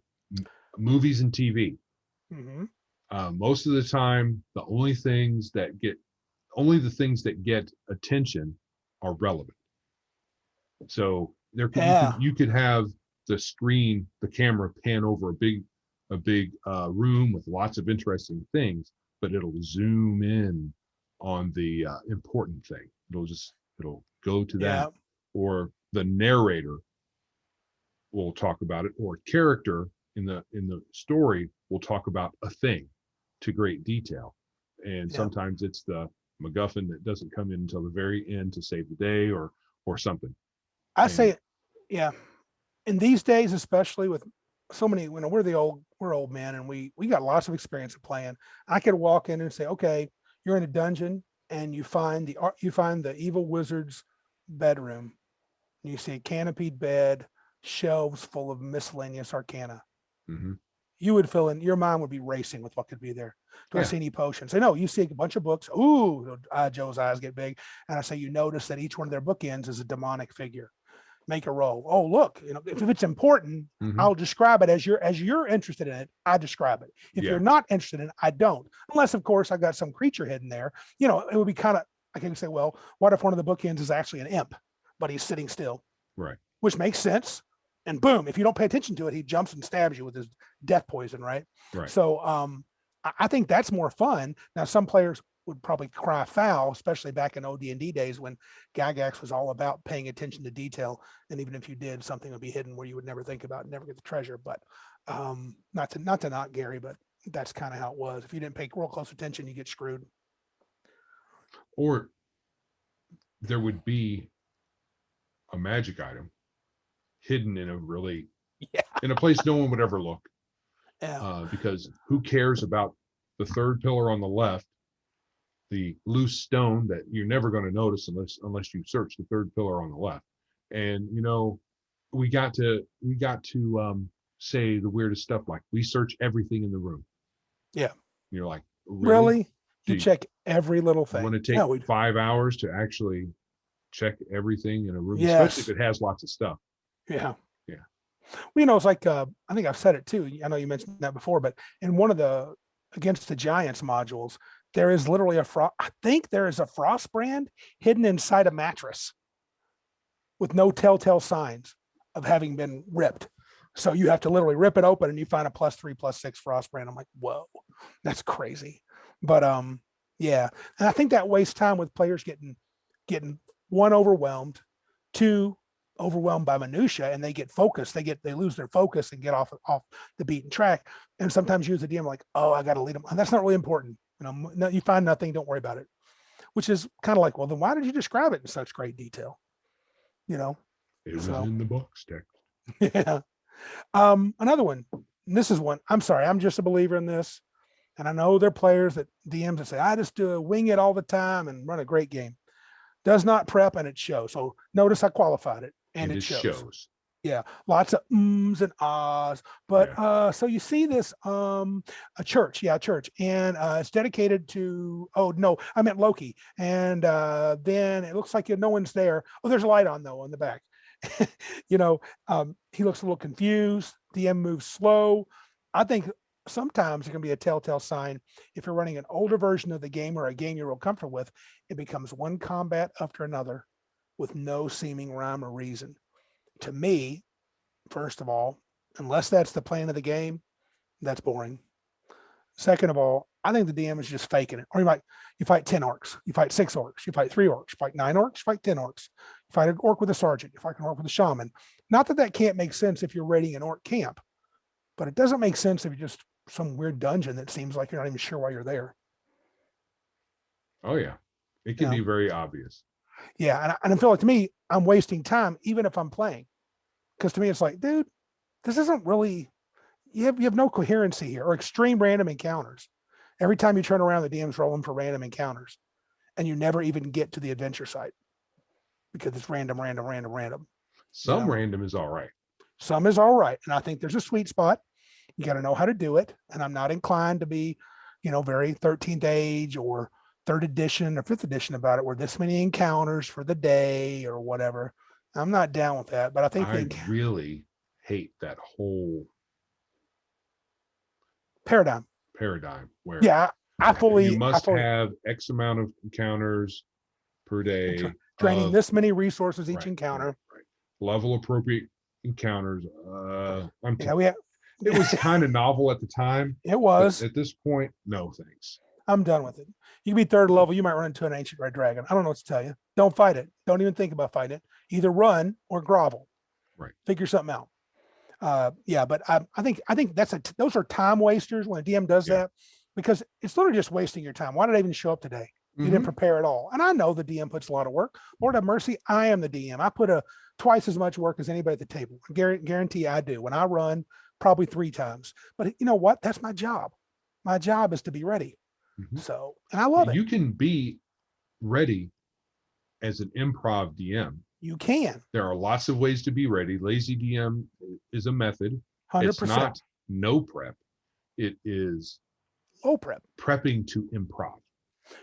movies and TV. Most of the time, only the things that get attention are relevant. So you could have the camera pan over a big room with lots of interesting things, but it'll zoom in on the important thing. It'll go to that, or the narrator will talk about it, or a character in the story will talk about a thing to great detail. And sometimes it's the MacGuffin that doesn't come in until the very end to save the day, or something. I say, yeah. In these days, especially with so many, we're old men, and we got lots of experience of playing. I could walk in and say, okay, you're in a dungeon and you find the evil wizard's bedroom. And you see a canopied bed, shelves full of miscellaneous arcana. Mm-hmm. You would fill in, your mind would be racing with what could be there. Do I Yeah. see any potions? Say, no, you see a bunch of books. Ooh, Joe's eyes get big. And I say, you notice that each one of their bookends is a demonic figure. Make a roll. Oh, look, if it's important, Mm-hmm. I'll describe it as you're interested in it. I describe it. If Yeah. you're not interested in it, I don't. Unless, of course, I got some creature hidden there. It would be kind of, I can say, well, what if one of the bookends is actually an imp, but he's sitting still? Right. Which makes sense. And boom, if you don't pay attention to it, he jumps and stabs you with his death poison, right? Right. So I think that's more fun. Now, some players would probably cry foul, especially back in OD&D days when Gygax was all about paying attention to detail. And even if you did, something would be hidden where you would never think about, never get the treasure. But not to knock Gary, but that's kind of how it was. If you didn't pay real close attention, you get screwed. Or there would be a magic item hidden in in a place no one would ever look. Yeah. Because who cares about the third pillar on the left, the loose stone that you're never going to notice unless you search the third pillar on the left. And we got to say the weirdest stuff, like we search everything in the room. Yeah. You're like, Really? You Gee, check every little you thing. want to take 5 hours to actually check everything in a room, Yes. especially if it has lots of stuff. Yeah. Yeah. Well, it's like, I think I've said it too. I know you mentioned that before, but in one of the Against the Giants modules, there is literally I think there is a frost brand hidden inside a mattress with no telltale signs of having been ripped. So you have to literally rip it open and you find a +3/+6 frost brand. I'm like, whoa, that's crazy. But yeah. And I think that wastes time with players getting one, overwhelmed, two, overwhelmed by minutia, and they get focused. They lose their focus and get off the beaten track. And sometimes you as a DM like, oh, I got to lead them. And that's not really important. No, you find nothing, don't worry about it. Which is kind of like, well, then why did you describe it in such great detail? It was in the box text. Yeah. Another one. And this is one. I'm sorry, I'm just a believer in this. And I know there are players that DMs that say, I just wing it all the time and run a great game. Does not prep, and it shows. So notice I qualified it, and it shows. Yeah, lots of ums and ahs. But so you see this a church, and it's dedicated to, oh no, I meant Loki. And then it looks like no one's there. Oh, there's a light on though on the back. He looks a little confused. DM moves slow. I think sometimes it can be a telltale sign if you're running an older version of the game or a game you're real comfortable with. It becomes one combat after another with no seeming rhyme or reason. To me, first of all, unless that's the plan of the game, that's boring. Second of all, I think the DM is just faking it. Or you fight 10 orcs, you fight 6 orcs, you fight 3 orcs, you fight 9 orcs, you fight 10 orcs, you fight an orc with a sergeant, you fight an orc with a shaman. Not that can't make sense if you're raiding an orc camp, but it doesn't make sense if you're just some weird dungeon that seems like you're not even sure why you're there. Oh yeah, it can be very obvious. Yeah, and I feel like, to me, I'm wasting time even if I'm playing, because to me it's like, dude, this isn't really. You have no coherency here, or extreme random encounters. Every time you turn around, the DM's rolling for random encounters, and you never even get to the adventure site because it's random. Some random is all right. Some is all right, and I think there's a sweet spot. You got to know how to do it, and I'm not inclined to be, very 13th age or 3rd edition or 5th edition about it, where this many encounters for the day or whatever. I'm not down with that, but I think I really hate that whole paradigm where you must have X amount of encounters per day, draining this many resources each encounter. Right. Level appropriate encounters. It was kind of novel at the time. It was. At this point, no thanks. I'm done with it. You can be 3rd level, you might run into an ancient red dragon. I don't know what to tell you. Don't fight it. Don't even think about fighting it. Either run or grovel. Right. Figure something out. But I think those are time wasters when a DM does that, because it's literally just wasting your time. Why did I even show up today? You didn't prepare at all. And I know the DM puts a lot of work. Lord have mercy, I am the DM. I put twice as much work as anybody at the table. I guarantee I do. When I run, probably 3 times. But you know what? That's my job. My job is to be ready. Mhm. So, and I love it. You can be ready as an improv DM. You can. There are lots of ways to be ready. Lazy DM is a method. 100%. It's not no prep. It is low prep. prepping to improv.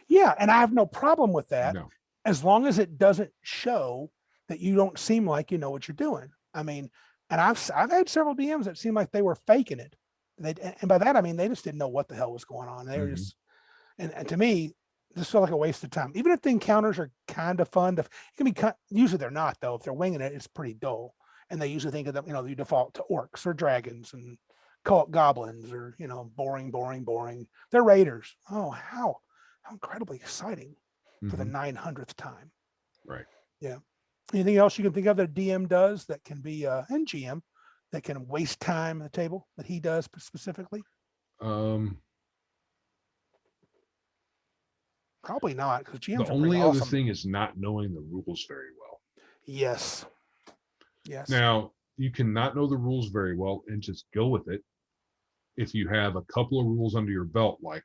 Yeah. And I have no problem with that No. as long as it doesn't show that you don't seem like you know what you're doing. I mean, and I've had several DMs that seemed like they were faking it. And by that, I mean, they just didn't know what the hell was going on. They were just, and to me, this felt like a waste of time. Even if the encounters are kind of fun, it can be, usually they're not though. If they're winging it, it's pretty dull. And they usually think of them, you default to orcs or dragons and cult goblins or, boring. They're raiders. Oh, how incredibly exciting for the 900th time. Right. Yeah. Anything else you can think of that DM does that can be, and GM that can waste time at the table that he does specifically? Probably not, because GMs The are pretty only other awesome. thing is not knowing the rules very well. Yes. Now, you cannot know the rules very well and just go with it. If you have a couple of rules under your belt, like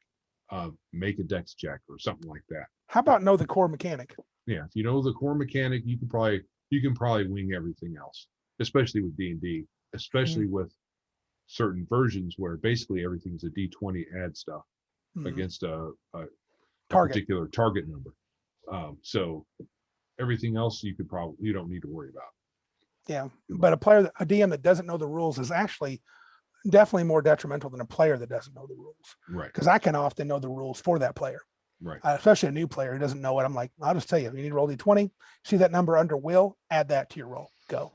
make a dex check or something like that. How about know the core mechanic? Yeah, if you know the core mechanic, you can probably wing everything else, especially with D&D, especially with certain versions where basically everything's a D20 add stuff against a particular target number. So everything else you don't need to worry about. Yeah, but a DM that doesn't know the rules is actually definitely more detrimental than a player that doesn't know the rules. Right. Because I can often know the rules for that player. Right. Especially a new player who doesn't know it. I'm like, I'll just tell you, you need to roll D20. See that number under will, add that to your roll. Go.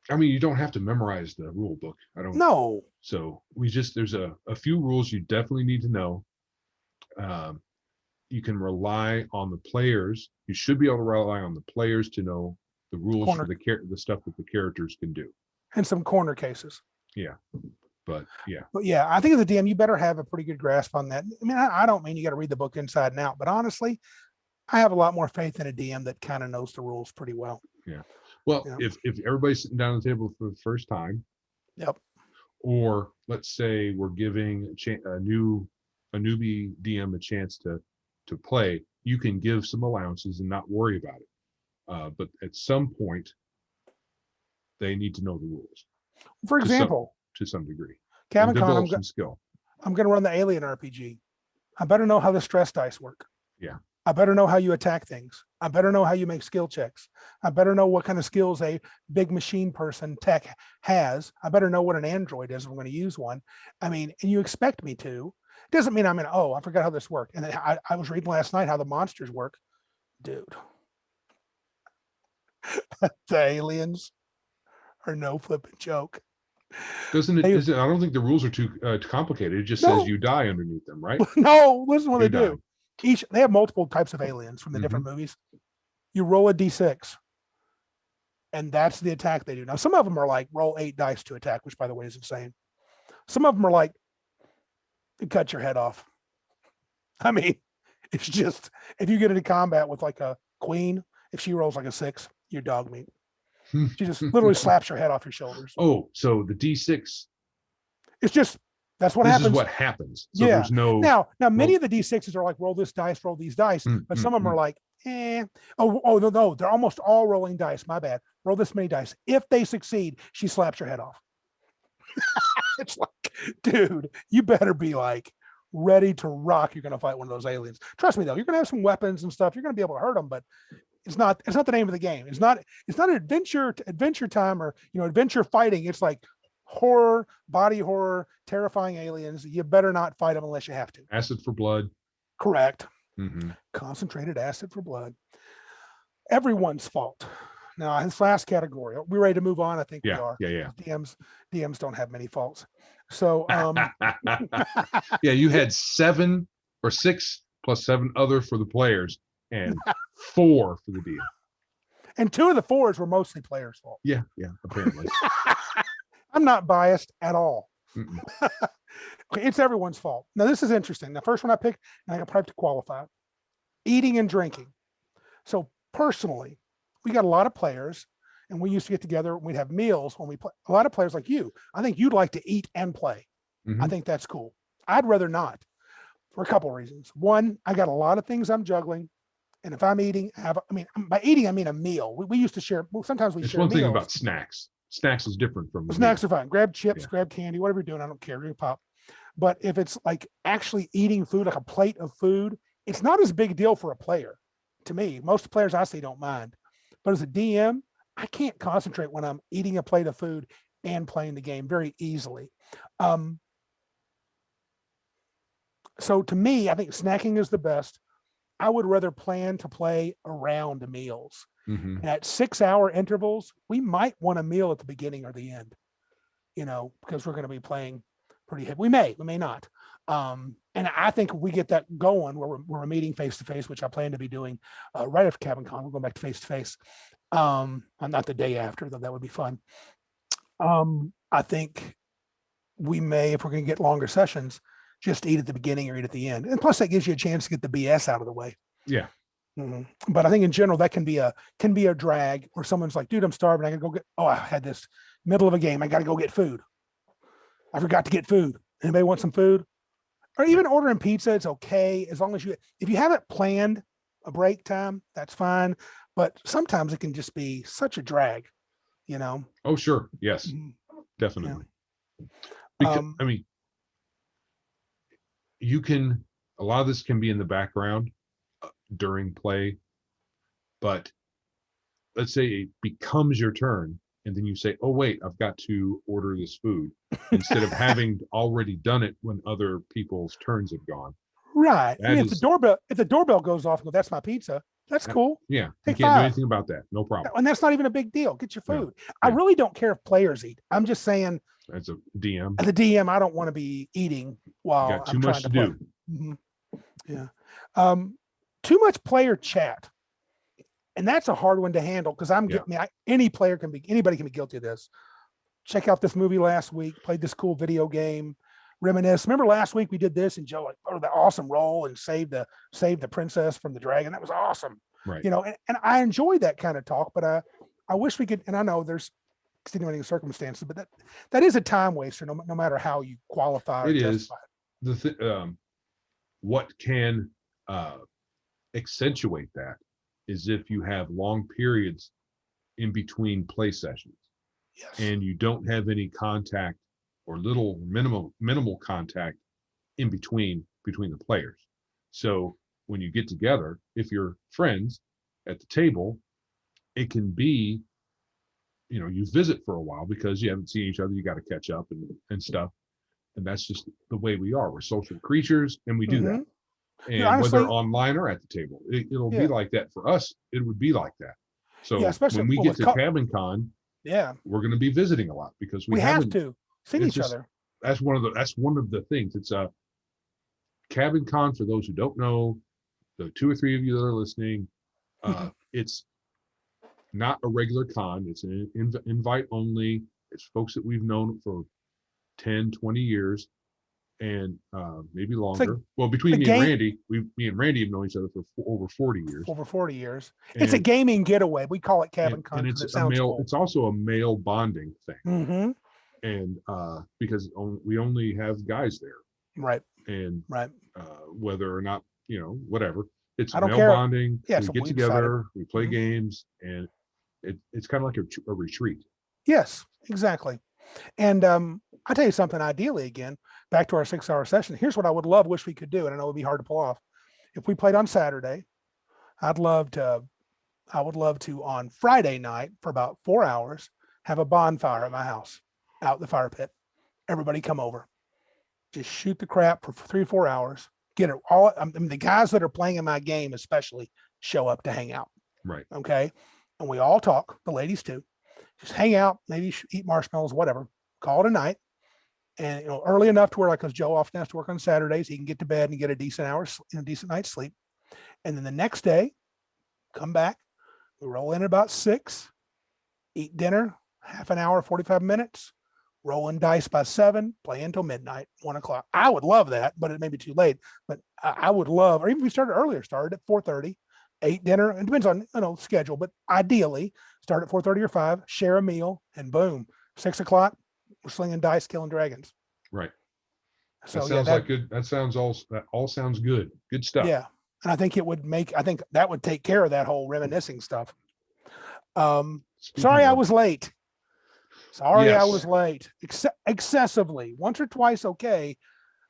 I mean, you don't have to memorize the rule book. No. So there's a few rules you definitely need to know. You can rely on the players. You should be able to rely on the players to know the rules for the stuff that the characters can do. And some corner cases. Yeah. But I think as a DM, you better have a pretty good grasp on that. I mean, I don't mean you got to read the book inside and out, but honestly, I have a lot more faith in a DM that kind of knows the rules pretty well. Yeah. Well, if everybody's sitting down at the table for the first time, or let's say we're giving a newbie DM a chance to play, you can give some allowances and not worry about it. But at some point, they need to know the rules. For example, to some degree, Cabin Con, some skill. I'm going to run the Alien RPG. I better know how the stress dice work. Yeah. I better know how you attack things. I better know how you make skill checks. I better know what kind of skills a big machine person tech has. I better know what an android is if I'm going to use one. I mean, and you expect me to. It doesn't mean I forgot how this worked. And then I was reading last night how the monsters work. Dude. The aliens are no flipping joke. Doesn't it? I don't think the rules are too complicated. It just says you die underneath them, right? No, listen to what they do. They have multiple types of aliens from the different movies. You roll a d6, and that's the attack they do. Now, some of them are like roll 8 dice to attack, which by the way is insane. Some of them are like cut your head off. I mean, it's just if you get into combat with like a queen, if she rolls like a 6, you're dog meat. She just literally slaps your head off your shoulders. Oh, so the D6. It's just that's what happens. This is what happens. So yeah. There's no. Now many of the D6s are like roll this dice, roll these dice, but some of them are like, Oh no, they're almost all rolling dice. My bad. Roll this many dice. If they succeed, she slaps your head off. It's like, dude, you better be like ready to rock. You're gonna fight one of those aliens. Trust me though, you're gonna have some weapons and stuff. You're gonna be able to hurt them, but it's not the name of the game. It's not an adventure time or adventure fighting. It's like horror, body horror, terrifying aliens. You better not fight them unless you have to. Acid for blood. Correct. Concentrated acid for blood. Everyone's fault. Now, this last category, we're ready to move on. I think we are. Yeah. DMs don't have many faults. So, yeah, you had 7 or 6 plus 7 other for the players and 4 for the DM. And 2 of the 4s were mostly players' fault. Yeah, apparently. I'm not biased at all. Okay, it's everyone's fault. Now, this is interesting. The first one I picked, and I got probably to qualify, eating and drinking. So personally, we got a lot of players, and we used to get together. We'd have meals when we play. A lot of players like you, I think you'd like to eat and play. I Mhm. think that's cool. I'd rather not for a couple of reasons. One, I got a lot of things I'm juggling. And if I'm eating, by eating, I mean a meal. We used to share, well, sometimes we It's share one thing meals. about snacks. Snacks is different from the Snacks meal. are fine. Grab chips, Yeah. grab candy, whatever you're doing. I don't care. Grab pop. But if it's like actually eating food, like a plate of food, it's not as big a deal for a player. To me, most players I see don't mind. But as a DM, I can't concentrate when I'm eating a plate of food and playing the game very easily. So to me, I think snacking is the best. I would rather plan to play around meals. Mhm. And at 6-hour intervals, we might want a meal at the beginning or the end, because we're going to be playing pretty heavy. We may not. And I think we get that going where we're meeting face to face, which I plan to be doing right after Cabin Con. We're going back to face to face. Not the day after, though that would be fun. I think we may, if we're going to get longer sessions, just eat at the beginning or eat at the end. And plus, that gives you a chance to get the BS out of the way. Yeah. But I think in general that can be a drag where someone's like, dude, I'm starving. I gotta go get. Oh, I had this middle of a game. I got to go get food. I forgot to get food. Anybody want some food? Or even ordering pizza, it's okay as long as if you haven't planned a break time, that's fine. But sometimes it can just be such a drag, Oh, sure. Yes, Mhm. definitely. Because Um, a lot of this can be in the background during play, but let's say it becomes your turn and then you say, oh wait, I've got to order this food, instead of having already done it when other people's turns have gone. Right. I That mean, is, if the doorbell goes off and go, that's my pizza, that's cool. yeah, you Take can't do 5. anything about that. No problem. And that's not even a big deal. Get your No. food. I Yeah. really don't care if players eat. I'm just saying, As a DM, as a DM, I don't want to be eating while you got too I'm much trying to to do. play. Mhm. Yeah. Too much player chat. And that's a hard one to handle because anybody can be guilty of this. Check out this movie last week, played this cool video game, reminisce. Remember last week we did this and Joe the awesome roll and saved the princess from the dragon. That was awesome. Right. And I enjoy that kind of talk, but I wish we could, and I know there's extenuating circumstances, but that is a time waster no matter how you qualify or It is. justify it. What can accentuate that is if you have long periods in between play sessions. Yes. And you don't have any contact or minimal contact in between the players. So when you get together, if you're friends at the table, it can be, you visit for a while because you haven't seen each other, you got to catch up and stuff. And that's just the way we are. We're social creatures and we do that. And honestly, whether online or at the table, it'll be like that for us. It would be like that. So especially when we get to Cabin Con, we're going to be visiting a lot because we have to see each other. That's one of the things. It's a Cabin Con, for those who don't know, the 2 or 3 of you that are listening, it's not a regular con. It's an invite only. It's folks that we've known for 10, 20 years and maybe longer. Well, between me and Randy, me and Randy have known each other for over 40 years. Over 40 years. It's a gaming getaway. We call it Cabin Con. And it's cool. It's also a male bonding thing. Mm-hmm. And because we only have guys there. Right. And right. Whether or not, whatever. It's male bonding. Yeah, we get together, we play games, and it's kind of like a retreat. Yes, exactly. And I'll tell you something, ideally, again, back to our 6-hour session, here's what I would wish we could do. And I know it would be hard to pull off. If we played on Saturday, I would love to on Friday night for about 4 hours, have a bonfire at my house out in the fire pit. Everybody come over, just shoot the crap for 3 or 4 hours, get it all. I mean, the guys that are playing in my game, especially, show up to hang out. Right. Okay. And we all talk, the ladies too. Just hang out, maybe eat marshmallows, whatever. Call it a night, and early enough to where, like, because Joe often has to work on Saturdays, he can get to bed and get a decent night's sleep. And then the next day, come back, we roll in at about 6, eat dinner, half an hour, 45 minutes, rolling dice by 7, play until midnight, 1 o'clock. I would love that, but it may be too late. But I would love, or even if we started earlier, started at 4:30. Ate dinner. It depends on schedule, but ideally Start at 4:30 or 5, share a meal, and boom, 6 o'clock, we're slinging dice, killing dragons. Right. So That sounds like good. That all sounds good. Good stuff. yeah. And I think that would take care of that whole reminiscing stuff. Sorry, I was late. Sorry, I Yes. was late. Excessively. Once or twice, okay.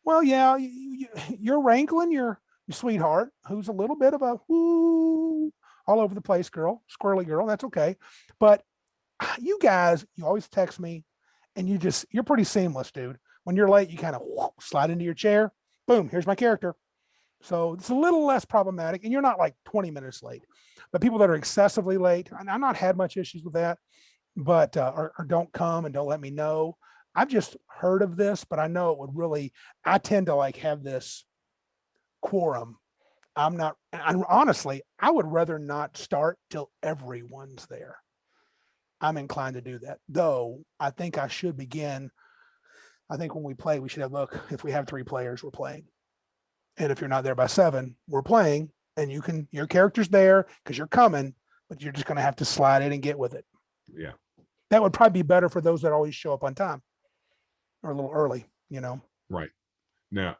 Well, yeah, you're wrangling your sweetheart, who's a little bit of a whoo, all over the place girl, squirrely girl. That's okay. But you guys, you always text me, and you're pretty seamless, dude. When you're late, you kind of slide into your chair. Boom, here's my character. So it's a little less problematic, and you're not like 20 minutes late. But people that are excessively late, and I've not had much issues with that, but or don't come and don't let me know. I've just heard of this, but I know it would really. I tend to like have this quorum. Honestly, I would rather not start till everyone's there. I'm inclined to do that, though. I think I should begin. I think when we play, we should have look. If we have 3 players, we're playing. And if you're not there by 7, we're playing, and your character's there because you're coming, but you're just going to have to slide in and get with it. Yeah. That would probably be better for those that always show up on time or a little early, Right. Now,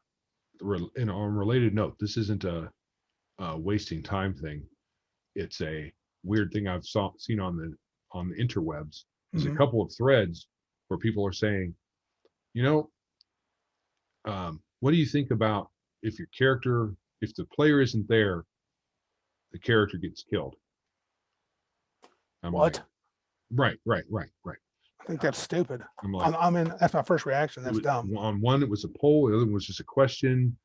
on a related note, this isn't a wasting time thing. It's a weird thing I've seen on the interwebs. There's a couple of threads where people are saying, what do you think about if the player isn't there, the character gets killed? I'm What? Like, right. I think that's stupid. I'm like, I mean, that's my first reaction. That's dumb. On one, it was a poll. The other one was just a question.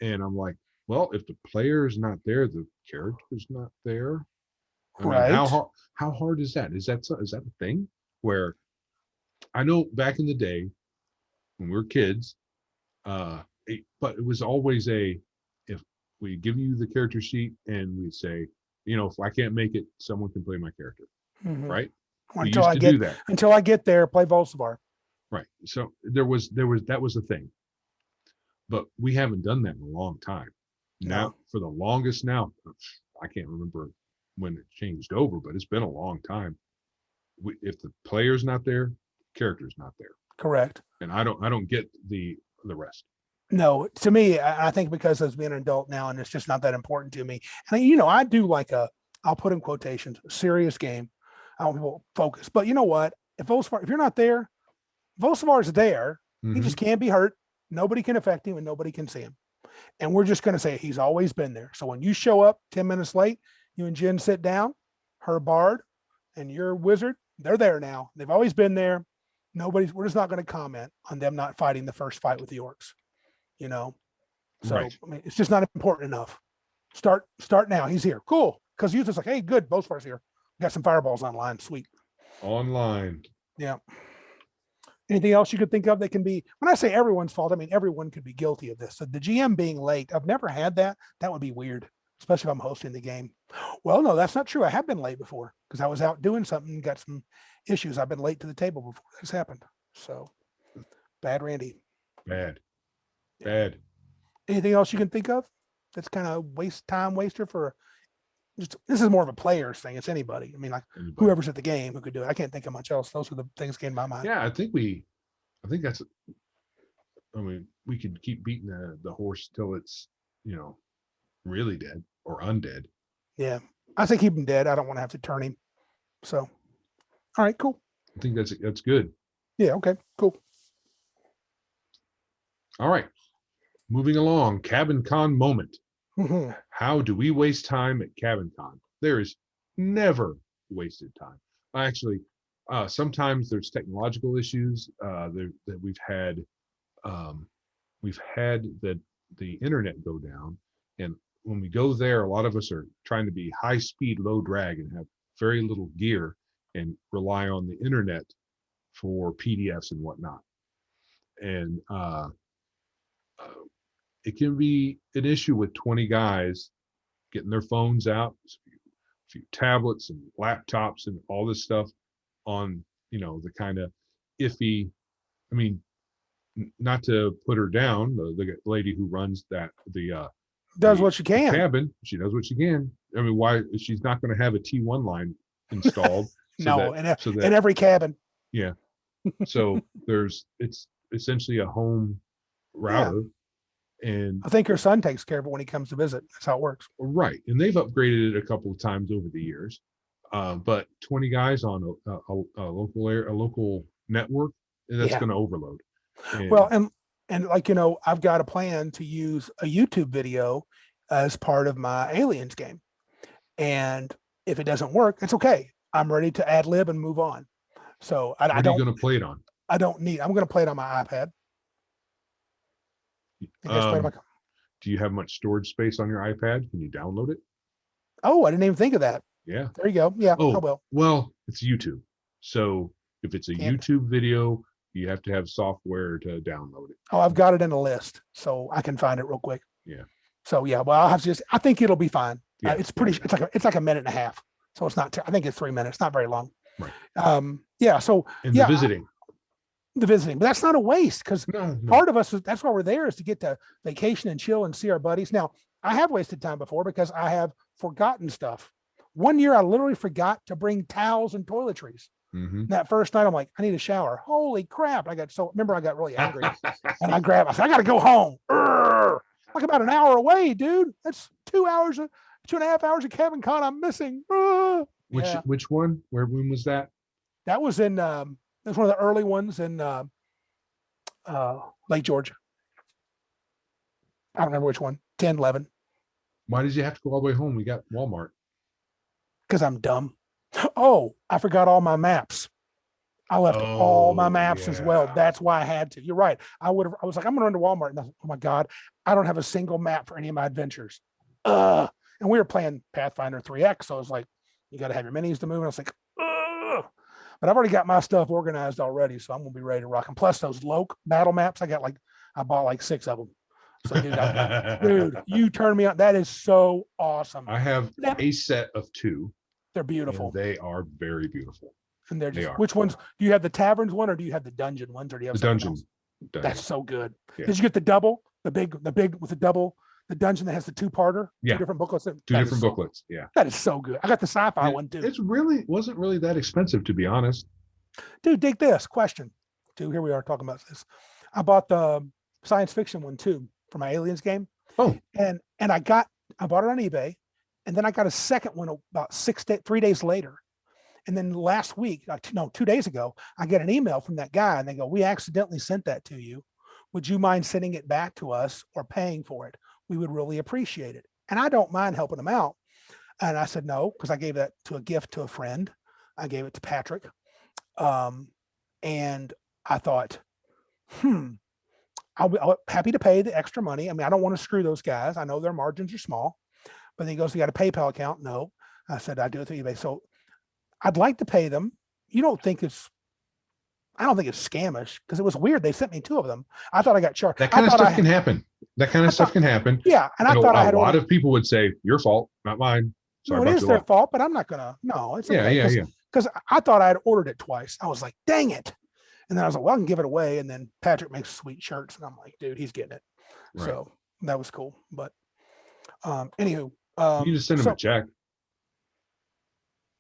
And I'm like, well, if the player is not there, the character's not there. I mean, Right. How hard is that? Is that a thing? Where I know back in the day when we were kids, but it was always if we give you the character sheet and we say, if I can't make it, someone can play my character, right? Until I get there, play Volsivar. Right. So that was a thing, but we haven't done that in a long time. Now, for the longest now, I can't remember when it changed over, but it's been a long time. If the player's not there, the character's not there. Correct. And I don't get the rest. No, to me, I think because as being an adult now, and it's just not that important to me. And I do like I'll put in quotations, serious game. I want people focus. But you know what? If you're not there, Volsivar's there. He just can't be hurt. Nobody can affect him, and nobody can see him. And we're just going to say he's always been there. So when you show up 10 minutes late, you and Jen sit down, her bard and your wizard, they're there now. They've always been there. We're just not going to comment on them not fighting the first fight with the orcs. So Right. I mean, it's just not important enough. Start now. He's here. Cool. Because you're just like, hey, good. Volsivar's here. Got some fireballs online. Sweet. Online. Yeah. Anything else you could think of that can be, when I say everyone's fault, I mean, everyone could be guilty of this. So the GM being late, I've never had that. That would be weird, especially if I'm hosting the game. Well, no, that's not true. I have been late before because I was out doing something and got some issues. I've been late to the table before this happened. So bad, Randy. Bad. Anything else you can think of that's kind of waster for this is more of a player's thing. It's anybody. I mean, like whoever's at the game who could do it. I can't think of much else. Those are the things that came to my mind. Yeah, I think that's, I mean, we could keep beating the horse till it's, really dead or undead. Yeah. I say keep him dead. I don't want to have to turn him. So, all right, cool. I think that's good. Yeah. Okay, cool. All right. Moving along, Cabin Con moment. Mm-hmm. How do we waste time at Cabin Con? There is never wasted time. Actually, sometimes there's technological issues that we've had. We've had the internet go down, and when we go there, a lot of us are trying to be high speed, low drag, and have very little gear, and rely on the internet for PDFs and whatnot. And it can be an issue with 20 guys getting their phones out, a few tablets and laptops and all this stuff on, the kind of iffy, I mean, not to put her down, the lady who runs Does what she can. Cabin, she does what she can. I mean, why she's not going to have a T1 line installed No, so in that every cabin. yeah. So it's essentially a home Yeah. router, and I think your son takes care of it when he comes to visit. That's how it works. right, and they've upgraded it a couple of times over the years. But 20 guys on a local network, that's Yeah. going to overload. Well, And and like, you know, I've got a plan to use a YouTube video as part of my aliens game. And if it doesn't work, it's okay. I'm ready to ad lib and move on. So what are you going to play it on? I'm going to play it on my iPad. I guess play it on my, Do you have much storage space on your iPad? Can you download it? oh, I didn't even think of that. Yeah. There you go. Yeah. I Oh, will. well, it's YouTube. So if it's a Can't- YouTube video, you have to have software to download it. Oh, I've got it in a list, so I can find it real quick. Yeah. So yeah, well, I'll have to I think it'll be fine. Yeah. It's pretty. It's like a minute and a half. So it's not. I think it's 3 minutes. Not very long. Right. Yeah. So And yeah, the visiting. the visiting, but that's not a waste because No. part of us that's why we're there, is to get to vacation and chill and see our buddies. Now, I have wasted time before because I have forgotten stuff. One year I literally forgot to bring towels and toiletries. Mhm. That first night I'm like, I need a shower. Holy crap. I got really angry and I said, I gotta go home. Urgh. Like about an hour away, dude. That's 2.5 hours of Kevin Con I'm missing. Yeah. Which one? When was that? That was in that was one of the early ones in Lake George. I don't remember which one. 10, 11. Why did you have to go all the way home? We got Walmart. Because I'm dumb. Oh, I forgot all my maps. I left all my maps as well. yeah. That's why I had to. You're right. I was like, I'm gonna run to Walmart. And oh my God, I don't have a single map for any of my adventures. And we were playing Pathfinder 3X. So I was like, you gotta have your minis to move. And I was like, ugh. But I've already got my stuff organized already. So I'm gonna be ready to rock. And plus those Loke battle maps, I bought like 6 of them. So dude, you turned me on. That is so awesome. I have a set of 2. They're beautiful. And they are very beautiful. And they're They just, are. which ones do you have, the taverns one, or do you have the dungeon ones, or do you have The something dungeon. else? That's so good. Yeah. Did you get the double, the big with the double, the dungeon that has the 2-parter, Yeah. 2 different booklets? 2 different booklets. Yeah. That is so good. I got the sci-fi It- one too. It's wasn't really that expensive, to be honest. Dude, dig this question. Dude, here we are talking about this. I bought the science fiction one too for my aliens game. Oh. And I bought it on eBay, and then I got a second one about 3 days later. And then last week, 2 days ago, I get an email from that guy, and they go, "We accidentally sent that to you. Would you mind sending it back to us or paying for it? We would really appreciate it." And I don't mind helping them out. And I said no, because I gave that to a gift to a friend. I gave it to Patrick. And I thought, I'll happy to pay the extra money. I mean, I don't want to screw those guys. I know their margins are small. But then he goes, "You got a PayPal account?" No. I said, "I do it through eBay." So I'd like to pay them. I don't think it's scamish, because it was weird. They sent me 2 of them. I thought I got charged. That kind of stuff can happen. That kind of stuff can happen. Yeah. And I thought I had a lot of people would say, "Your fault, not mine." Sorry no, it about is your their luck. fault, but I'm not gonna. No, it's okay. Yeah. Because I thought I had ordered it twice. I was like, dang it. And then I was like, well, I can give it away. And then Patrick makes sweet shirts, and I'm like, dude, he's getting it. Right. So that was cool. But anywho, You just send them a check.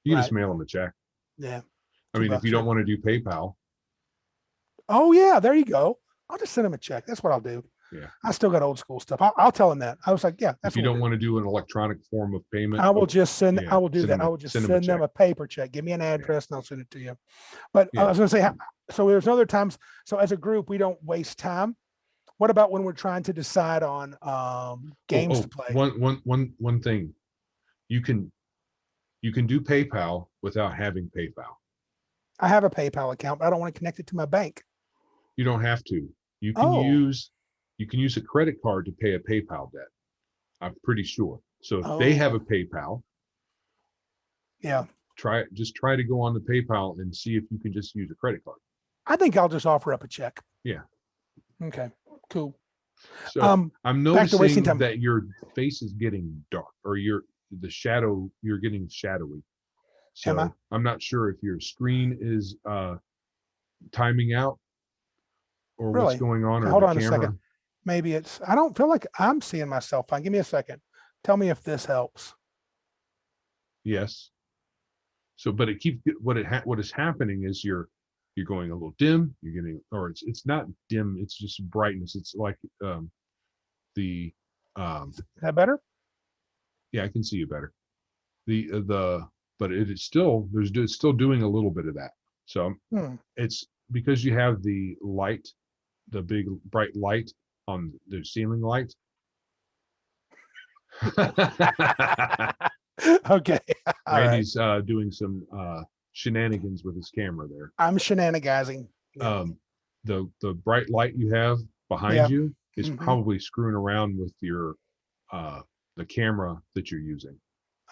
You can just Right. mail them a check. yeah. I mean, if you $2, don't want to do PayPal, Oh yeah, there you go. I'll just send him a check. That's what I'll do. Yeah. I still got old school stuff. I'll tell him that. I was like, yeah, that's if you what we'll don't do. want to do an electronic form of payment, I will just send. yeah, I will do send that. them a- I will just send send them a them a paper check. Give me an address, and I'll send it to you. But I Yeah. was going to say, so there's other times. So as a group, we don't waste time. What about when we're trying to decide on games to play? One thing, you can do PayPal without having PayPal. I have a PayPal account, but I don't want to connect it to my bank. You don't have to. You can Oh. use a credit card to pay a PayPal debt. I'm pretty sure. So if they have a PayPal, Yeah, try to go on the PayPal and see if you can just use a credit card. I think I'll just offer up a check. Yeah. Okay. Cool. So Um, I'm back to wasting noticing time. that your face is getting dark, or you're getting shadowy. Am I? So I'm not sure if your screen is timing out or Really? what's going on, or Hold the on a camera. second. Maybe it's. I don't feel like I'm seeing myself fine. Give me a second. Tell me if this helps. Yes. So, but it keeps what is happening is you're going a little dim. You're getting, or it's not dim. It's just brightness. It's like the Is that better? yeah, I can see you better. But it is still it's still doing a little bit of that. So it's because you have the light, the big bright light on the ceiling light. Okay. All right. Randy's doing some shenanigans with his camera there. I'm shenanigizing. Yeah. The bright light you have behind Yeah. you is Mhm. probably screwing around with your the camera that you're using.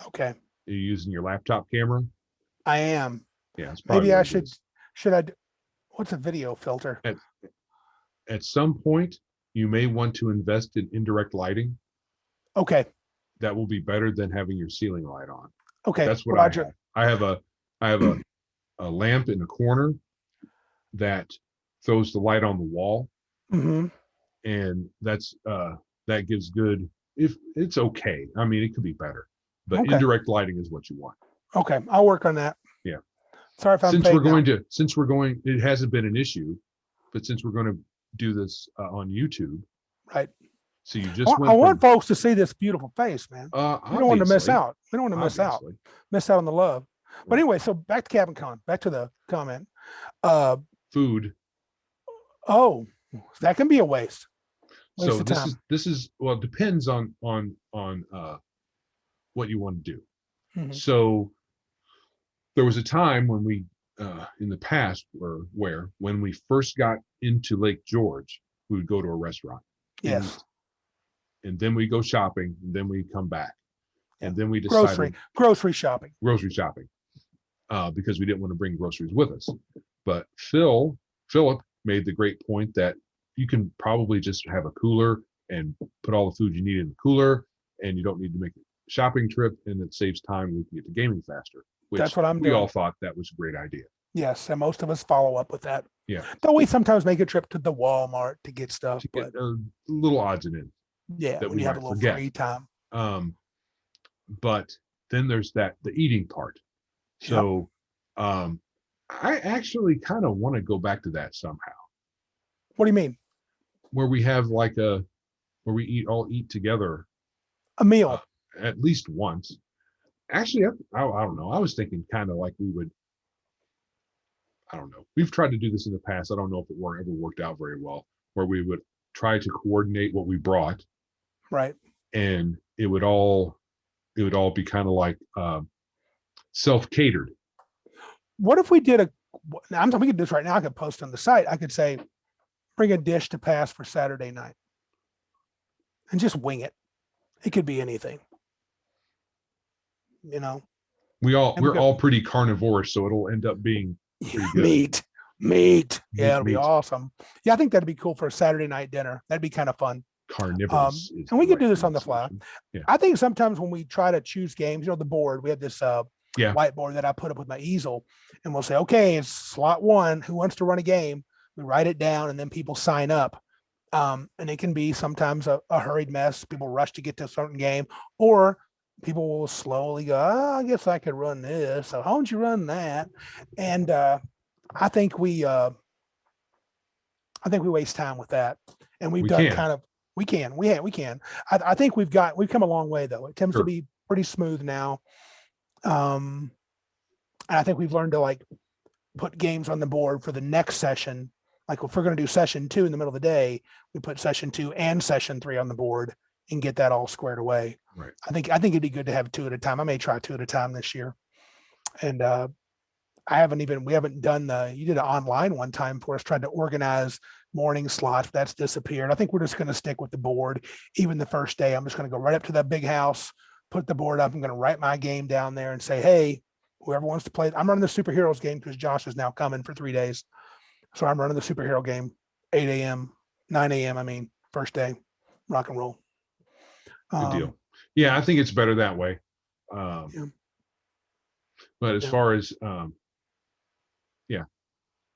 Okay. You're using your laptop camera. I am. Yeah, it's probably Maybe I what it should. is. What's a video filter? At some point, you may want to invest in indirect lighting. Okay. That will be better than having your ceiling light on. Okay. That's what Roger. I have. I have a lamp in the corner that throws the light on the wall, Hmm. and that gives good. If it's okay, I mean, it could be better, but Okay. indirect lighting is what you want. Okay. I'll work on that. Yeah. Sorry if I'm Since fake we're now. going, it hasn't been an issue, but since we're going to do this on YouTube, Right. so you just I went want from folks to see this beautiful face, man. We don't want to miss obviously, out. We don't want to miss out. obviously. Miss out on the love. But Right. anyway, so back to Cabin Con. Back to the comment. Uh Food. oh, that can be a waste. Waste So of time. this is well, it depends on what you want to do. Mhm. So there was a time when we in the past where when we first got into Lake George, we would go to a restaurant and Yes. eat, and then we go shopping, and then we come back, Yeah. and then we decided Grocery shopping. grocery shopping because we didn't want to bring groceries with us. But Philip made the great point that you can probably just have a cooler and put all the food you need in the cooler, and you don't need to make a shopping trip, and it saves time. We can get to gaming faster. Which That's what I'm we doing. all thought that was a great idea. Yes, and most of us follow up with that. Yeah. Though we sometimes make a trip to the Walmart to get stuff, To but get little odds and ends. yeah, that when we you have a might little forget. free time. But then there's the eating part. So I actually kind of want to go back to that somehow, What do you mean? where we have like where we all eat together A meal. at least once. Actually, I don't know. I was thinking kind of like we would. I don't know. We've tried to do this in the past. I don't know if it ever worked out very well, where we would try to coordinate what we brought, Right. and it would all be kind of like self-catered. What if we did we could do this right now. I could post on the site. I could say, bring a dish to pass for Saturday night and just wing it. It could be anything. You know, We're could- all pretty carnivorous, so it'll end up being pretty good. meat. Yeah, it'll be meat. awesome. Yeah, I think that'd be cool for a Saturday night dinner. That'd be kind of fun. Carnivorous. And we could do this on the fly. Yeah. I think sometimes when we try to choose games, the board, we have this Yeah. whiteboard that I put up with my easel, and we'll say, okay, it's slot 1. Who wants to run a game? We write it down, and then people sign up. And it can be sometimes a hurried mess. People rush to get to a certain game, or people will slowly go, I guess I could run this. So how don't you run that? And I think we waste time with that. And we've done can. kind of, we can. I think we've come a long way though. It tends to Sure. be pretty smooth now. And I think we've learned to like put games on the board for the next session. Like if we're going to do session 2 in the middle of the day, we put session 2 and session 3 on the board and get that all squared away. Right. I think it'd be good to have 2 at a time. I may try 2 at a time this year. And we haven't done you did an online one time for us, trying to organize morning slots. That's disappeared. I think we're just going to stick with the board. Even the first day, I'm just going to go right up to that big house, put the board up. I'm going to write my game down there and say, hey, whoever wants to play, I'm running the superheroes game because Josh is now coming for 3 days. So I'm running the superhero game, 8 a.m., 9 a.m. First day, rock and roll. Good deal. Yeah, I think it's better that way. Yeah. But as far as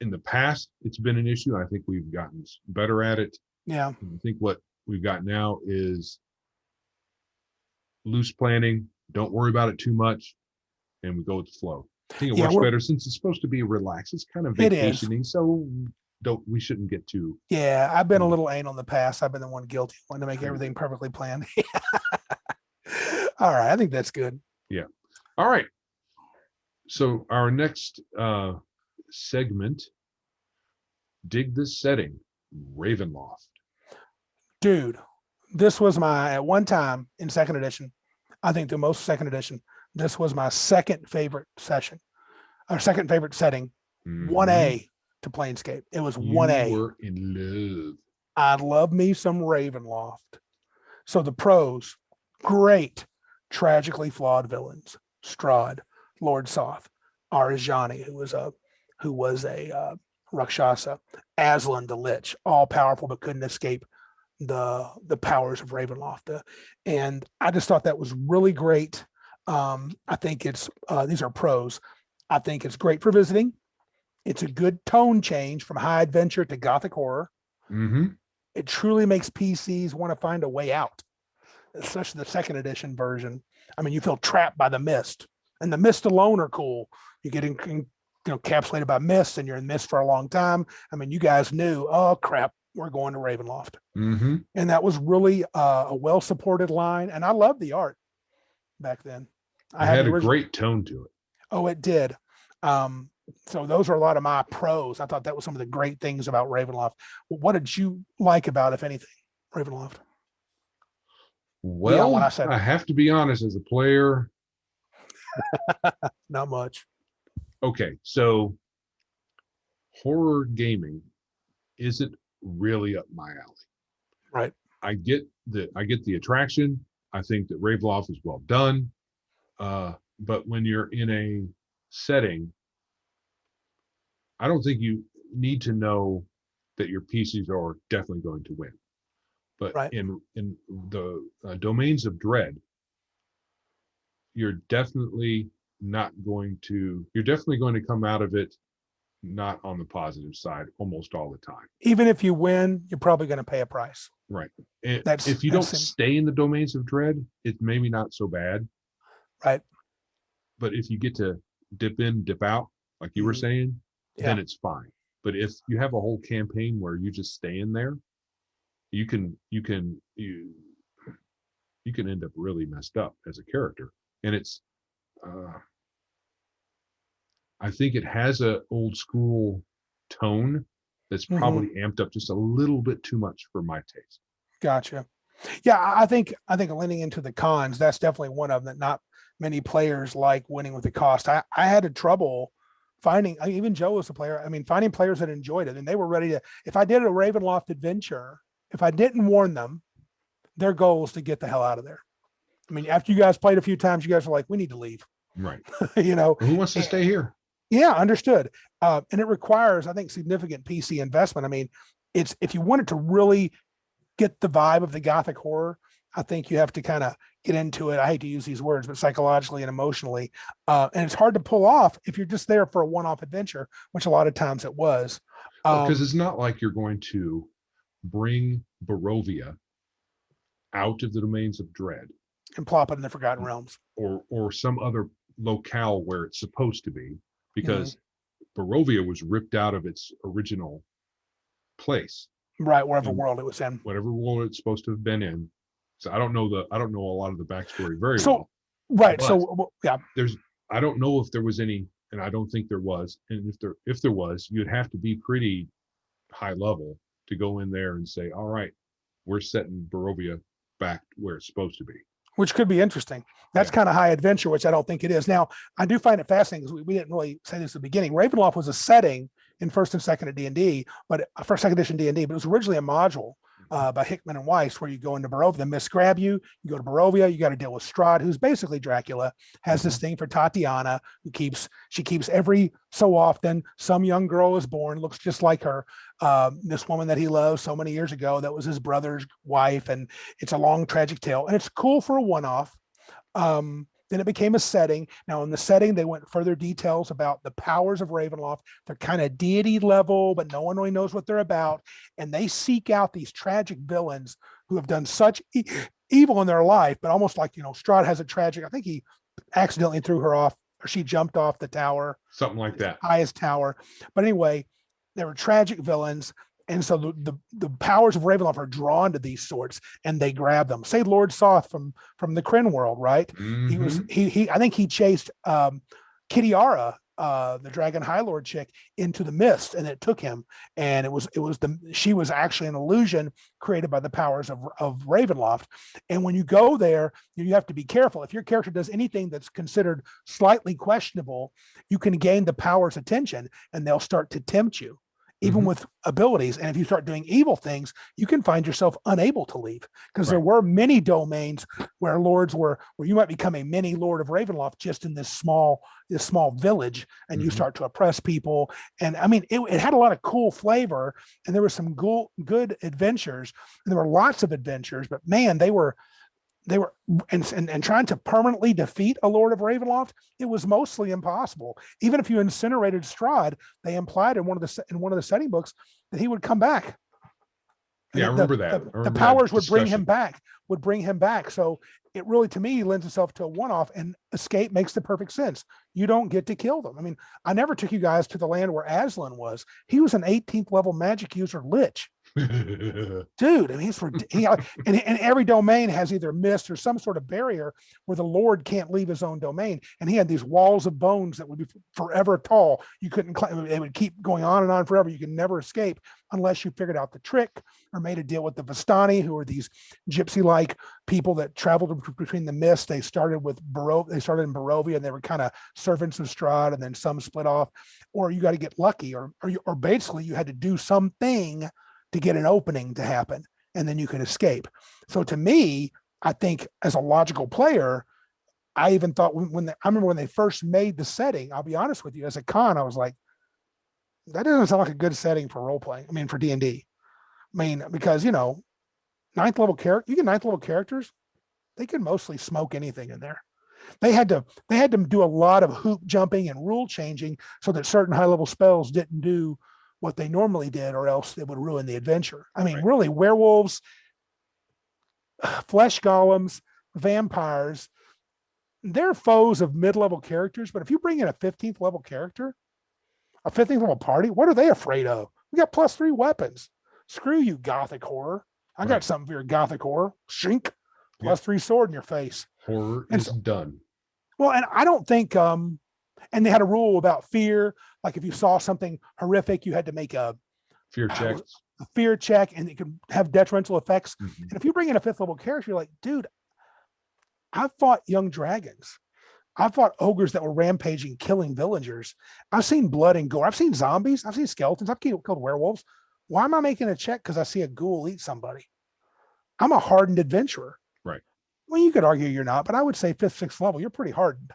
in the past, it's been an issue. I think we've gotten better at it. Yeah. And I think what we've got now is loose planning. Don't worry about it too much, and we go with the flow. I think it Yeah, works we're- better since it's supposed to be relaxed. It's kind of It is. vacationing, so we shouldn't get too. Yeah, I've been a little anal in the past. I've been the one guilty, one to make I everything agree. perfectly planned. All right, I think that's good. Yeah. All right. So our next segment, dig this setting, Ravenloft. Dude, this was my, at one time in second edition, I think the most second edition, this was my second favorite session, or second favorite setting, Mhm. 1A to Planescape. It was You 1A. were in love. I love me some Ravenloft. So the pros, great, tragically flawed villains. Strahd, Lord Soth, Arjani, who was a Rakshasa, Aslan the Lich, all powerful but couldn't escape the powers of Ravenloft. And I just thought that was really great. I think it's these are pros. I think it's great for visiting. It's a good tone change from high adventure to gothic horror. Mm-hmm. It truly makes PCs want to find a way out, especially the second edition version. I mean, you feel trapped by the mist, and the mist alone are cool. You get encapsulated by mist, and you're in mist for a long time. I mean, you guys knew, oh crap, we're going to Ravenloft, Mm-hmm. and that was really a well supported line. And I loved the art back then. I had a great tone to it. Oh, it did. So those are a lot of my pros. I thought that was some of the great things about Ravenloft. What did you like about, if anything, Ravenloft? Well, what I said. I have to be honest, as a player. Not much. Okay, so horror gaming isn't really up my alley. Right. I get the attraction. I think that Ravenloft is well done. But when you're in a setting, I don't think you need to know that your PCs are definitely going to win. But Right. in the domains of dread, you're definitely going to come out of it not on the positive side almost all the time. Even if you win, you're probably going to pay a price. Right. And That's- if you that's don't sim- stay in the domains of dread, it's maybe not so bad. Right. But if you get to dip in, dip out, like you were Mhm. saying, Yeah. then it's fine. But if you have a whole campaign where you just stay in there, you can end up really messed up as a character. And it's I think it has a old school tone that's Mhm. probably amped up just a little bit too much for my taste. Gotcha. Yeah, I think leaning into the cons, that's definitely one of them that not many players like winning with the cost. I had a trouble finding, even Joe was a player. I mean, finding players that enjoyed it, and they were ready to. If I did a Ravenloft adventure, if I didn't warn them, their goal was to get the hell out of there. I mean, after you guys played a few times, you guys were like, "We need to leave." Right. You know, Who wants to stay here? Yeah, understood. And it requires, I think, significant PC investment. I mean, it's if you wanted to really get the vibe of the gothic horror, I think you have to kind of get into it. I hate to use these words, but psychologically and emotionally. And it's hard to pull off if you're just there for a one-off adventure, which a lot of times it was. Because it's not like you're going to bring Barovia out of the domains of dread and plop it in the Forgotten Realms. or some other locale where it's supposed to be, because Barovia was ripped out of its original place. Right, wherever world it was in. Whatever world it's supposed to have been in. So I don't know a lot of the backstory very well. Right. But So yeah. I don't know if there was any, and I don't think there was. And if there was, you'd have to be pretty high level to go in there and say, all right, we're setting Barovia back where it's supposed to be. Which could be interesting. That's kind of high adventure, which I don't think it is. Now, I do find it fascinating because we didn't really say this at the beginning. Ravenloft was a setting in first and second D&D, but first, second edition D&D, but it was originally a module by Hickman and Weiss, where you go into Barovia, the mists grab you, you go to Barovia, you got to deal with Strahd, who's basically Dracula, has this thing for Tatiana, she keeps every so often, some young girl is born, looks just like her. This woman that he loves so many years ago, that was his brother's wife, and it's a long tragic tale, and it's cool for a one-off. Then it became a setting. Now in the setting, they went further details about the powers of Ravenloft. They're kind of deity level, but no one really knows what they're about. And they seek out these tragic villains who have done such evil in their life, but almost like, Strahd has a tragic, I think he accidentally threw her off or she jumped off the tower, Something like that. highest tower. But anyway, they were tragic villains. And so the powers of Ravenloft are drawn to these swords and they grab them. Say Lord Soth from the Kryn world, right? He was Mhm. he I think he chased Kitiara, the Dragon High Lord chick, into the mist, and it took him. And she was actually an illusion created by the powers of Ravenloft. And when you go there, you have to be careful. If your character does anything that's considered slightly questionable, you can gain the power's attention, and they'll start to tempt you, even with abilities. And if you start doing evil things, you can find yourself unable to leave, because there Right. were many domains where lords were, where you might become a mini Lord of Ravenloft just in this small village, and you Mhm. start to oppress people. And I mean, it had a lot of cool flavor, and there were some good adventures, and there were lots of adventures. But man, they were and trying to permanently defeat a Lord of Ravenloft, it was mostly impossible. Even if you incinerated Strahd, they implied in one of the setting books that he would come back. Yeah, I And remember that. I the remember that powers would bring him discussion. back. So it really, to me, lends itself to a one-off, and escape makes the perfect sense. You don't get to kill them. I mean, I never took you guys to the land where Aslan was. He was an 18th level magic user lich. Dude, I mean, and every domain has either mist or some sort of barrier where the Lord can't leave his own domain. And he had these walls of bones that would be forever tall. You couldn't climb; they would keep going on and on forever. You could never escape unless you figured out the trick or made a deal with the Vistani, who are these gypsy-like people that traveled between the mist. They started in Barovia, and they were kind of servants of Strahd, and then some split off. Or you got to get lucky, or basically you had to do something to get an opening to happen, and then you could escape. So to me, I think as a logical player, I even thought I remember when they first made the setting, I'll be honest with you, as a con, I was like, that doesn't sound like a good setting for role playing. I mean, for D&D. I mean, because ninth level character, you get ninth level characters, they can mostly smoke anything in there. They had to do a lot of hoop jumping and rule changing so that certain high level spells didn't do what they normally did, or else it would ruin the adventure. I mean, Right. really, werewolves, flesh golems, vampires, they're foes of mid-level characters. But if you bring in a 15th level character, a 15th level party, what are they afraid of? We got +3 weapons. Screw you, gothic horror. I got Right. something for your gothic horror. Shink, Yep. +3 sword in your face. Horror And is so, done. well, and I don't think and they had a rule about fear. Like if you saw something horrific, you had to make Fear checks. a fear check, and it could have detrimental effects. Mhm. And if you bring in a 5th level character, you're like, dude, I've fought young dragons. I've fought ogres that were rampaging, killing villagers. I've seen blood and gore. I've seen zombies. I've seen skeletons. I've killed werewolves. Why am I making a check because I see a ghoul eat somebody? I'm a hardened adventurer. Right. Well, you could argue you're not, but I would say 5th, 6th level, you're pretty hardened,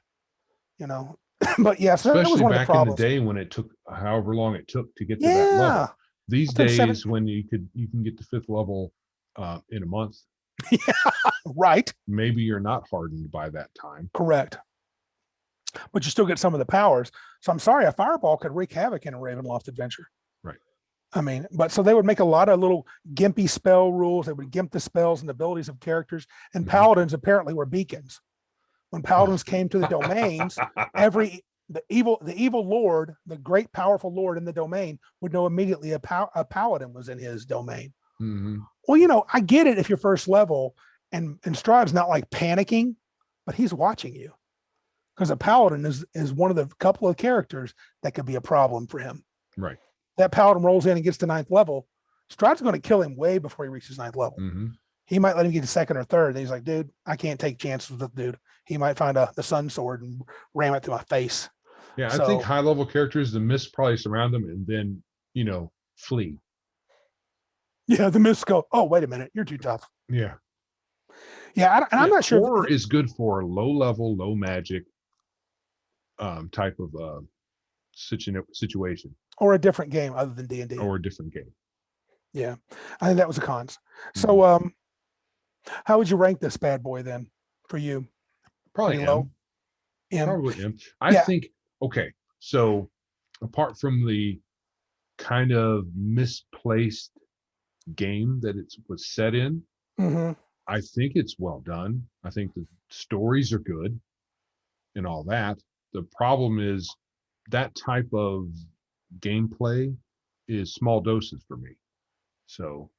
you know. But yes, that was Especially one of the back in the problems. day when it took however long it took to get to that Yeah. level. These I'll take seven. days, when you can get to 5th level in a month, Right. maybe you're not hardened by that time. Correct. But you still get some of the powers. So I'm sorry, a fireball could wreak havoc in a Ravenloft adventure. Right. I mean, but so they would make a lot of little gimpy spell rules. They would gimp the spells and abilities of characters. And Mhm. paladins apparently were beacons. When paladins came to the domains, the evil lord, the great powerful lord in the domain, would know immediately a paladin was in his domain. Mhm. Well, I get it if you're first level, and Strahd's not like panicking, but he's watching you, because a paladin is one of the couple of characters that could be a problem for him. Right. That paladin rolls in and gets to 9th level. Strahd's going to kill him way before he reaches 9th level. Mhm. He might let him get to 2nd or 3rd. And he's like, dude, I can't take chances with the dude. He might find the sun sword and ram it through my face. Yeah, I So- think high level characters, the mist probably surround them and then flee. Yeah, the mists go, oh, wait a minute, you're too tough. Yeah. Yeah, I'm not sure. Horror is good for low level, low magic type of situation Or a different game other than D&D. or a different game. Yeah, I think that was a cons. So how would you rank this bad boy then for you? Probably Pretty low? M. M. Probably M. I Yeah. think, okay, so apart from the kind of misplaced game that it was set in, Mhm. I think it's well done. I think the stories are good and all that. The problem is that type of gameplay is small doses for me. So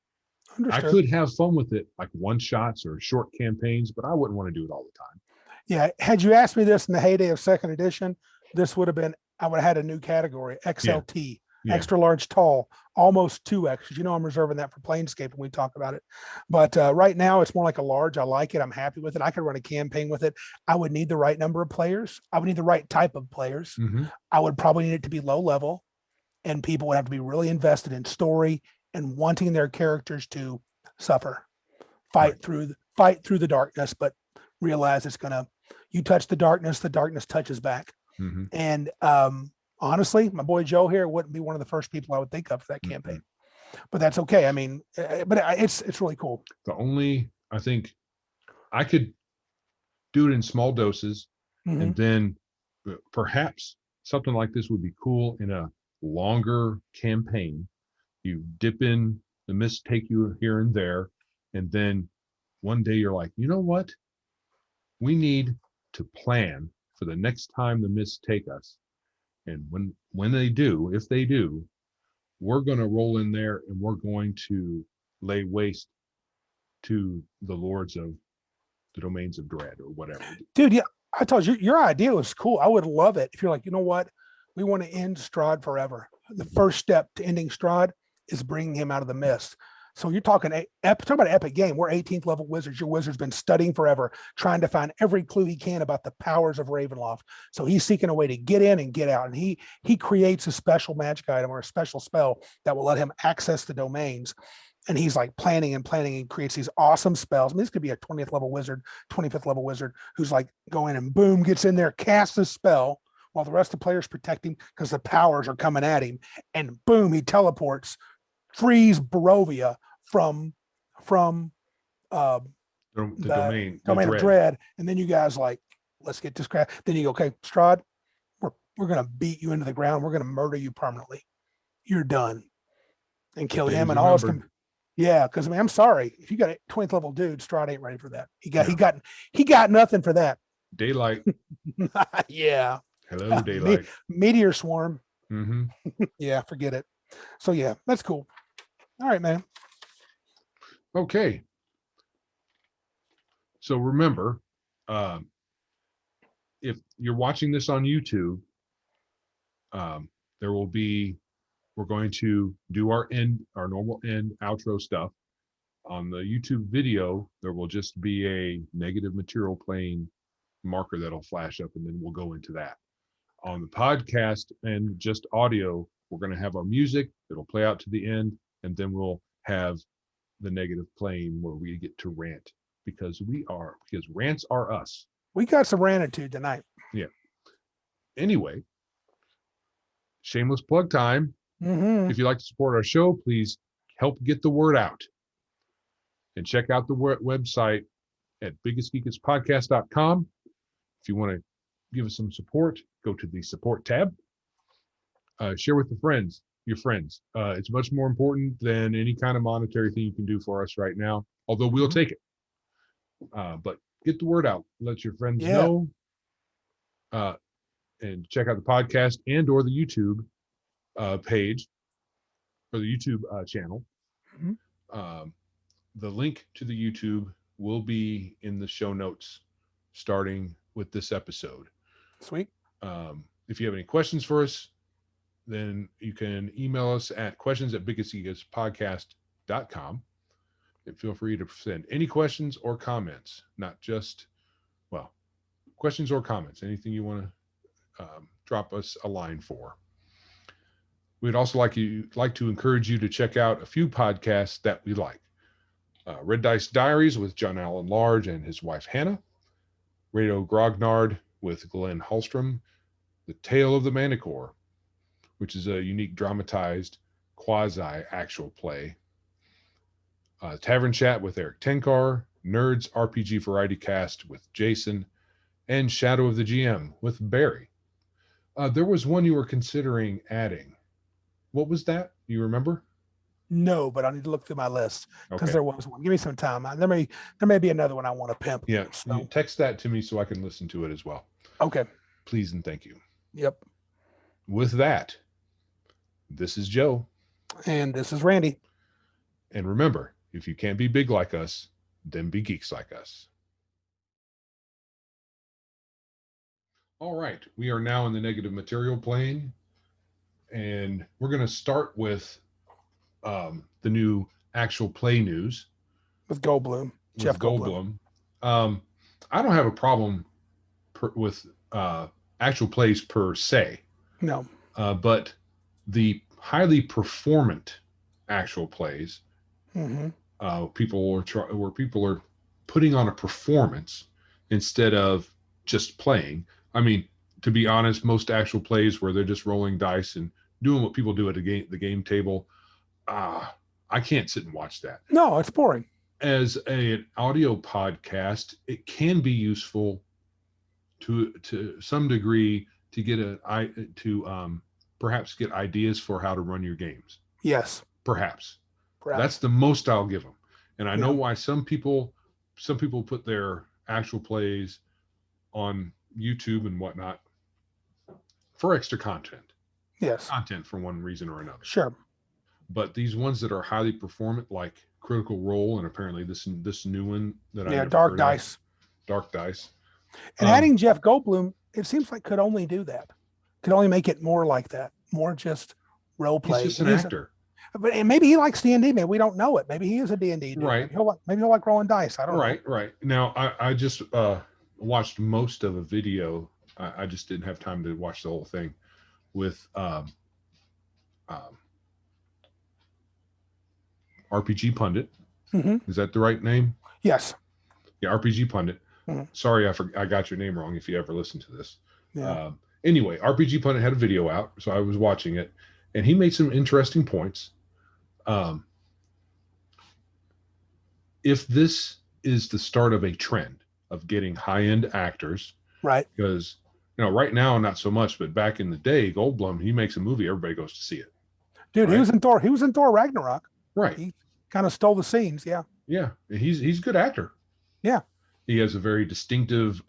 I Understood. could have fun with it, like one shots or short campaigns, but I wouldn't want to do it all the time. Yeah. Had you asked me this in the heyday of second edition, this would have been, I would have had a new category, XLT, Yeah. extra large tall, almost 2X. You know, I'm reserving that for Planescape when we talk about it. But right now it's more like a large. I like it. I'm happy with it. I could run a campaign with it. I would need the right number of players. I would need the right type of players. Mm-hmm. I would probably need it to be low level, and people would have to be really invested in story and wanting their characters to suffer, fight through the darkness, but realize it's gonna, you touch the darkness touches back. Mm-hmm. And honestly, my boy Joe here wouldn't be one of the first people I would think of for that campaign, but that's okay. I mean, but it's really cool. I think I could do it in small doses, and then perhaps something like this would be cool in a longer campaign. You dip in the mist, take you here and there, and then one day you're like, you know what? We need to plan for the next time the mists take us. And when they do, if they do, we're going to roll in there and we're going to lay waste to the lords of the domains of dread or whatever. Dude, yeah, I told you your idea was cool. I would love it if you're like, you know what? We want to end Strahd forever. The first step to ending Strahd is bringing him out of the mist. So you're talking about an epic game. We're 18th level wizards. Your wizard's been studying forever, trying to find every clue he can about the powers of Ravenloft. So he's seeking a way to get in and get out. And he creates a special magic item or a special spell that will let him access the domains. And he's like planning and creates these awesome spells. I mean, this could be a 20th level wizard, 25th level wizard who's like going and boom, gets in there, casts a spell while the rest of the players protect him because the powers are coming at him. And boom, he teleports, frees Barovia from The domain of dread. And then you guys like, let's get this crap. Then you go, okay, Strahd, we're gonna beat you into the ground. We're gonna murder you permanently. You're done. And kill him and all his yeah, because I mean, I'm sorry. If you got a 20th level dude, Strahd ain't ready for that. He got nothing for that. Daylight. Yeah. Hello, daylight. Meteor swarm. Mm-hmm. Yeah, forget it. So yeah, that's cool. All right, man. Okay. So remember, if you're watching this on YouTube, we're going to do our normal end outro stuff. On the YouTube video, there will just be a negative material plane marker that'll flash up, and then we'll go into that. On the podcast and just audio, we're going to have our music. It'll play out to the end, and then we'll have the negative plane where we get to rant because rants are us. We got some rantitude tonight. Yeah. Anyway, shameless plug time. Mm-hmm. If you'd like to support our show, please help get the word out and check out the website at biggestgeekestpodcast.com. If you want to give us some support, go to the support tab. Share with your friends. It's much more important than any kind of monetary thing you can do for us right now, although we'll take it. But get the word out. Let your friends know. And check out the podcast and or the YouTube page or the YouTube channel. Mm-hmm. The link to the YouTube will be in the show notes starting with this episode. Sweet. If you have any questions for us, then you can email us at questions@biggestgeekestpodcast.com. And feel free to send any questions or comments, not just, questions or comments, anything you want to drop us a line for. We'd also like to encourage you to check out a few podcasts that we like. Red Dice Diaries with John Allen Large and his wife Hannah. Radio Grognard with Glenn Hallstrom. The Tale of the Manticore, which is a unique dramatized quasi-actual play. Tavern Chat with Eric Tenkar. Nerds RPG Variety Cast with Jason. And Shadow of the GM with Barry. There was one you were considering adding. What was that? You remember? No, but I need to look through my list because Okay. there was one. Give me some time. There may be another one I want to pimp. Yeah, So. you text that to me so I can listen to it as well. Okay. Please and thank you. Yep. With that, this is Joe. And this is Randy. And remember, if you can't be big like us, then be geeks like us. All right, we are now in the negative material plane, and we're going to start with the new actual play news With Goldblum. Jeff Goldblum. I don't have a problem with actual plays per se, No. but the highly performant actual plays, Mm-hmm. where people are putting on a performance instead of just playing. I mean, to be honest, most actual plays where they're just rolling dice and doing what people do at the game table, I can't sit and watch that. No, it's boring. As an audio podcast, it can be useful to some degree to get perhaps get ideas for how to run your games. Yes. Perhaps. That's the most I'll give them. And I know why some people put their actual plays on YouTube and whatnot for extra content. Yes. Content for one reason or another. Sure. But these ones that are highly performant, like Critical Role, and apparently this new one that I Dark Dice. Dark Dice. And adding Jeff Goldblum, it seems like could only do that. Could only make it more like that. More just role play. He's just an actor. But maybe he likes D&D. Maybe we don't know it. Maybe he is a D&D dude. Right. Maybe he'll like rolling dice. I don't know. Right. Now, I just watched most of a video. I just didn't have time to watch the whole thing with RPG Pundit. Mm-hmm. Is that the right name? Yes. Yeah, RPG Pundit. Mm-hmm. Sorry, I got your name wrong if you ever listen to this. Yeah. Anyway, RPG Pundit had a video out, so I was watching it, and he made some interesting points. If this is the start of a trend of getting high-end actors, right? Because right now not so much, but back in the day, Goldblum, he makes a movie, everybody goes to see it. Dude, right? He was in Thor Ragnarok. Right. He kind of stole the scenes. Yeah. Yeah, he's a good actor. Yeah. He has a very distinctive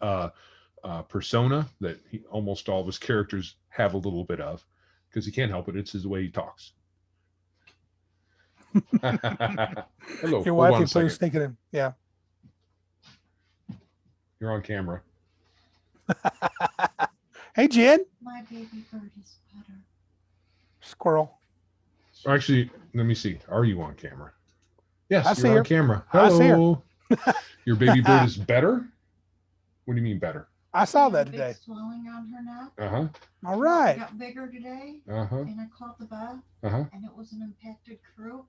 persona that almost all of his characters have a little bit of, because he can't help it. It's his way he talks. Hello. Your wife is thinking him. Yeah. You're on camera. Hey, Jen. My baby bird is better. Squirrel. Actually, let me see. Are you on camera? Yes, you're on camera. Hello. I see her. Your baby bird is better? What do you mean better? I saw that today. Swelling on her neck. Uh-huh. All right. It got bigger today. Uh-huh. And I called the vet. Uh-huh. And it was an impacted croup.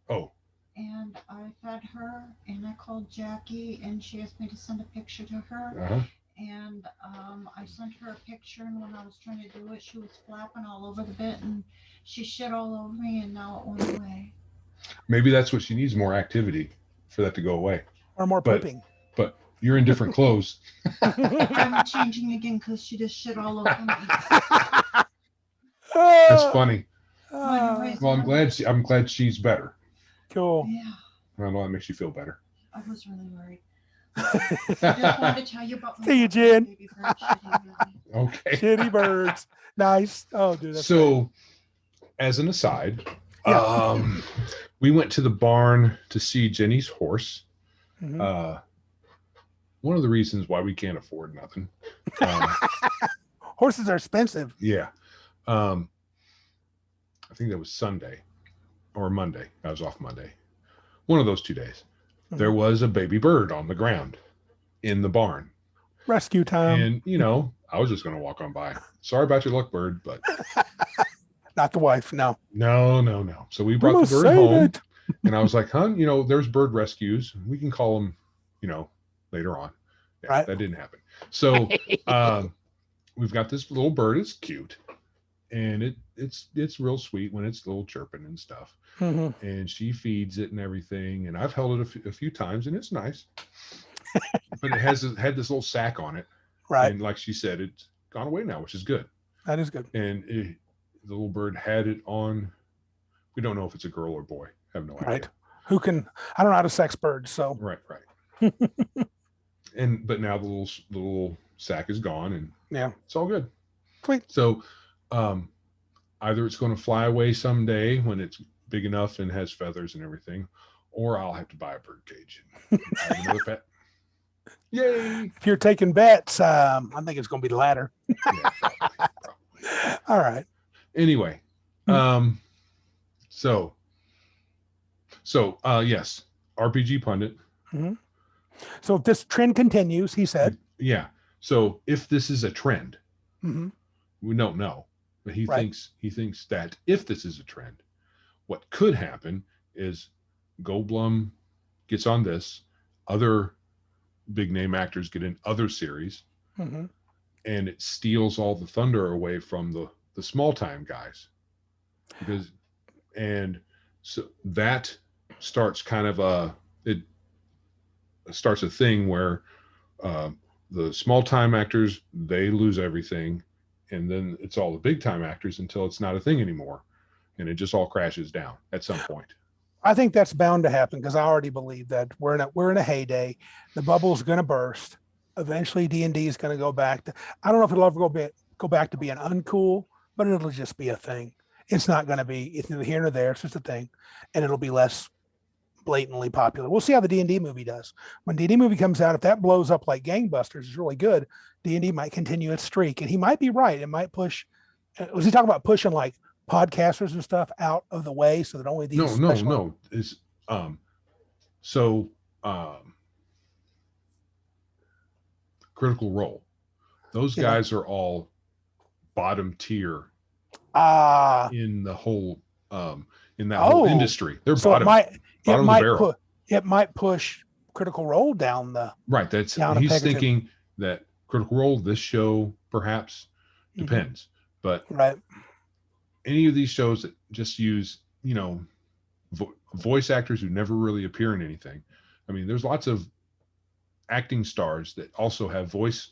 Oh. And I fed her, and I called Jackie, and she asked me to send a picture to her. Uh-huh. And I sent her a picture, and when I was trying to do it, she was flapping all over the bit, and she shit all over me, and now it went away. Maybe that's what she needs, more activity for that to go away. Or more pooping. But you're in different clothes. I'm changing again because she just shit all over me. That's funny. Well, I'm glad she's better. Cool. Yeah. I know that makes you feel better. I was really worried. I just wanted to tell you about my See you, Jen. baby bird shitty, really. Okay. Shitty birds. Nice. Oh, dude. That's so, as an aside, Yeah. We went to the barn to see Jenny's horse. Mhm. One of the reasons why we can't afford nothing. Horses are expensive. Yeah. I think that was Sunday or Monday. I was off Monday. One of those 2 days. Mhm. There was a baby bird on the ground in the barn. Rescue time. And, I was just going to walk on by. Sorry about your luck, bird, but. Not the wife. No. No. So we brought the bird home. And I was like, hon, there's bird rescues. We can call them, later on. Yeah, right. That didn't happen. So we've got this little bird. It's cute. And it's real sweet when it's little chirping and stuff. Mm-hmm. And she feeds it and everything. And I've held it a few times, and it's nice. But it had this little sack on it. Right. And like she said, it's gone away now, which is good. That is good. And the little bird had it on. We don't know if it's a girl or boy. I have no idea. Right. I don't know how to sex birds. So. Right. but now the little sack is gone, and Yeah. it's all good. Sweet. So, either it's going to fly away someday when it's big enough and has feathers and everything, or I'll have to buy a bird cage. I have another pet. Yay! If you're taking bets, I think it's going to be the latter. Yeah, probably. All right. Anyway, Mhm. so yes, RPG pundit. Mhm. So if this trend continues, he said, Yeah. So if this is a trend, mhm, we don't know, but he Right. thinks that if this is a trend, what could happen is Goldblum gets on this, other big name actors get in other series, mhm. and it steals all the thunder away from the small time guys, because and so that starts kind of it starts a thing where uh, the small time actors, they lose everything, and then it's all the big time actors until it's not a thing anymore, and it just all crashes down at some point. I think that's bound to happen because I already believe that we're in a heyday. The bubble's going to burst. Eventually, D&D is going to go back to. I don't know if it'll ever go back to being uncool, but it'll just be a thing. It's not going to be. It's neither here nor there. It's just a thing, and it'll be less blatantly popular. We'll see how the D&D movie does. When D&D movie comes out, if that blows up like gangbusters, is really good. D&D might continue its streak, and he might be right. It might push. Was he talking about pushing like podcasters and stuff out of the way so that only these No. Is so Critical Role. Those Yeah. guys are all bottom tier Ah, in the whole in that whole industry. They're so bottom it of the might barrel. might push Critical Role down the Right. That's down a he's peg or two. thinking that Critical Role, this show, perhaps Mhm. depends, but Right. any of these shows that just use voice actors who never really appear in anything. I mean, there's lots of acting stars that also have voice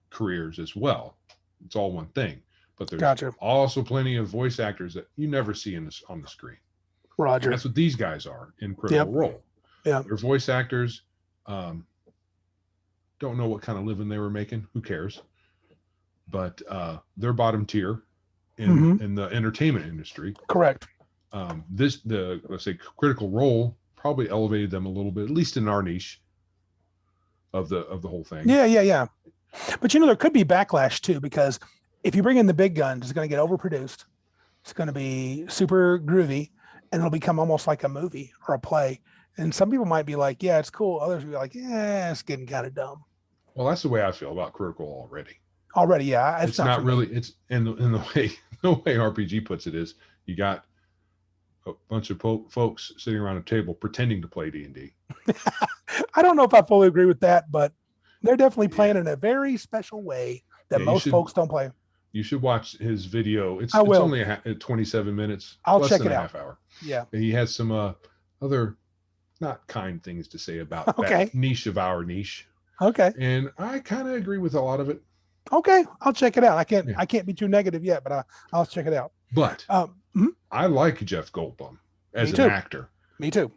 careers as well. It's all one thing, but there's Gotcha. also plenty of voice actors that you never see on the screen. Roger. That's what these guys are in Critical Role. Yeah. They're voice actors. Don't know what kind of living they were making. Who cares? But they're bottom tier in the entertainment industry. Correct. Let's say Critical Role probably elevated them a little bit, at least in our niche of the whole thing. Yeah. But there could be backlash too, because if you bring in the big guns, it's going to get overproduced. It's going to be super groovy, and it'll become almost like a movie or a play. And some people might be like, "Yeah, it's cool." Others will be like, "Yeah, it's getting kind of dumb." Well, that's the way I feel about Critical already. Already, yeah. It's not really. It's in the way RPG puts it is, you got a bunch of folks sitting around a table pretending to play D&D. I don't know if I fully agree with that, but they're definitely playing in a very special way that most folks don't play. You should watch his video. It's I will. Only 27 minutes. I'll less check than it a out. half hour. Yeah. He has some other not kind things to say about Okay. that niche of our niche. Okay. And I kind of agree with a lot of it. Okay, I'll check it out. I can't be too negative yet, but I'll check it out. But I like Jeff Goldblum as an actor. Me too.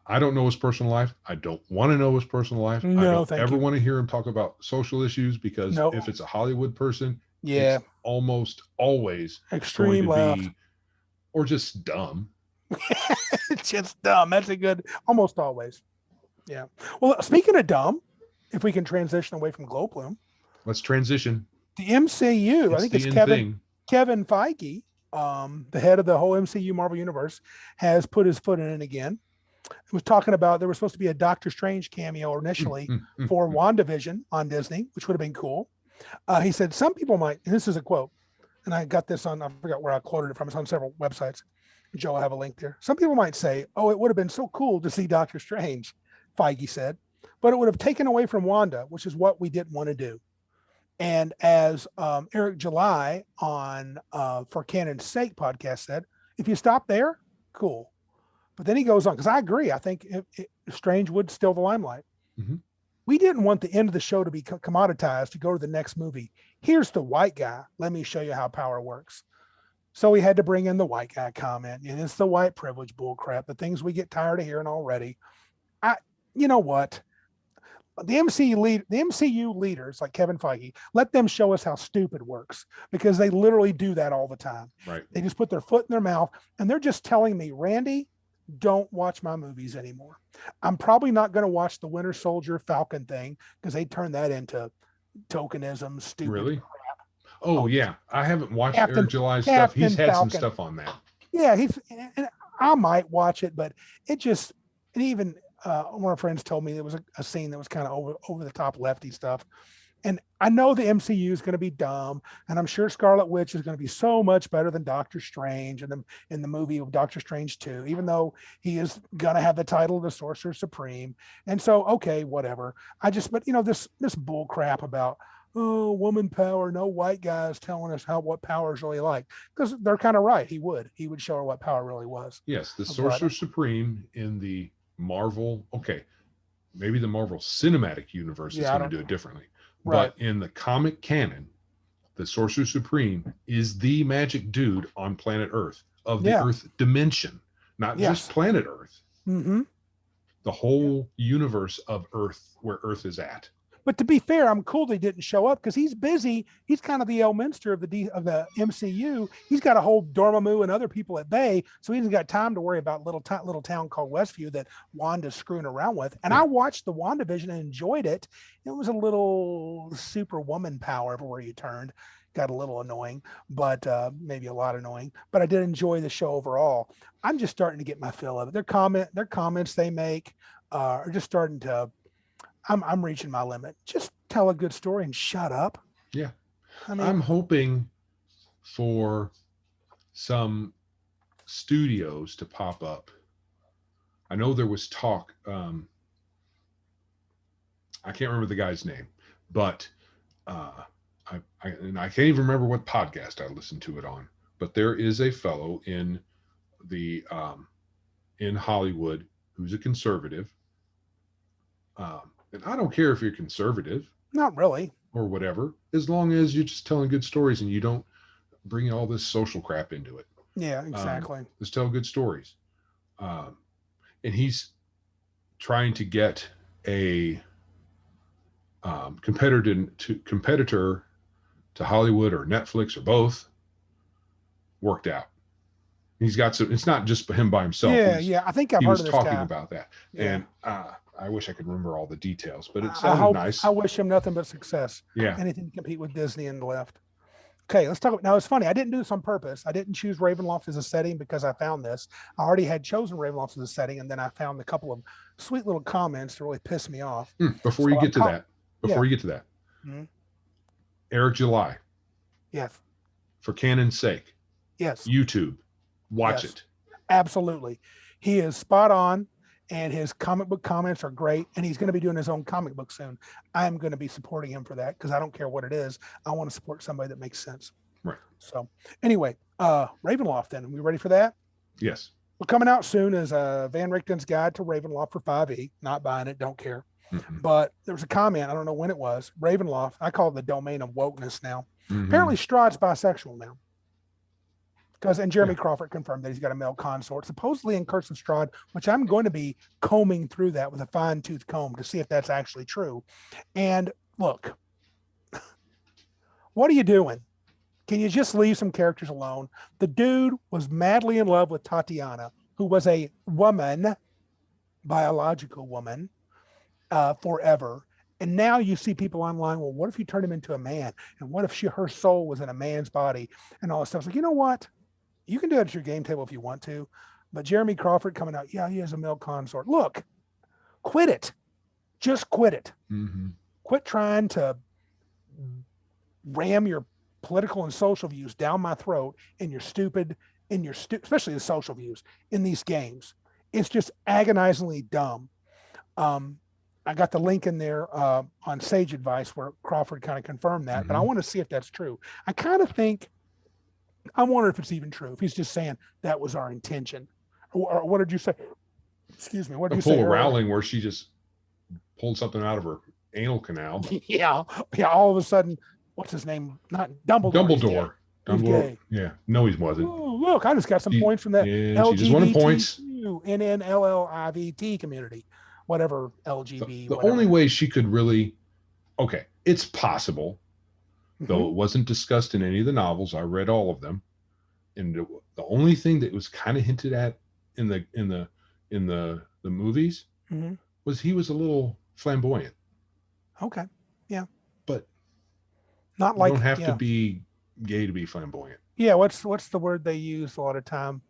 I don't know his personal life. I don't want to know his personal life. No, I don't thank ever you. want to hear him talk about social issues, because if it's a Hollywood person, it's almost always extreme going to left, or just dumb. It's just dumb. That's a good, almost always. Yeah. Well, speaking of dumb, if we can transition away from Goldblum, let's transition. The MCU. I think it's Kevin Feige, the head of the whole MCU Marvel Universe, has put his foot in it again. He was talking about there was supposed to be a Doctor Strange cameo initially for WandaVision on Disney, which would have been cool. He said some people might, and this is a quote, and I got this on, I forgot where I quoted it from. It's on several websites. Joe, I have a link there. Some people might say, oh, it would have been so cool to see Doctor Strange, Feige said, but it would have taken away from Wanda, which is what we didn't want to do. And as Eric July on For Canon's Sake podcast said, if you stop there, cool. But then he goes on, because I agree. I think Strange would steal the limelight. Mm-hmm. We didn't want the end of the show to be commoditized to go to the next movie. Here's the white guy. Let me show you how power works. So we had to bring in the white guy comment. And it's the white privilege bullcrap, the things we get tired of hearing already. You know what? the MCU leaders like Kevin Feige, let them show us how stupid works, because they literally do that all the time. Right. They just put their foot in their mouth and they're just telling me, Randy, don't watch my movies anymore. I'm probably not going to watch the Winter Soldier Falcon thing because they turned that into tokenism, stupid. Really? Oh yeah, I haven't watched Captain- Eric July's stuff. He's Captain had some Falcon. stuff on that. Yeah, and I might watch it, but it just, and even one of our friends told me there was a scene that was kind of over the top lefty stuff. And I know the MCU is going to be dumb, and I'm sure Scarlet Witch is going to be so much better than Doctor Strange in the movie of Doctor Strange 2, even though he is going to have the title of the Sorcerer Supreme. And so, okay, whatever. But this bull crap about, oh, woman power, no white guys telling us what power is really like, because they're kind of right. He would show her what power really was. Yes, the Sorcerer Supreme in the Marvel, okay, maybe the Marvel Cinematic Universe is going to do it differently. Right. But in the comic canon, the Sorcerer Supreme is the magic dude on planet Earth, of the Earth dimension, not just planet Earth. Mm-hmm. The whole universe of Earth, where Earth is at. But to be fair, I'm cool they didn't show up because he's busy. He's kind of the Elminster of the MCU. He's got to hold Dormammu and other people at bay, so he hasn't got time to worry about little town called Westview that Wanda's screwing around with. And I watched the WandaVision and enjoyed it. It was a little superwoman power everywhere you turned. Got a little annoying, but maybe a lot annoying. But I did enjoy the show overall. I'm just starting to get my fill of it. Their comments they make are just starting to. I'm reaching my limit. Just tell a good story and shut up. Yeah. I mean, I'm hoping for some studios to pop up. I know there was talk. I can't remember the guy's name, but I can't even remember what podcast I listened to it on. But there is a fellow in Hollywood who's a conservative. And I don't care if you're conservative. Not really. Or whatever, as long as you're just telling good stories and you don't bring all this social crap into it. Yeah, exactly. Just tell good stories. And he's trying to get a competitor to Hollywood or Netflix or both worked out. He's got some. It's not just him by himself. Yeah. I think I've heard of this guy. He was talking about that, and I wish I could remember all the details, but it I sounded hope, nice. I wish him nothing but success. Yeah. Anything to compete with Disney and the left. Okay, let's talk about, now it's funny. I didn't do this on purpose. I didn't choose Ravenloft as a setting because I found this. I already had chosen Ravenloft as a setting, and then I found a couple of sweet little comments to really piss me off. Before you get to that, Mhm. Eric July, Yes. for canon's sake, Yes. YouTube, watch Yes. it. Absolutely. He is spot on, and his comic book comments are great, and he's going to be doing his own comic book soon. I'm going to be supporting him for that because I don't care what it is. I want to support somebody that makes sense. Right. So anyway, Ravenloft then. Are we ready for that? Yes. Well, coming out soon is Van Richten's Guide to Ravenloft for 5e. Not buying it, don't care. Mhm. But there was a comment, I don't know when it was, Ravenloft, I call it the domain of wokeness now. Mhm. Apparently Strahd's bisexual now. And Jeremy Crawford confirmed that he's got a male consort, supposedly in Curse of Strahd, which I'm going to be combing through that with a fine-tooth comb to see if that's actually true. And look, what are you doing? Can you just leave some characters alone? The dude was madly in love with Tatiana, who was a woman, biological woman, forever. And now you see people online, well, what if you turn him into a man? And what if her soul was in a man's body and all this stuff? It's like, you know what? You can do it at your game table if you want to, but Jeremy Crawford coming out, yeah, he has a male consort. Look, quit it. Just quit it. Mm-hmm. Quit trying to ram your political and social views down my throat especially the social views in these games. It's just agonizingly dumb. I got the link in there on Sage Advice where Crawford kind of confirmed that, but I want to see if that's true. I wonder if it's even true, if he's just saying that was our intention. Or what did you say? Excuse me. What did you say? Full of Rowling where she just pulled something out of her anal canal. Yeah. All of a sudden, what's his name? Not Dumbledore. He's gay. Yeah. No, he wasn't. Oh, look, I just got some points from that Yeah, she just wanted points. NNLLIVT community. whatever The, LGB. the whatever. only way she could really, okay, it's possible, though Mhm. it wasn't discussed in any of the novels. I read all of them, and the only thing that was kind of hinted at in the movies Mhm. was he was a little flamboyant, Okay. Yeah. but Not you don't like, have to yeah. be gay to be flamboyant. Yeah. What's the word they use a lot of time?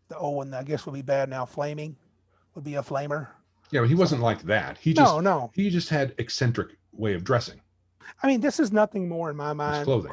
The O one, I guess, would be bad now. Flaming would be a flamer. Yeah, but he wasn't Someone. like that. He No, just no. he just had eccentric way of dressing. I mean, this is nothing more in my His mind. clothing.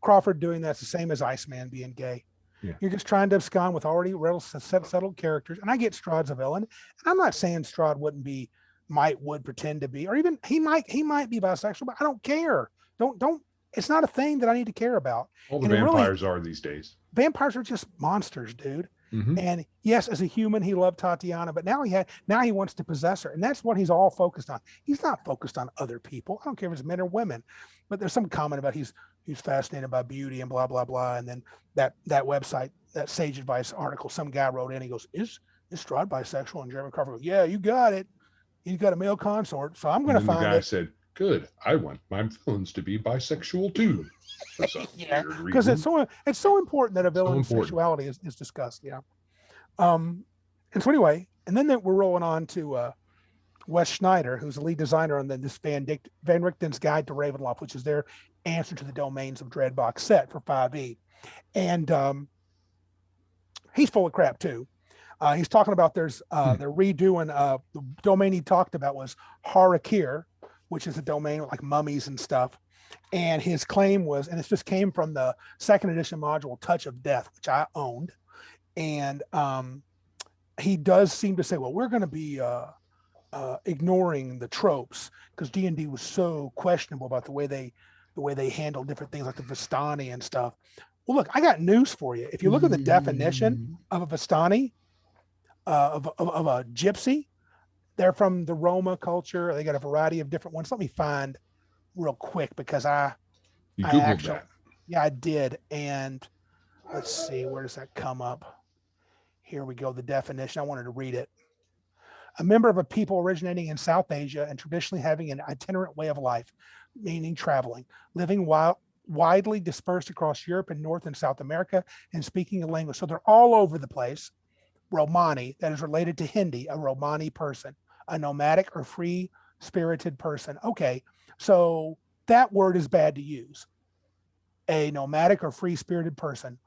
Crawford doing that's the same as Iceman being gay. Yeah. You're just trying to abscond with already settled characters. And I get Strahd's a villain, and I'm not saying Strahd would pretend to be, or even he might be bisexual, but I don't care. Don't. It's not a thing that I need to care about. All the And it really, vampires are these days. vampires are just monsters, dude. Mm-hmm. And yes, as a human, he loved Tatiana, but now he wants to possess her, and that's what he's all focused on. He's not focused on other people. I don't care if it's men or women, but there's some comment about he's fascinated by beauty and blah blah blah. And then that website, that Sage Advice article, some guy wrote in. He goes, "Is Strahd bisexual?" And Jeremy Crawford goes, "Yeah, you got it. He's got a male consort, so I'm going to And then find the guy it." said, "Good. I want my villains to be bisexual too." For some Yeah, weird because reason. it's so important that a villain's important. sexuality is discussed. Yeah. And so anyway, and then we're rolling on to Wes Schneider, who's the lead designer on this Van Richten's Guide to Ravenloft, which is their answer to the Domains of Dread box set for 5e. And he's full of crap too. He's talking about they're redoing the domain he talked about was Harakir, which is a domain with like mummies and stuff. And his claim was, and it just came from the second edition module Touch of Death, which I owned. And he does seem to say, well, we're going to be ignoring the tropes because D&D was so questionable about the way they handle different things like the Vistani and stuff. Well, look, I got news for you. If you look at the definition of a Vistani, of a gypsy, they're from the Roma culture. They got a variety of different ones. Let me find real quick because You I Googled actually, that. yeah, I did. And let's see, where does that come up? Here we go. The definition. I wanted to read it. A member of a people originating in South Asia and traditionally having an itinerant way of life, meaning traveling, living widely dispersed across Europe and North and South America, and speaking a language. So they're all over the place. Romani, that is related to Hindi, a Romani person, a nomadic or free-spirited person. Okay, so that word is bad to use. A nomadic or free-spirited person.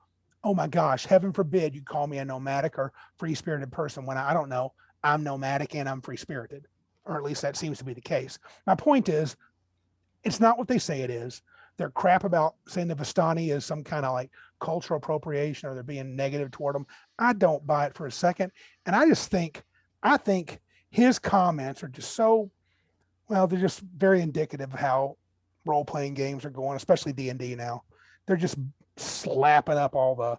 Oh my gosh, heaven forbid you call me a nomadic or free-spirited person when I don't know, I'm nomadic and I'm free-spirited, or at least that seems to be the case. My point is, it's not what they say it is. They're crap about saying the Vistani is some kind of like cultural appropriation or they're being negative toward them. I don't buy it for a second. And I think his comments are just so, well, they're just very indicative of how role-playing games are going, especially D&D now. They're just slapping up all the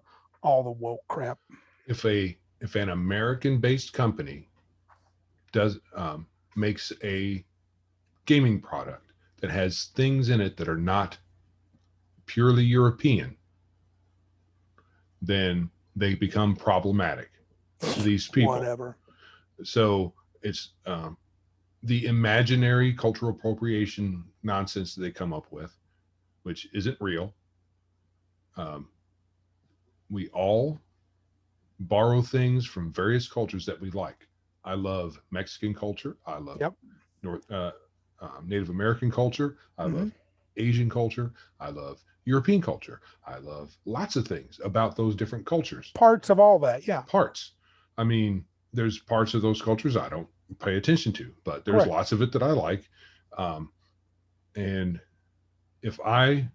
woke crap. If an American-based company does makes a gaming product that has things in it that are not purely European, then they become problematic to these people. Whatever. So it's the imaginary cultural appropriation nonsense that they come up with, which isn't real. We all borrow things from various cultures that we like. I love Mexican culture. I love Native American culture. I love Asian culture. I love European culture. I love lots of things about those different cultures. Parts of all that, yeah. Parts. I mean, there's parts of those cultures I don't pay attention to, but there's Correct. lots of it that I like. And if I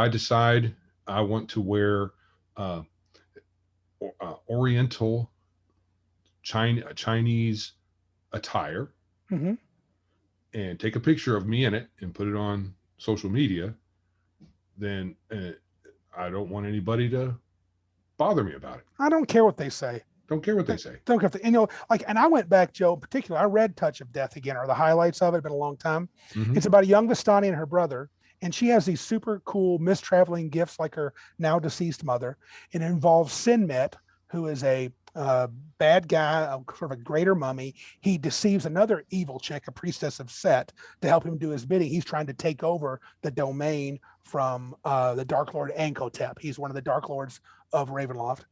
decide I want to wear Oriental Chinese attire Mm-hmm. and take a picture of me in it and put it on social media, then I don't want anybody to bother me about it. I don't care what they say. Don't care what they say. Don't care if they, and I went back, Joe, in particular, I read Touch of Death again, or the highlights of it. It's been a long time. Mhm. It's about a young Vistani and her brother, and she has these super cool mistraveling gifts like her now deceased mother. It involves Sinmet, who is a bad guy, sort of a greater mummy. He deceives another evil chick, a priestess of Set, to help him do his bidding. He's trying to take over the domain from the Dark Lord Ankotep. He's one of the Dark Lords of Ravenloft.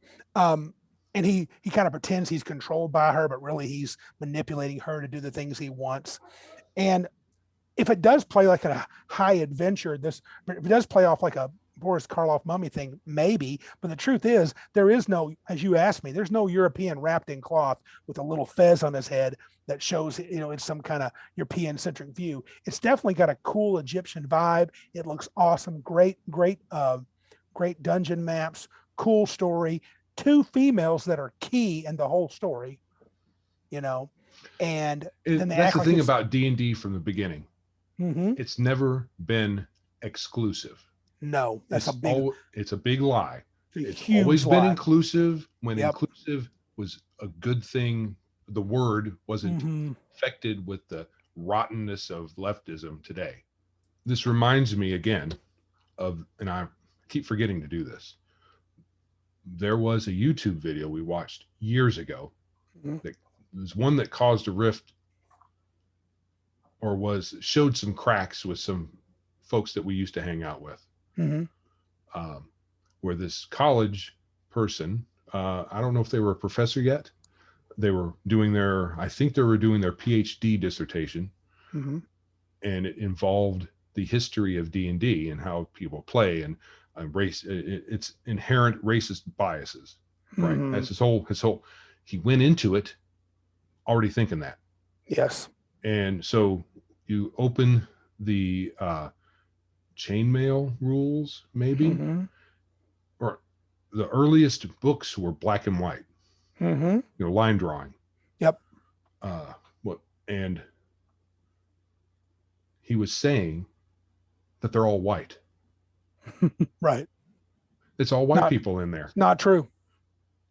And he kind of pretends he's controlled by her, but really he's manipulating her to do the things he wants. And if it does play like a high adventure, if it does play off like a Boris Karloff mummy thing, maybe. But the truth is, there is no, as you asked me, there's no European wrapped in cloth with a little fez on his head that shows, it's some kind of European centric view. It's definitely got a cool Egyptian vibe. It looks awesome. Great dungeon maps, cool story. 2 females that are key in the whole story, and then that's the thing about D&D from the beginning. Mm-hmm. It's never been exclusive. No, it's a big lie. It's always been inclusive when inclusive was a good thing. The word wasn't infected with the rottenness of leftism today. This reminds me again of, and I keep forgetting to do this. There was a YouTube video we watched years ago. That was one that caused a rift, or showed some cracks with some folks that we used to hang out with. Where this college person, I don't know if they were a professor yet. They were doing their PhD dissertation, and it involved the history of D&D and how people play and race. It's inherent racist biases, right? That's his whole. He went into it already thinking that. Yes. And so you open the chainmail rules, maybe, or the earliest books were black and white, line drawing. Yep. And he was saying that they're all white. Right. It's all white people in there. Not true.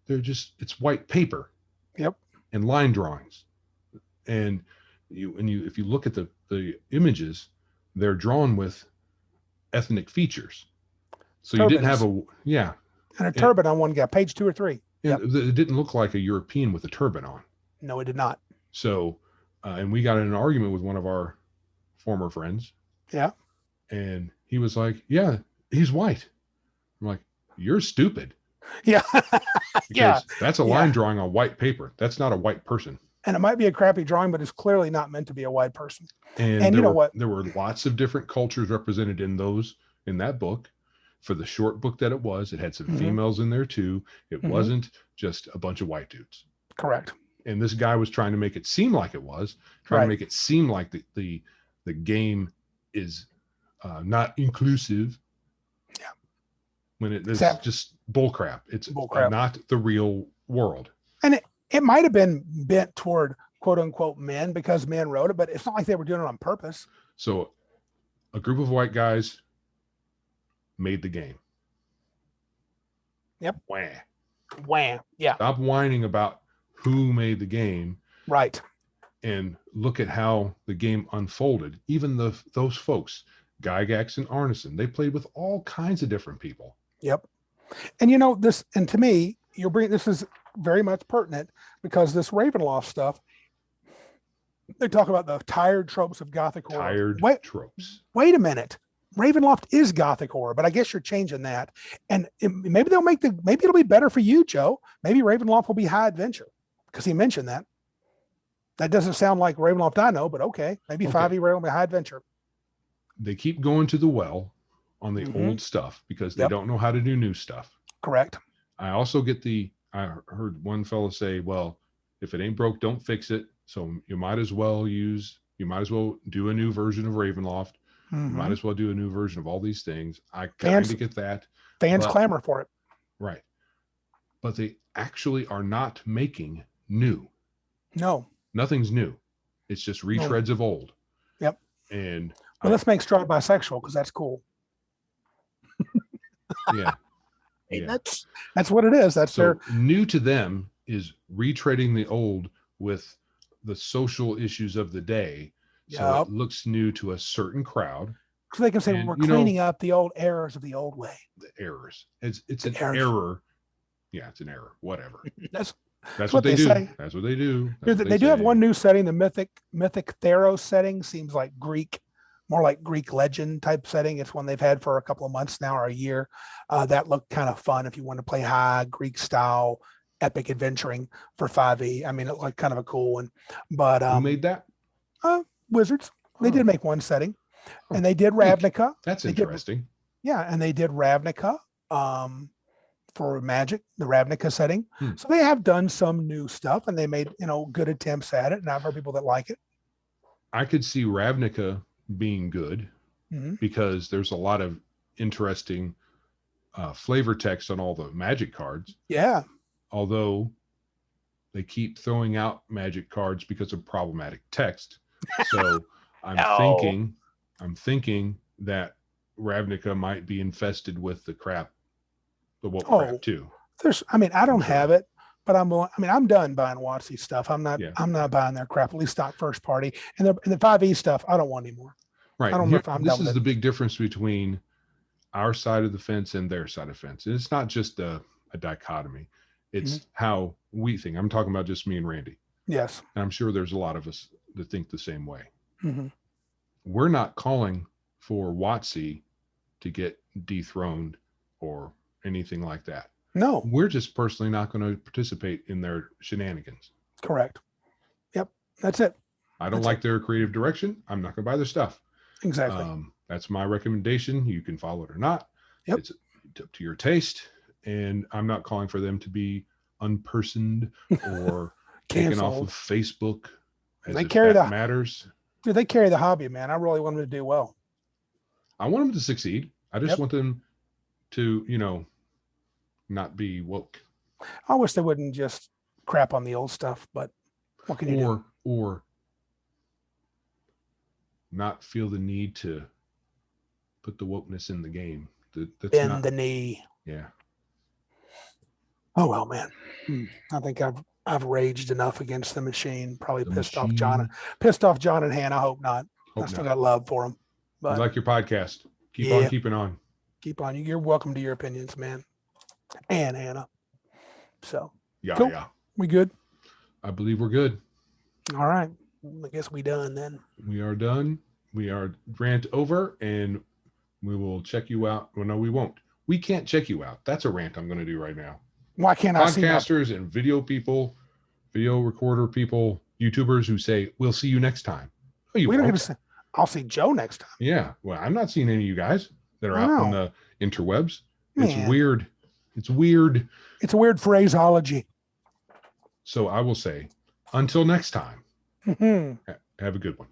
It's white paper. Yep. And line drawings. And if you look at the images, they're drawn with ethnic features. So Turbans. You didn't have and a turban on one guy, page 2 or 3. Yep. It didn't look like a European with a turban on. No, it did not. So, and we got in an argument with one of our former friends. Yeah. And he was like, yeah, he's white. I'm like, you're stupid. Yeah. Because that's a line drawing on white paper. That's not a white person. And it might be a crappy drawing, but it's clearly not meant to be a white person. And you know what? There were lots of different cultures represented in that book. For the short book that it had some females in there too. It wasn't just a bunch of white dudes. Correct. And this guy was trying to make it seem like it was, to make it seem like the game is not inclusive. Yeah. When it's just bullcrap. It's not the real world. And it might have been bent toward quote unquote men because men wrote it, but it's not like they were doing it on purpose. So a group of white guys made the game. Yep. Wah. Yeah. Stop whining about who made the game. Right. And look at how the game unfolded. Even those folks, Gygax and Arneson, they played with all kinds of different people. Yep. And this, and to me, this is very much pertinent because this Ravenloft stuff, they talk about the tired tropes of Gothic horror. Tropes. Wait a minute. Ravenloft is Gothic horror, but I guess you're changing that. And maybe maybe it'll be better for you, Joe. Maybe Ravenloft will be high adventure because he mentioned that. That doesn't sound like Ravenloft I know, but okay. Maybe 5e will be high adventure. They keep going to the well on the old stuff because they don't know how to do new stuff. Correct. I also I heard one fellow say, well, if it ain't broke, don't fix it. So you might as well do a new version of Ravenloft. You might as well do a new version of all these things. I kind of get that. Fans clamor for it. Right. But they actually are not making new. No. Nothing's new. It's just retreads of old. Yep. And let's make Strahd bisexual because that's cool. Yeah. That's what it is. That's their new to them is retreading the old with the social issues of the day. So it looks new to a certain crowd. So they can say we're cleaning up the old errors of the old way. The errors. It's an error. Yeah, it's an error. Whatever. That's what what they they do. say. That's what they do. That's Here, what they do have say. one new setting. The Mythic Theros setting seems like Greek, more like Greek legend type setting. It's one they've had for a couple of months now or a year. That looked kind of fun if you want to play high Greek style epic adventuring for 5e. I mean, it looked kind of a cool one. But Who made that? Wizards. They Oh. did make one setting, Oh, and they did neat. Ravnica. That's They did- interesting. yeah, and they did Ravnica for Magic, the Ravnica setting. Hmm. So they have done some new stuff, and they made good attempts at it. And I've heard people that like it. I could see Ravnica being good Mhm. because there's a lot of interesting flavor text on all the Magic cards. Yeah, Although they keep throwing out Magic cards because of problematic text. So I'm No. thinking that Ravnica might be infested with the woke Oh. crap too. I don't sure. have it, but I'm done buying WotC stuff. I'm not buying their crap, at least not first party. And the 5e stuff, I don't want anymore. Right. I don't know if I'm this done is with the it. big difference between our side of the fence and their side of the fence. And it's not just a dichotomy. It's how we think. I'm talking about just me and Randy. Yes. And I'm sure there's a lot of us that think the same way. Mm-hmm. We're not calling for WotC to get dethroned or anything like that. No, We're just personally not going to participate in their shenanigans. correct. Yep. That's it. I don't That's like their creative direction. I'm not going to buy their stuff. Exactly. That's my recommendation. You can follow it or not. Yep. It's up to your taste. And I'm not calling for them to be unpersoned or taken off of Facebook. As They if carry that the- matters. Dude, they carry the hobby, man. I really want them to do well. I want them to succeed. I just Yep. want them to, not be woke. I wish they wouldn't just crap on the old stuff, but what can you do? Or not feel the need to put the wokeness in the game. That's Bend not, the knee. yeah. Oh well, man. I think I've raged enough against the machine. Probably pissed off John and Hannah. I hope not. I still got love for them. We But like your podcast. Keep Yeah. on keeping on. keep on. You're welcome to your opinions, man. And Hannah. So Yeah, Cool. yeah. we good? I believe we're good. All right. I guess we done then. We are done. We are rant over, and we will check you out. Well, no, we won't. We can't check you out. That's a rant I'm going to do right now. Why can't I see my Podcasters and video people, video recorder people, YouTubers who say, we'll see you next time. Oh, you we don't won't. get to see, I'll see Joe next time. Yeah. Well, I'm not seeing any of you guys that are I out on know. the interwebs. It's Man. weird. It's weird. It's a weird phraseology. So I will say, until next time, Mhm. have a good one.